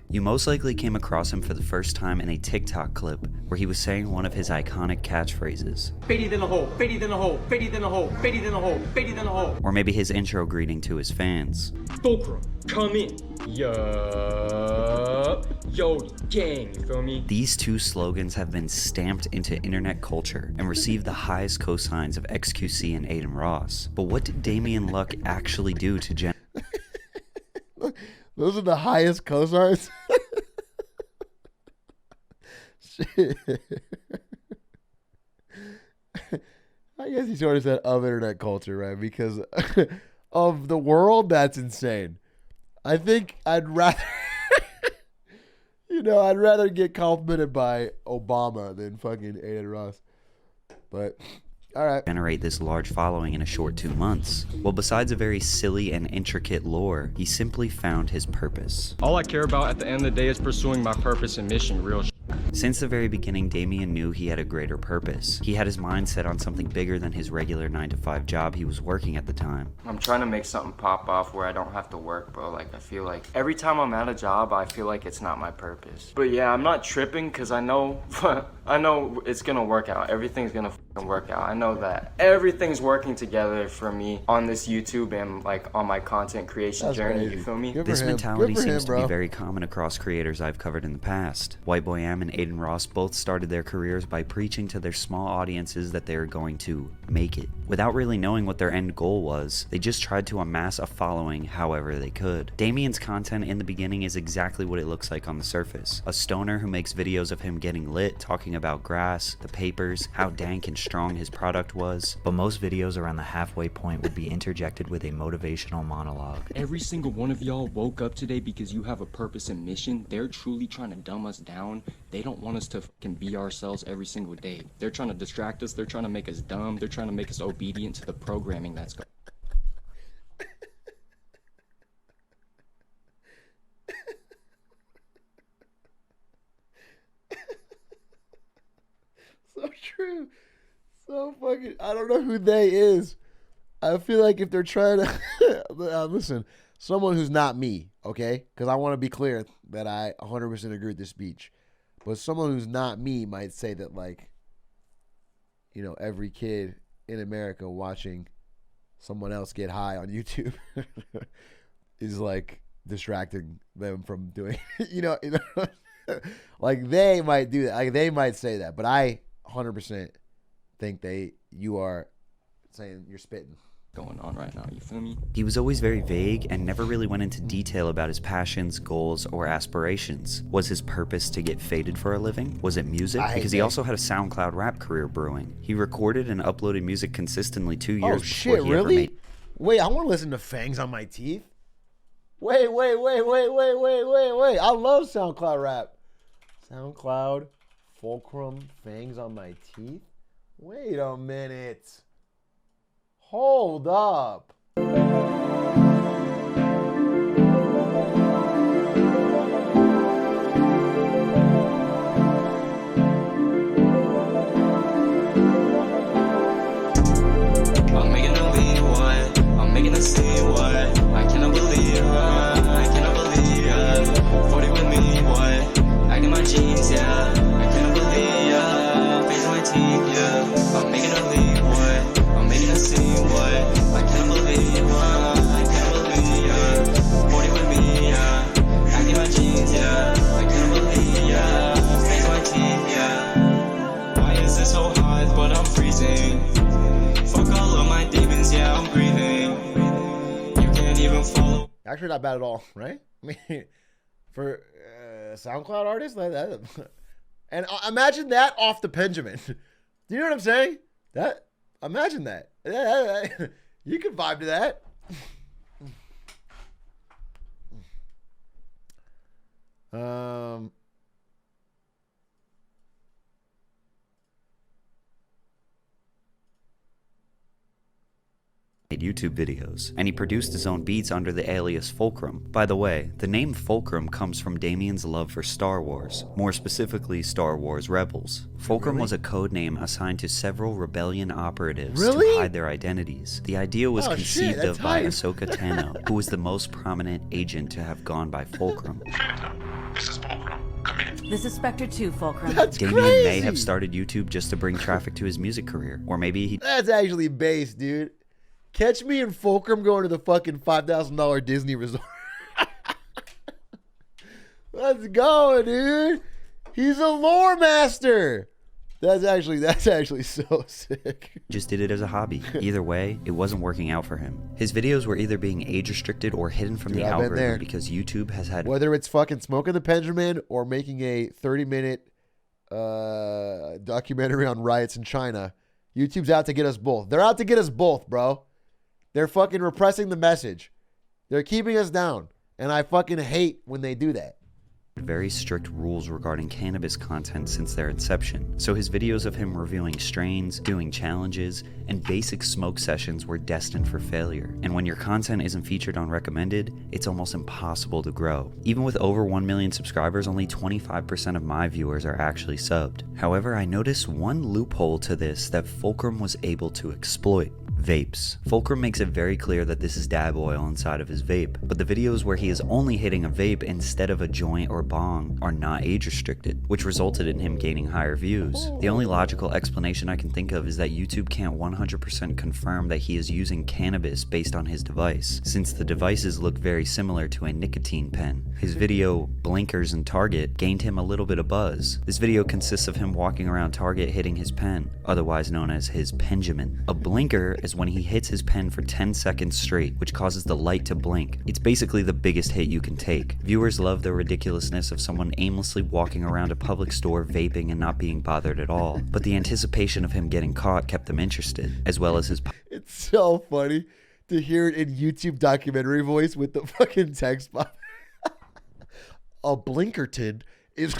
You most likely came across him for the first time in a TikTok clip where he was saying one of his iconic catchphrases. Bigger than a hole, bigger than a hole, bigger than a hole, bigger than a hole, bigger than a hole. Or maybe his intro greeting to his fans. Fulcrum, come in. Yo, gang, you feel me? These two slogans have been stamped into internet culture and received the highest cosigns of XQC and Aiden Ross. But what did Damian Luck actually do to generate? Those are the highest cosigns. Shit. I guess he sort of said of internet culture, right? Because of the world, that's insane. I think I'd rather, I'd rather get complimented by Obama than fucking Aiden Ross. But all right. Generate this large following in a short 2 months? Well, besides a very silly and intricate lore, he simply found his purpose. All I care about at the end of the day is pursuing my purpose and mission, real shit. Since the very beginning, Damien knew he had a greater purpose. He had his mind set on something bigger than his regular 9-to-5 job he was working at the time. I'm trying to make something pop off where I don't have to work, bro. Like, I feel like every time I'm at a job, I feel like it's not my purpose. But yeah, I'm not tripping because I know it's gonna work out. Everything's gonna work out. I know that everything's working together for me on this YouTube and like on my content creation journey. You feel me? This mentality seems to be very common across creators I've covered in the past. White Boy Am and Aiden Ross both started their careers by preaching to their small audiences that they were going to make it. Without really knowing what their end goal was, they just tried to amass a following however they could. Damien's content in the beginning is exactly what it looks like on the surface. A stoner who makes videos of him getting lit, talking about grass, the papers, how dank and strong his product was. But most videos around the halfway point would be interjected with a motivational monologue. Every single one of y'all woke up today because you have a purpose and mission. They're truly trying to dumb us down. They don't want us to fucking be ourselves every single day. They're trying to distract us. They're trying to make us dumb. They're trying to make us obedient to the programming that's going. So true. So fucking, I don't know who they is. I feel like if they're trying to, listen, someone who's not me, okay? Because I want to be clear that I 100% agree with this speech. But someone who's not me might say that, like, you know, every kid in America watching someone else get high on YouTube is, like, distracting them from doing, you know, like, they might do that. Like, they might say that. But I 100% think you are saying you're spitting. Going on right now, you feel me? He was always very vague and never really went into detail about his passions, goals, or aspirations. Was his purpose to get faded for a living? Was it music? Because he also had a SoundCloud rap career brewing. He recorded and uploaded music consistently 2 years Oh shit, before he ever really? made. Wait, I want to listen to Fangs on My Teeth. Wait. I love SoundCloud rap. SoundCloud, Fulcrum, Fangs on My Teeth. Wait a minute. Hold up. I'm making a leeway, I'm making a scene, what? I cannot believe her, I cannot believe her. 40 with me, what? Back in my jeans, yeah. I cannot believe ya, face my teeth, yeah. I'm making a leeway, I'm making a scene, what? I cannot believe her, I cannot believe ya. 40 with me, yeah. Back in my jeans, yeah. I cannot believe ya, face my teeth, yeah. Why is it so hot, but I'm freezing? Fuck all of my demons, yeah, I'm breathing. You can't even follow. Actually, not bad at all, right? I mean, for a SoundCloud artist like that, and imagine that off the Benjamin. Do you know what I'm saying? Imagine that. You can vibe to that. YouTube videos, and he produced his own beats under the alias Fulcrum. By the way, the name Fulcrum comes from Damien's love for Star Wars, more specifically Star Wars Rebels. Fulcrum was a code name assigned to several rebellion operatives to hide their identities. The idea was conceived of by Ahsoka Tano, who was the most prominent agent to have gone by Fulcrum. This is Fulcrum. Come in. This is Spectre 2, Fulcrum. Damien may have started YouTube just to bring traffic to his music career, or maybe he... That's actually base, dude. Catch me and Fulcrum going to the fucking $5,000 Disney resort. Let's go, dude. He's a lore master. That's actually so sick. Just did it as a hobby. Either way, it wasn't working out for him. His videos were either being age restricted or hidden from the algorithm because YouTube has had... Whether it's fucking Smoking the Benjamin or making a 30-minute documentary on riots in China, YouTube's out to get us both. They're out to get us both, bro. They're fucking repressing the message. They're keeping us down. And I fucking hate when they do that. very strict rules regarding cannabis content since their inception, so his videos of him reviewing strains, doing challenges, and basic smoke sessions were destined for failure. And when your content isn't featured on recommended, it's almost impossible to grow. Even with over 1 million subscribers, only 25% of my viewers are actually subbed. However, I noticed one loophole to this that Fulcrum was able to exploit. Vapes. Fulcrum makes it very clear that this is dab oil inside of his vape, but the videos where he is only hitting a vape instead of a joint or bong are not age restricted, which resulted in him gaining higher views. The only logical explanation I can think of is that YouTube can't 100% confirm that he is using cannabis based on his device, since the devices look very similar to a nicotine pen. His video, Blinkers in Target, gained him a little bit of buzz. This video consists of him walking around Target hitting his pen, otherwise known as his Benjamin. A blinker is when he hits his pen for 10 seconds straight, which causes the light to blink. It's basically the biggest hit you can take. Viewers love the ridiculousness of someone aimlessly walking around a public store vaping and not being bothered at all, but the anticipation of him getting caught kept them interested, as well as his... It's so funny to hear it in YouTube documentary voice with the fucking text box. A Blinkerton is...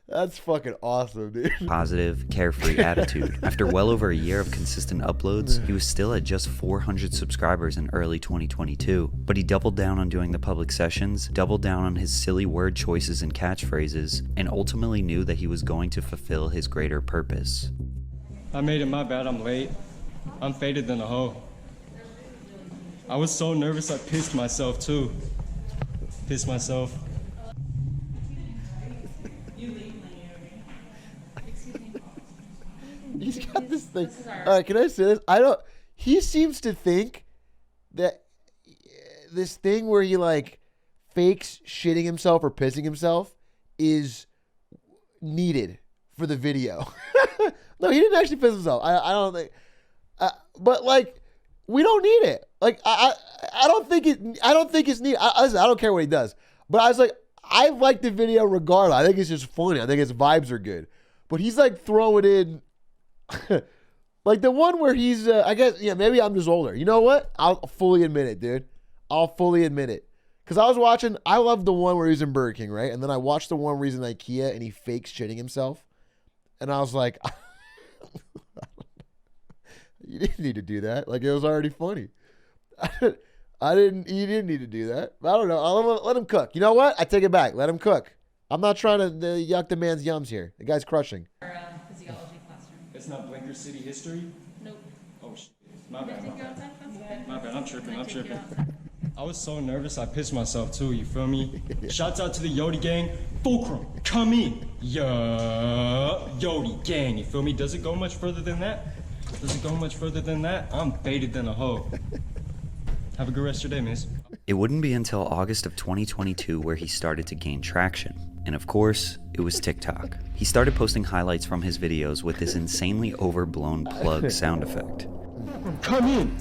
That's fucking awesome, dude. Positive, carefree attitude. After well over a year of consistent uploads, he was still at just 400 subscribers in early 2022. But he doubled down on doing the public sessions, doubled down on his silly word choices and catchphrases, and ultimately knew that he was going to fulfill his greater purpose. I made it, my bad, I'm late. I'm faded than a hoe. I was so nervous I pissed myself too. Pissed myself. He's got this thing. All right, can I say this? He seems to think that this thing where he like fakes shitting himself or pissing himself is needed for the video. No, he didn't actually piss himself. I don't think. But like, we don't need it. Like, I don't think it's needed. I don't care what he does. But I was like, I like the video regardless. I think it's just funny. I think his vibes are good. But he's like throwing in. Like the one where he's, I guess, yeah, maybe I'm just older. You know what? I'll fully admit it, dude. I'll fully admit it. Because I love the one where he's in Burger King, right? And then I watched the one where he's in IKEA and he fakes shitting himself. And I was like, you didn't need to do that. Like, it was already funny. You didn't need to do that. I don't know. I'll let him cook. You know what? I take it back. Let him cook. I'm not trying to yuck the man's yums here. The guy's crushing. It's not Blinker City history? Nope. Oh, shit. My bad. My bad. I'm tripping. I was so nervous I pissed myself too, you feel me? Shouts out to the Yodi gang. Fulcrum, come in. Yeah, Yodi gang, you feel me? Does it go much further than that? I'm faded than a hoe. Have a good rest of your day, miss. It wouldn't be until August of 2022 where he started to gain traction. And of course, it was TikTok. He started posting highlights from his videos with this insanely overblown plug sound effect. Come in!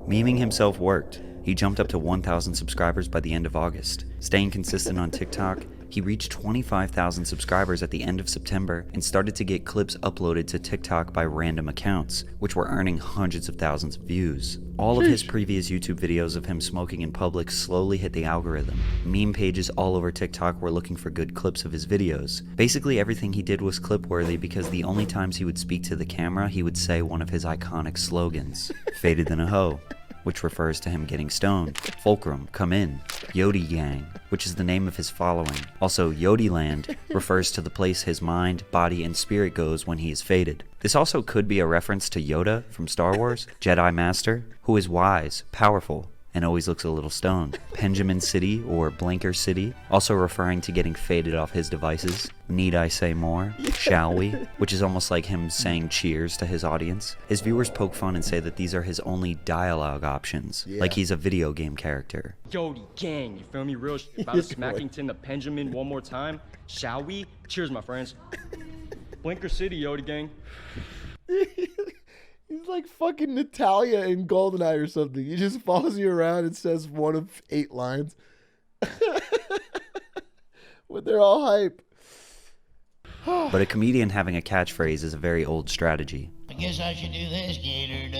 Memeing himself worked. He jumped up to 1,000 subscribers by the end of August. Staying consistent on TikTok, he reached 25,000 subscribers at the end of September and started to get clips uploaded to TikTok by random accounts, which were earning hundreds of thousands of views. All of his previous YouTube videos of him smoking in public slowly hit the algorithm. Meme pages all over TikTok were looking for good clips of his videos. Basically everything he did was clip-worthy because the only times he would speak to the camera, he would say one of his iconic slogans, "Faded than a hoe," which refers to him getting stoned. Fulcrum, come in. Yodi Gang, which is the name of his following. Also, Yodi Land refers to the place his mind, body, and spirit goes when he is faded. This also could be a reference to Yoda from Star Wars, Jedi Master, who is wise, powerful, and always looks a little stoned. Benjamin City, or Blinker City, also referring to getting faded off his devices. Need I say more? Shall we? Which is almost like him saying cheers to his audience. His viewers poke fun and say that these are his only dialogue options, like he's a video game character. Yodi gang, you feel me? Real shit. About to Smackington the Benjamin one more time. Shall we? Cheers, my friends. Blinker City, Yodi gang. He's like fucking Natalia in GoldenEye or something. He just follows you around and says one of 8 lines. But they're all hype. But a comedian having a catchphrase is a very old strategy. I guess I should do this, Gator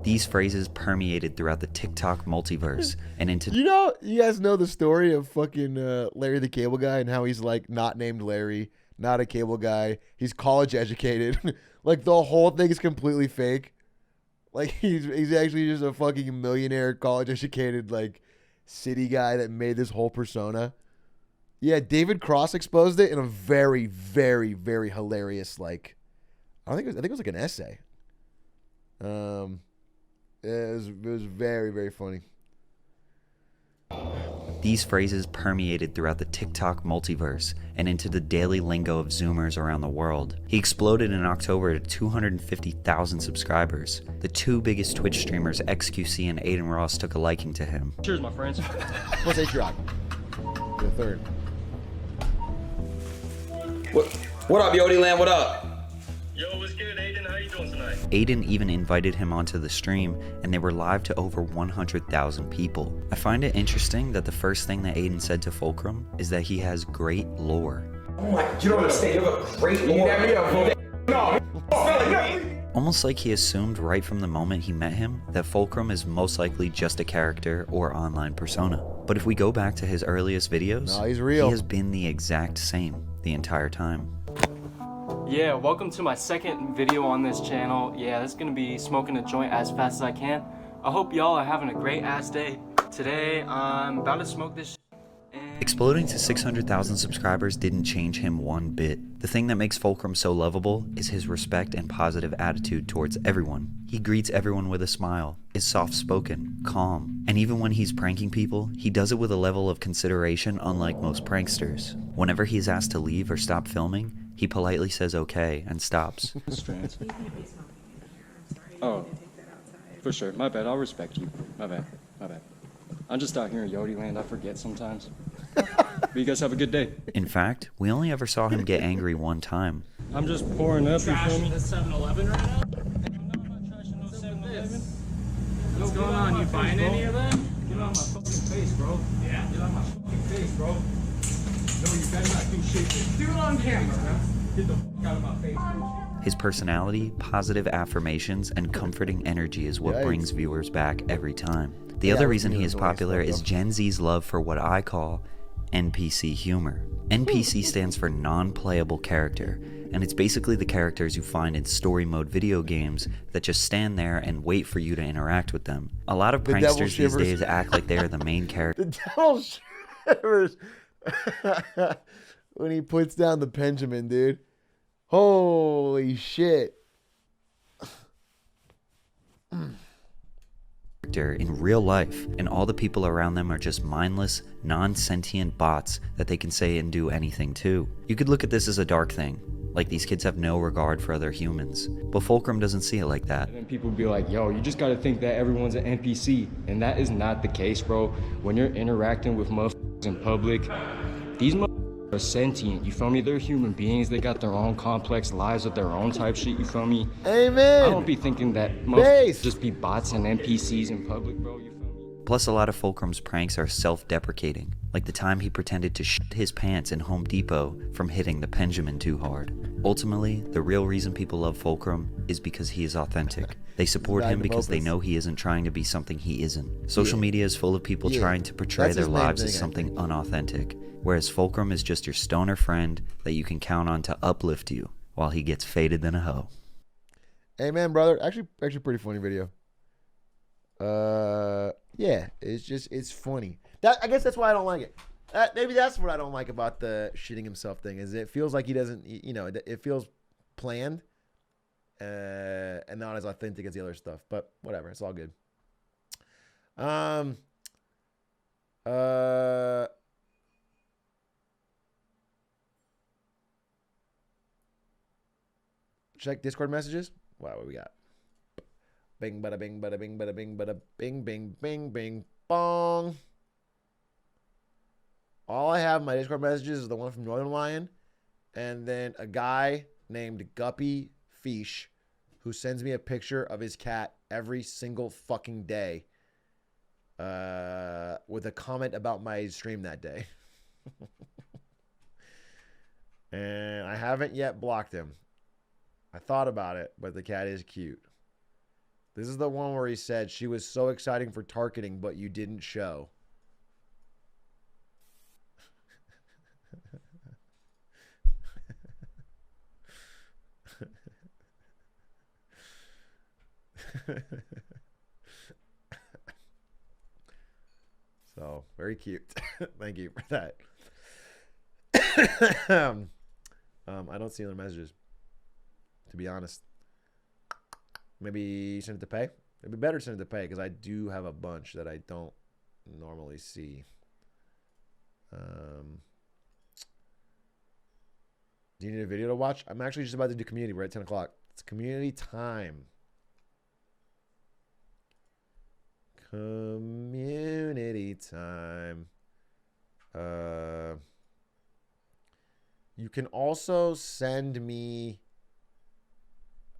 These phrases permeated throughout the TikTok multiverse and into... You guys know the story of fucking Larry the Cable Guy and how he's like not named Larry, not a cable guy. He's college educated. Like the whole thing is completely fake. Like he's actually just a fucking millionaire, college educated, like city guy that made this whole persona. Yeah, David Cross exposed it in a very, very, very hilarious, like, I think it was like an essay. It was very, very funny. These phrases permeated throughout the TikTok multiverse and into the daily lingo of Zoomers around the world. He exploded in October to 250,000 subscribers. The two biggest Twitch streamers, XQC and Aiden Ross, took a liking to him. Cheers, my friends. What's Atrioc? The third. What up, Yodi Land? What up? Yo, what's good, Aiden? How you doing tonight? Aiden even invited him onto the stream, and they were live to over 100,000 people. I find it interesting that the first thing that Aiden said to Fulcrum is that he has great lore. Oh my, you don't understand. You have a great lore. No. Almost like he assumed right from the moment he met him that Fulcrum is most likely just a character or online persona. But if we go back to his earliest videos, no, he's real. He has been the exact same the entire time. Yeah, welcome to my second video on this channel. Yeah, this is gonna be smoking a joint as fast as I can. I hope y'all are having a great ass day. Today, I'm about to smoke this Exploding to 600,000 subscribers didn't change him one bit. The thing that makes Fulcrum so lovable is his respect and positive attitude towards everyone. He greets everyone with a smile, is soft-spoken, calm, and even when he's pranking people, he does it with a level of consideration unlike most pranksters. Whenever he's asked to leave or stop filming, he politely says okay and stops. Oh, for sure. My bad. I'll respect you. My bad. I'm just out here in Yodi Land. I forget sometimes. But you guys have a good day. In fact, we only ever saw him get angry one time. I'm just pouring up. Trashing the 7-Eleven right now? What's going on? You buying any of that? Get on my fucking face, bro. Yeah? Get on my fucking face, bro. No, you better not do shit. Do it on camera, man. Get the fuck out of my face, bro. His personality, positive affirmations, and comforting energy is what brings viewers back every time. The other reason he is popular is Gen Z's love for what I call NPC humor. NPC stands for non-playable character, and it's basically the characters you find in story mode video games that just stand there and wait for you to interact with them. A lot of pranksters these days act like they are the main character. The devil shivers when he puts down the Benjamin, dude. Holy shit. In real life, and all the people around them are just mindless, non-sentient bots that they can say and do anything to. You could look at this as a dark thing, like these kids have no regard for other humans, but Fulcrum doesn't see it like that. And then people be like, yo, you just gotta think that everyone's an NPC, and that is not the case, bro. When you're interacting with motherfuckers in public, these motherfuckers are sentient, you feel me? They're human beings, they got their own complex lives with their own type shit, you feel me? Amen. I don't be thinking that most just be bots and NPCs in public, bro, you feel me? Plus, a lot of Fulcrum's pranks are self-deprecating, like the time he pretended to shit his pants in Home Depot from hitting the Benjamin too hard. Ultimately, the real reason people love Fulcrum is because he is authentic. They support him because they know he isn't trying to be something he isn't. Social media is full of people trying to portray their lives as something unauthentic, whereas Fulcrum is just your stoner friend that you can count on to uplift you while he gets faded than a hoe. Amen, brother. Actually pretty funny video. Yeah, it's funny. I guess that's why I don't like it. Maybe that's what I don't like about the shitting himself thing, is it feels like he doesn't, it feels planned and not as authentic as the other stuff. But whatever, it's all good. Check Discord messages. Wow, what we got? Bing, bada, bing, bada, bing, bada, bing, bada, bing, bing, bing, bing, bong. All I have in my Discord messages is the one from Northern Lion, and then a guy named Guppy Fish who sends me a picture of his cat every single fucking day with a comment about my stream that day. And I haven't yet blocked him. I thought about it, but the cat is cute. This is the one where he said, she was so exciting for targeting, but you didn't show. So, very cute. Thank you for that. I don't see other messages, to be honest. Maybe send it to pay. It'd be better to send it to pay because I do have a bunch that I don't normally see. Do you need a video to watch? I'm actually just about to do community. We're at 10 o'clock. It's community time. Community time. You can also send me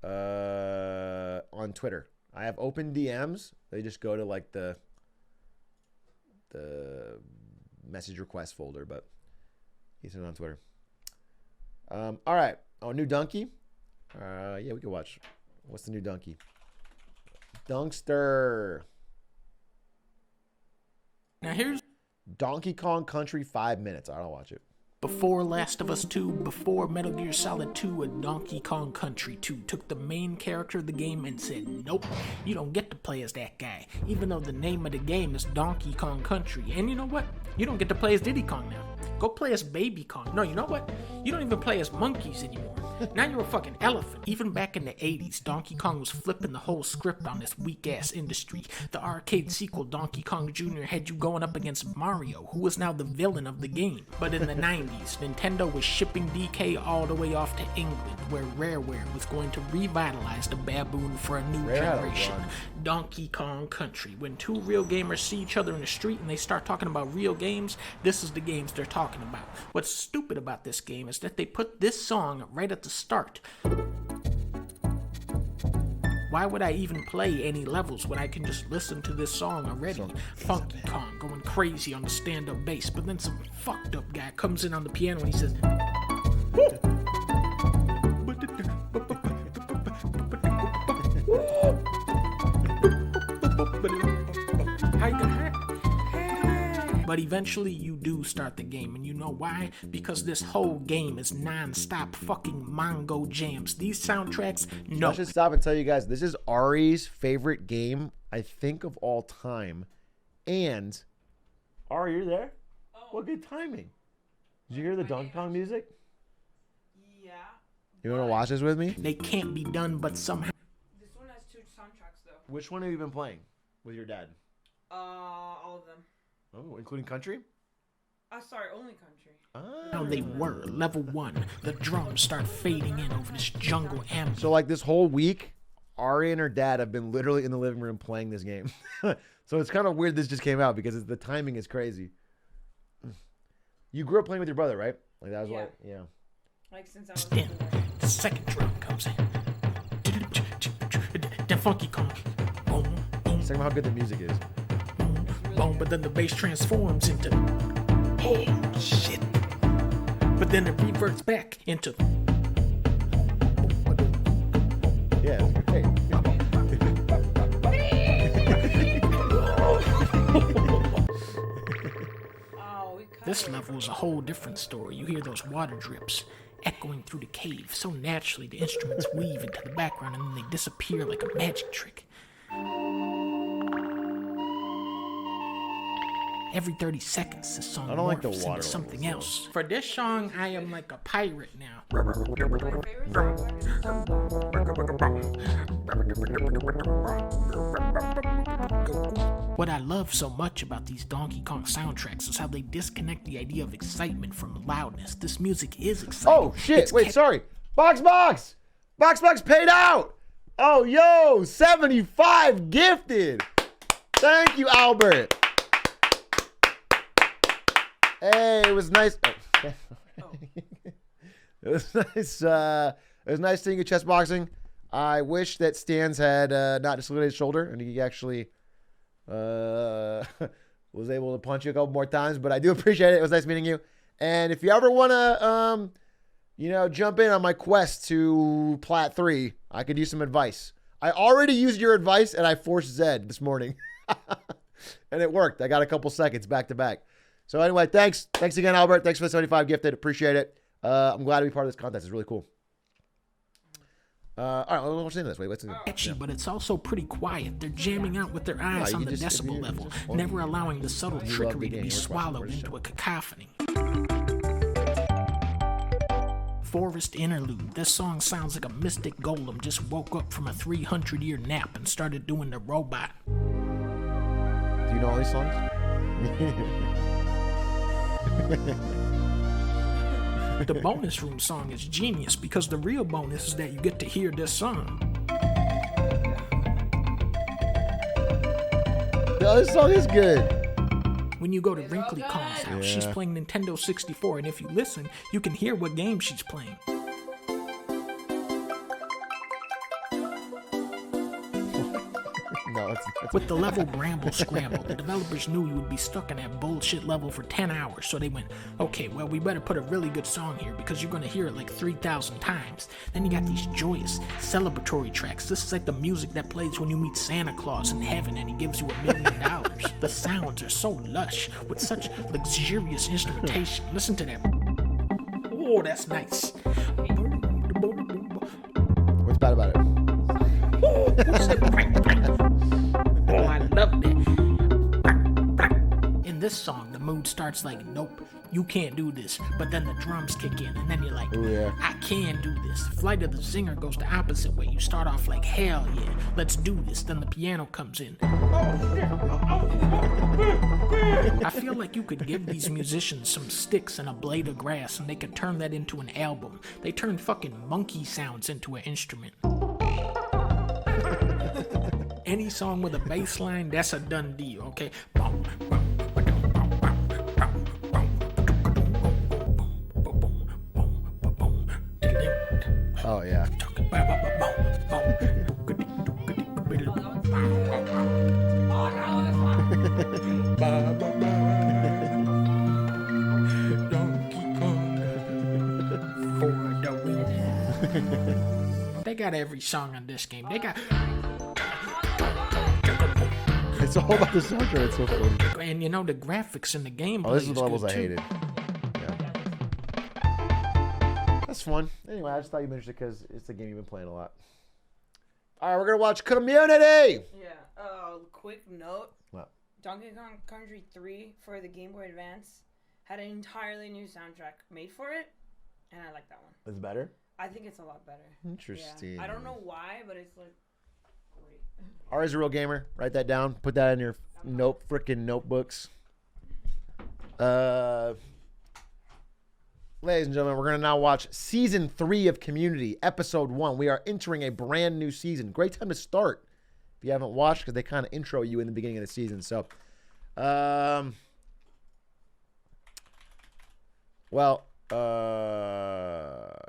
on Twitter. I have open DMs. They just go to like the message request folder, but he sent it on Twitter. All right. Oh, new donkey. Yeah, we can watch. What's the new donkey? Dunkster. Now here's Donkey Kong Country 5 minutes. I don't watch it. Before Last of Us 2, before Metal Gear Solid 2, and Donkey Kong Country 2 took the main character of the game and said, nope, you don't get to play as that guy, even though the name of the game is Donkey Kong Country. And you know what? You don't get to play as Diddy Kong now. Go play as Baby Kong. No, you know what? You don't even play as monkeys anymore. Now you're a fucking elephant. Even back in the 80s, Donkey Kong was flipping the whole script on this weak-ass industry. The arcade sequel, Donkey Kong Jr., had you going up against Mario, who was now the villain of the game. But in the 90s, Nintendo was shipping DK all the way off to England, where Rareware was going to revitalize the baboon for a new generation. Donkey Kong Country. When two real gamers see each other in the street and they start talking about real games, this is the games they're talking about. What's stupid about this game is that they put this song right at the start. Why would I even play any levels when I can just listen to this song already? Funky Kong going crazy on the stand-up bass, but then some fucked up guy comes in on the piano and he says, but eventually you do start the game, and you know why? Because this whole game is non-stop fucking Mongo jams. These soundtracks, no. I should stop and tell you guys, this is Ari's favorite game, I think, of all time. And, Ari, you're there? Oh. What good timing. Did you hear the Donkey Kong music? Yeah. You want to watch this with me? They can't be done, but somehow. This one has 2 soundtracks, though. Which one have you been playing with your dad? All of them. Oh, including country? Sorry, only country. Now they were level 1. The drums start fading in over this jungle ambient. So like this whole week, Ari and her dad have been literally in the living room playing this game. So it's kind of weird this just came out because the timing is crazy. You grew up playing with your brother, right? Like that was yeah. what, yeah. Like since I was then the second drum comes in. Then Funky Kong. Boom, boom. Think about how good the music is. Boom, but then the bass transforms into oh shit. But then it reverts back into yeah, it's great. This level is a whole different story. You hear those water drips echoing through the cave. So naturally the instruments weave into the background and then they disappear like a magic trick. Every 30 seconds, this song morphs into something else. For this song, I am like a pirate now. What I love so much about these Donkey Kong soundtracks is how they disconnect the idea of excitement from loudness. This music is exciting. Oh, shit. Wait, sorry. Box paid out. Oh, yo, 75 gifted. Thank you, Albert. Hey, it was nice. Oh. It was nice. It was nice seeing you chessboxing. I wish that Stans had not dislocated his shoulder and he actually was able to punch you a couple more times. But I do appreciate it. It was nice meeting you. And if you ever want to you know, jump in on my quest to Plat 3. I could use some advice. I already used your advice, and I forced Zed this morning. And it worked. I got a couple seconds back to back. So anyway, thanks. Thanks again, Albert. Thanks for the 75 gifted. Appreciate it. I'm glad to be part of this contest. It's really cool. All right, what's into this? Wait, what's in Catchy, but it's also pretty quiet. They're jamming out with their eyes on the decibel level, never allowing the subtle trickery to be swallowed into a cacophony. Forest Interlude. This song sounds like a mystic golem just woke up from a 300-year nap and started doing the robot. Do you know all these songs? The bonus room song is genius because the real bonus is that you get to hear this song. This song is good. When you go to Wrinkly Kong's house, she's playing Nintendo 64, and if you listen, you can hear what game she's playing. No, it's With the level Bramble Scramble, the developers knew you would be stuck in that bullshit level for 10 hours, so they went, okay, well, we better put a really good song here because you're going to hear it like 3,000 times. Then you got these joyous, celebratory tracks. This is like the music that plays when you meet Santa Claus in heaven and he gives you $1 million. The sounds are so lush with such luxurious instrumentation. Listen to that. Oh, that's nice. What's bad about it? Oh, I love it. In this song, the mood starts like, nope, you can't do this. But then the drums kick in, and then you're like, I can do this. Flight of the Singer goes the opposite way. You start off like, hell yeah, let's do this. Then the piano comes in. I feel like you could give these musicians some sticks and a blade of grass, and they could turn that into an album. They turn fucking monkey sounds into an instrument. Any song with a bass line, that's a done deal, okay? Oh, yeah. They got every song on this game. They got... It's all about the soundtrack. It's so funny. And you know, the graphics in the gameplay. Oh, this is the good levels I too. hated. Yeah. That's fun. Anyway, I just thought you'd mention it because it's a game you've been playing a lot. All right, we're going to watch Community. Yeah. Quick note. What? Donkey Kong Country 3 for the Game Boy Advance had an entirely new soundtrack made for it, and I like that one. It's better? I think it's a lot better. Interesting. Yeah. I don't know why, but it's like great. Ari's a real gamer. Write that down. Put that in your freaking notebooks. Ladies and gentlemen, we're going to now watch Season 3 of Community, Episode 1. We are entering a brand new season. Great time to start if you haven't watched because they kind of intro you in the beginning of the season. So,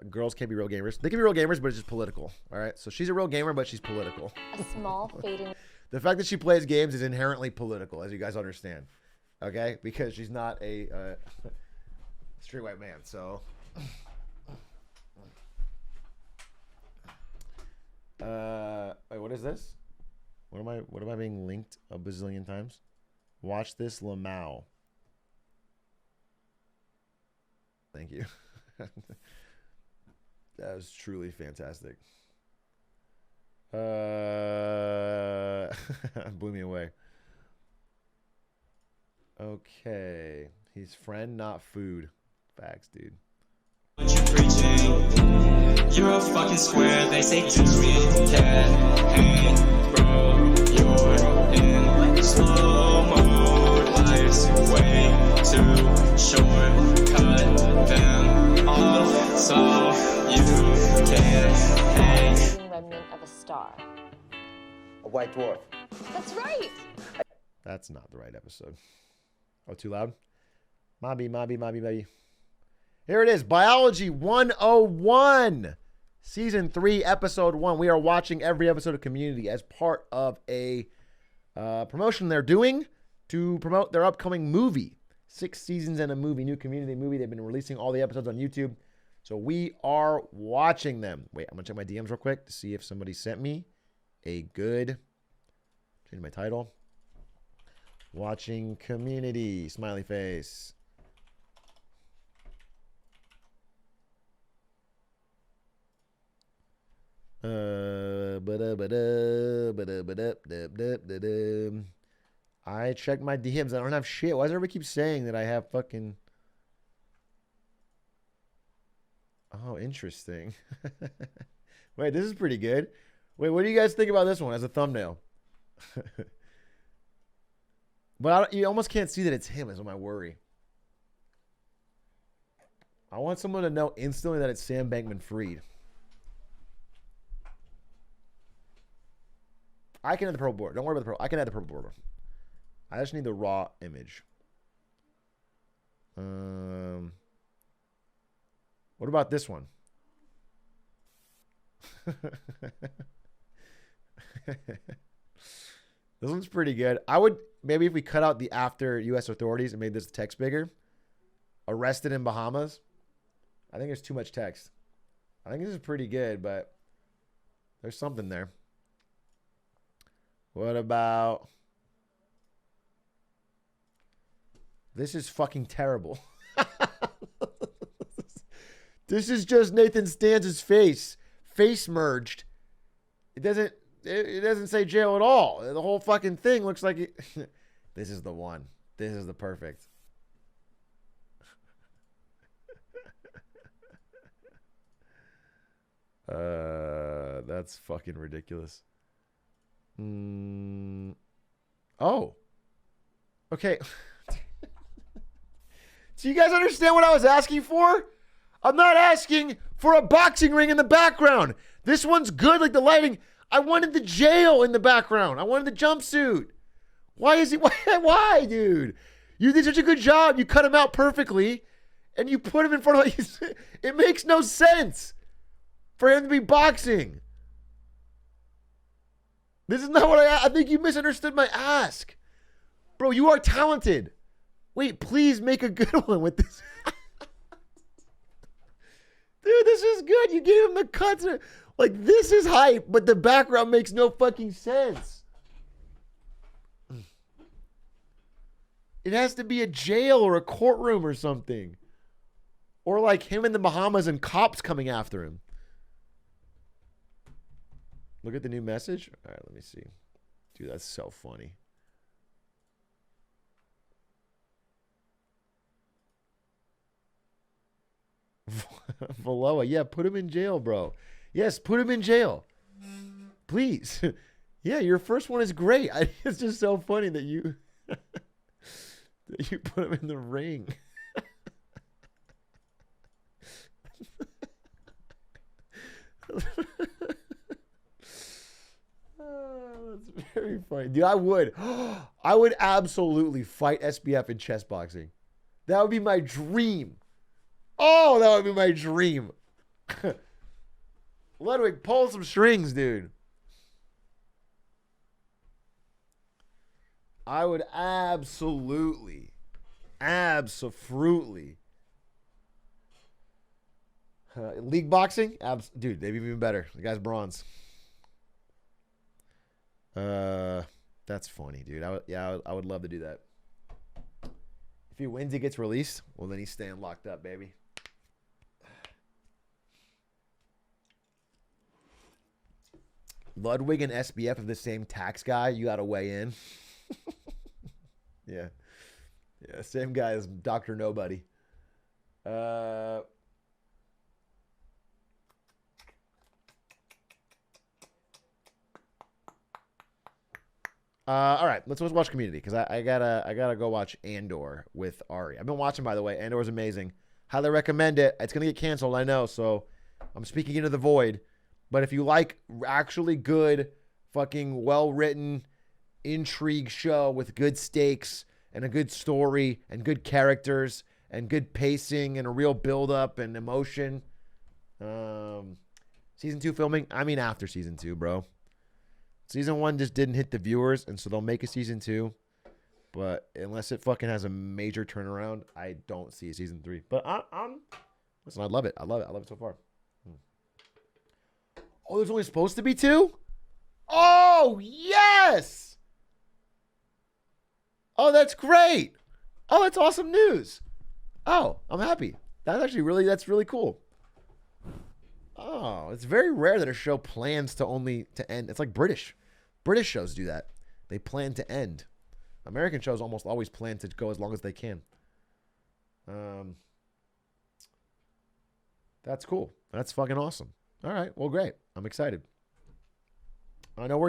girls can't be real gamers. They can be real gamers, but it's just political. All right? So she's a real gamer, but she's political. A small fading. The fact that she plays games is inherently political, as you guys understand. Okay? Because she's not a straight white man. So, wait, what is this? What am I being linked a bazillion times? Watch this, Lamau. Thank you. That was truly fantastic. Blew me away. Okay. He's friend, not food. Facts, dude. What you preaching? You're a fucking square. They say to me, hey, bro, you're in slow mode. Life's way too short. Cut them off so you can hang. Remnant of a star. A white dwarf. That's right. That's not the right episode. Oh, too loud? Mobby. Here it is. Biology 101. Season 3, Episode 1. We are watching every episode of Community as part of a promotion they're doing to promote their upcoming movie. 6 seasons and a movie. New Community movie. They've been releasing all the episodes on YouTube. So we are watching them. Wait, I'm going to check my DMs real quick to see if somebody sent me a good, change my title, watching community, smiley face. I checked my DMs. I don't have shit. Why does everybody keep saying that I have fucking... Oh, interesting. Wait, this is pretty good. Wait, what do you guys think about this one as a thumbnail? But you almost can't see that it's him is my worry. I want someone to know instantly that it's Sam Bankman-Fried. I can add the purple border. Don't worry about the purple. I can add the purple border. I just need the raw image. What about this one? This one's pretty good. I would, maybe if we cut out the after U.S. authorities and made this text bigger. Arrested in Bahamas. I think there's too much text. I think this is pretty good, but there's something there. What about... This is fucking terrible. This is just Nathan Stanz's face. Face merged. It doesn't say jail at all. The whole fucking thing looks like it. This is the one. This is the perfect. That's fucking ridiculous. Oh. Okay. Do you guys understand what I was asking for? I'm not asking for a boxing ring in the background. This one's good, like the lighting. I wanted the jail in the background. I wanted the jumpsuit. Why is it? Why, dude? You did such a good job. You cut him out perfectly, and you put him in front of. It makes no sense for him to be boxing. This is not what I think you misunderstood my ask. Bro, you are talented. Wait, please make a good one with this. Dude, this is good. You gave him the cuts. Like, this is hype, but the background makes no fucking sense. It has to be a jail or a courtroom or something. Or like him in the Bahamas and cops coming after him. Look at the new message. All right, let me see. Dude, that's so funny. Valoa, yeah, put him in jail, bro. Yes, put him in jail. Please. Yeah, your first one is great. It's just so funny that you that you put him in the ring. Oh, that's very funny. Dude, I would absolutely fight SBF in chess boxing. That would be my dream. Oh, that would be my dream. Ludwig, pull some strings, dude. I would absolutely. League boxing? Dude, they'd be even better. The guy's bronze. That's funny, dude. I would love to do that. If he wins, he gets released. Well, then he's staying locked up, baby. Ludwig and SBF have the same tax guy. You got to weigh in. Yeah. Yeah, same guy as Dr. Nobody. All right, let's watch Community because I gotta go watch Andor with Ari. I've been watching, by the way. Andor's amazing. Highly recommend it. It's gonna get canceled, I know, so I'm speaking into the void. But if you like actually good, fucking well-written intrigue show with good stakes and a good story and good characters and good pacing and a real build-up and emotion, season 2 filming. I mean, after season 2, bro. Season 1 just didn't hit the viewers, and so they'll make a season 2. But unless it fucking has a major turnaround, I don't see a season 3. But Listen, I love it. I love it. I love it so far. Oh, there's only supposed to be 2? Oh, yes! Oh, that's great. Oh, that's awesome news. Oh, I'm happy. That's really cool. Oh, it's very rare that a show plans to end. It's like British shows do that. They plan to end. American shows almost always plan to go as long as they can. That's cool. That's fucking awesome. All right. Well, great. I'm excited. I know we're